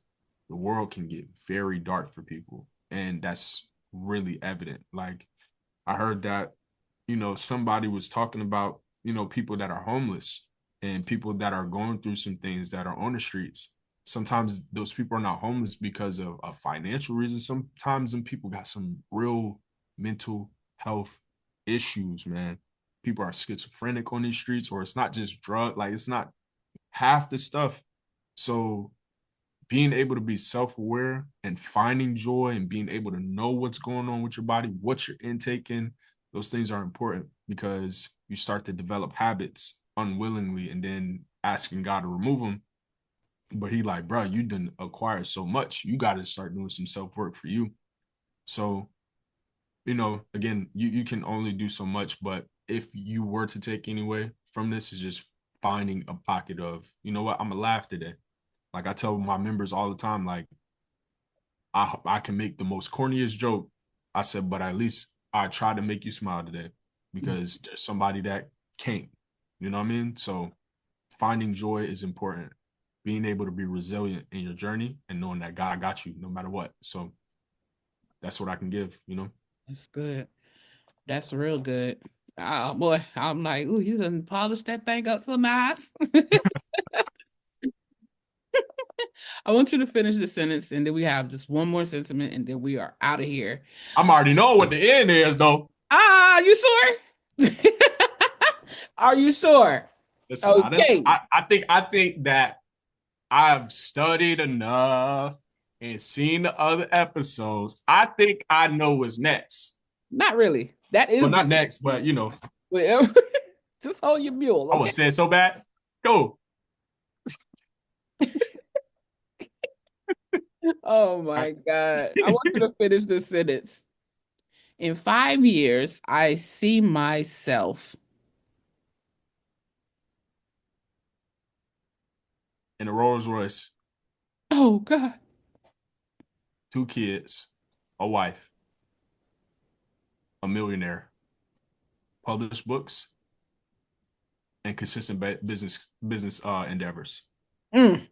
the world can get very dark for people. And that's really evident. Like I heard that, somebody was talking about, people that are homeless and people that are going through some things that are on the streets. Sometimes those people are not homeless because of a financial reason. Sometimes them people got some real mental health issues, man. People are schizophrenic on these streets, or it's not just drug, like it's not half the stuff. So being able to be self-aware and finding joy and being able to know what's going on with your body, what you're intaking, those things are important because you start to develop habits unwillingly and then asking God to remove them. But he like, bro, you didn't acquire so much. You got to start doing some self-work for you. So, again, you can only do so much, but if you were to take anyway from this is just finding a pocket of, you know what, I'm gonna laugh today. Like I tell my members all the time, like I can make the most corniest joke. I said, but at least I try to make you smile today because there's somebody that can't. You know what I mean? So finding joy is important. Being able to be resilient in your journey and knowing that God got you no matter what. So that's what I can give. That's good. That's real good. Oh boy, I'm like, ooh, you done polished that thing up so nice. I want you to finish the sentence, and then we have just one more sentiment, and then we are out of here. I'm already know what the end is, though. Ah, you sure? Are you sure? Listen, Okay. I think that I've studied enough and seen the other episodes. I think I know what's next. Not really. That is Well, not next, but well, just hold your mule. I Okay. would say it so bad. Go. Oh my God. I want you to finish the sentence. In 5 years, I see myself. In a Rolls Royce, Oh God. 2 kids, a wife, a millionaire, published books, and consistent business endeavors. Mm.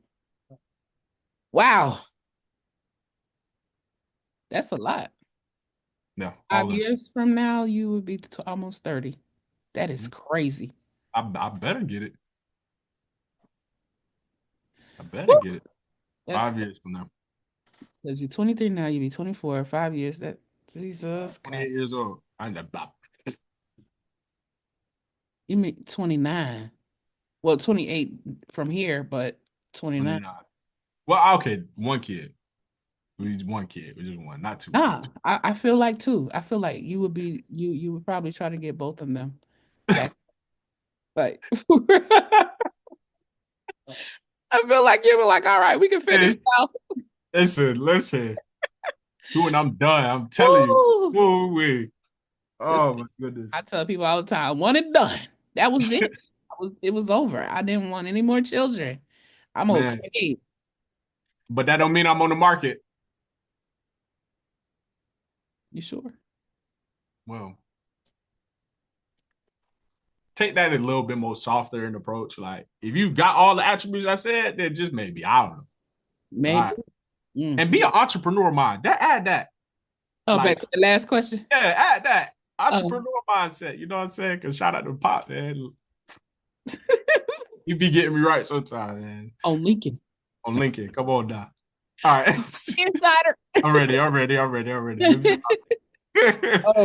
Wow. That's a lot. Yeah, 5 years from now, you would be almost 30. That is crazy. I better get it. I better Woo! get it. That's 5 years from now. because you're 23 now, you'll be 24. 5 years. That Jesus. 28 years old. You mean 29. Well, 28 from here, but 29. 29. Well, okay, one kid. We just one kid. We just one, not two. Nah, I feel like two. I feel like you would probably try to get both of them back. Like I feel like you were like, all right, we can finish now. Listen. Two and I'm done. I'm telling you. Ooh. Ooh-wee. Oh my goodness. I tell people all the time, one and done. That was it. It was over. I didn't want any more children. I'm Man. okay. But that don't mean I'm on the market. You sure? Well, take that a little bit more softer in approach. Like, if you got all the attributes I said, then just maybe. I don't know. Maybe. Right. And be an entrepreneur mind. Add that. Oh, back to the last question. Yeah, add that. Entrepreneur mindset. You know what I'm saying? Because shout out to Pop, man. You be getting me right sometimes, man. On Lincoln. On Lincoln. Come on now. All right. Insider. I'm ready. Oh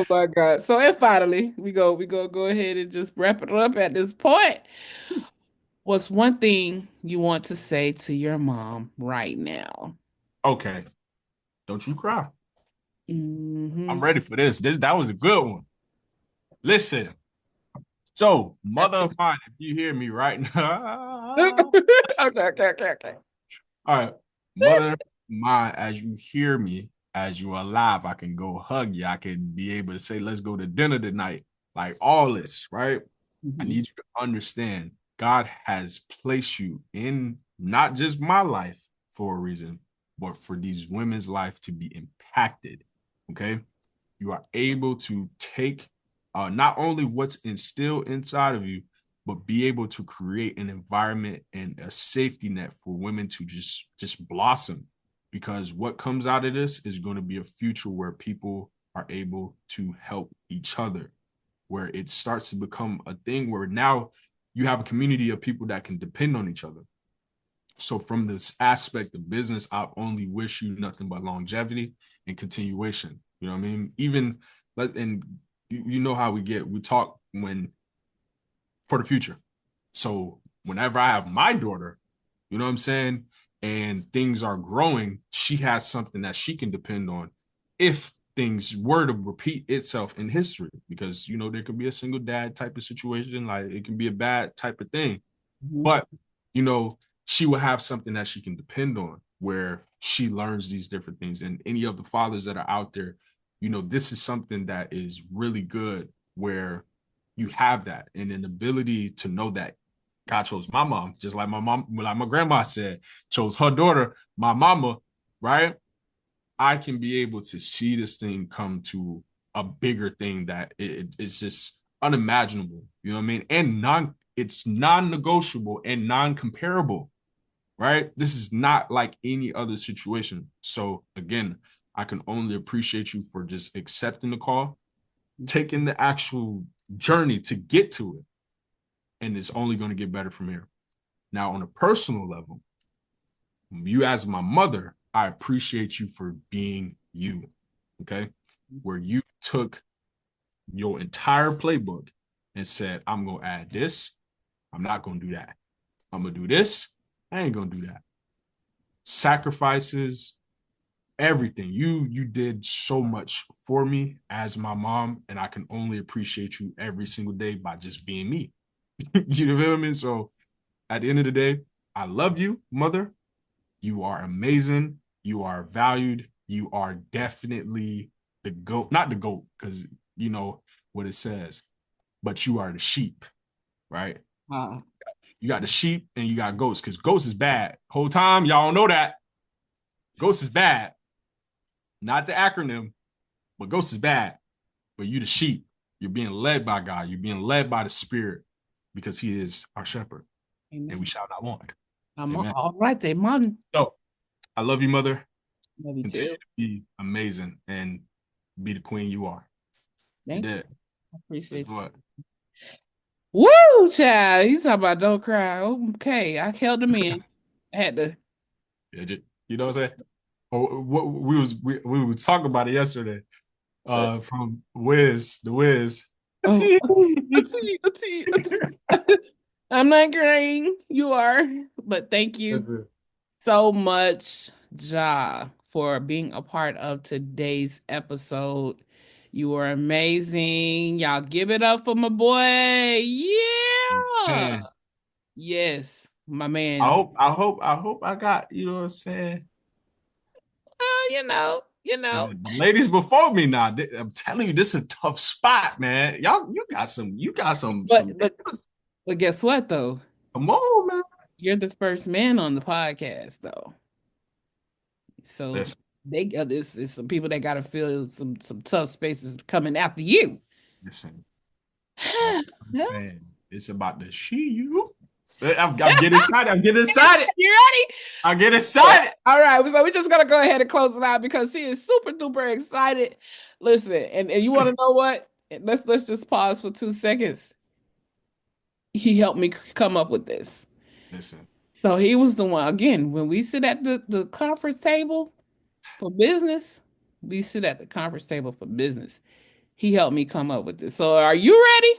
my God. So and finally, we go ahead and just wrap it up at this point. What's one thing you want to say to your mom right now? Okay. Don't you cry. Mm-hmm. I'm ready for this. That was a good one. Listen. So, mother of mine, if you hear me right now. Okay. All right. Mother of mine, as you hear me, as you are alive, I can go hug you. I can be able to say, let's go to dinner tonight. Like all this, right? Mm-hmm. I need you to understand God has placed you in not just my life for a reason, but for these women's life to be impacted. Okay. You are able to take not only what's instilled inside of you, but be able to create an environment and a safety net for women to just blossom. Because what comes out of this is going to be a future where people are able to help each other, where it starts to become a thing where now you have a community of people that can depend on each other. So from this aspect of business, I only wish you nothing but longevity and continuation. You know what I mean? Even, and you know how we talk for the future. So whenever I have my daughter, you know what I'm saying? and things are growing, she has something that she can depend on if things were to repeat itself in history, because there could be a single dad type of situation, like it can be a bad type of thing, but she will have something that she can depend on where she learns these different things. And any of the fathers that are out there, this is something that is really good, where you have that and an ability to know that God chose my mom, just like my mom, like my grandma said, chose her daughter, my mama, right? I can be able to see this thing come to a bigger thing that it's just unimaginable. You know what I mean? And it's non-negotiable and non-comparable, right? This is not like any other situation. So again, I can only appreciate you for just accepting the call, taking the actual journey to get to it. And it's only going to get better from here. Now, on a personal level, you as my mother, I appreciate you for being you, okay? Where you took your entire playbook and said, I'm going to add this. I'm not going to do that. I'm going to do this. I ain't going to do that. Sacrifices, everything. You did so much for me as my mom, and I can only appreciate you every single day by just being me. You know what I mean? So at the end of the day, I love you, mother. You are amazing. You are valued. You are definitely the GOAT. Not the GOAT, because you know what it says, but you are the sheep, right? You got the sheep and you got goats, because goats is bad. Whole time, y'all know that. Ghost is bad. Not the acronym, but ghost is bad. But you the sheep. You're being led by God. You're being led by the Spirit, because he is our shepherd. Amen. And we shall not want. Amen. All right, amen. So I love you, mother. Love you Continue too. to be amazing and be the queen you are. Thank you. I appreciate you. Woo, child. You talking about don't cry. Okay, I held him in. I had to. You know what I'm saying? Oh, what we were talking about it yesterday. From Wiz, the Wiz. Oh. I'm not agreeing. You are, but thank you so much, Ja, for being a part of today's episode. You are amazing. Y'all give it up for my boy. Yeah. Man. Yes, my man. I hope I got, you know what I'm saying? You know. The ladies before me now, I'm telling you, this is a tough spot, man. Y'all, you got some. But guess what, though? Come on, man. You're the first man on the podcast, though. So Listen. It's some people that got to fill some tough spaces coming after you. Listen, I'm saying it's about the you. I'm getting excited. You ready? I get excited. All right, so we're just gonna go ahead and close it out because he is super duper excited. Listen, and you want to know what? Let's just pause for 2 seconds. He helped me come up with this. Listen. So he was the one, again, when we sit at the conference table for business, we sit at the conference table for business. He helped me come up with this. So are you ready?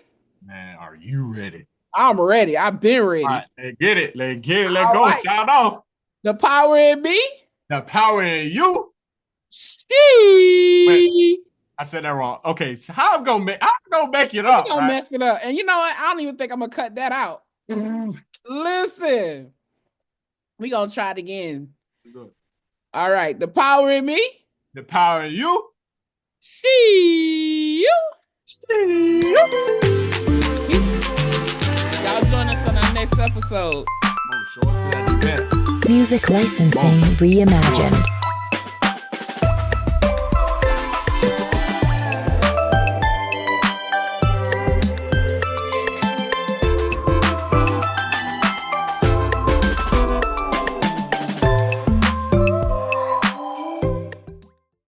Man, are you ready? I'm ready. I've been ready. All right, let's get it. Let's go. Right. Shout out. The power in me. The power in you. Wait, I said that wrong. Okay, so how I'm gonna make it up? I'm gonna mess it up. And you know what? I don't even think I'm gonna cut that out. Listen. We gonna try it again. Good. All right. The power in me. The power in you. See you. Y'all join us on our next episode. Music licensing reimagined.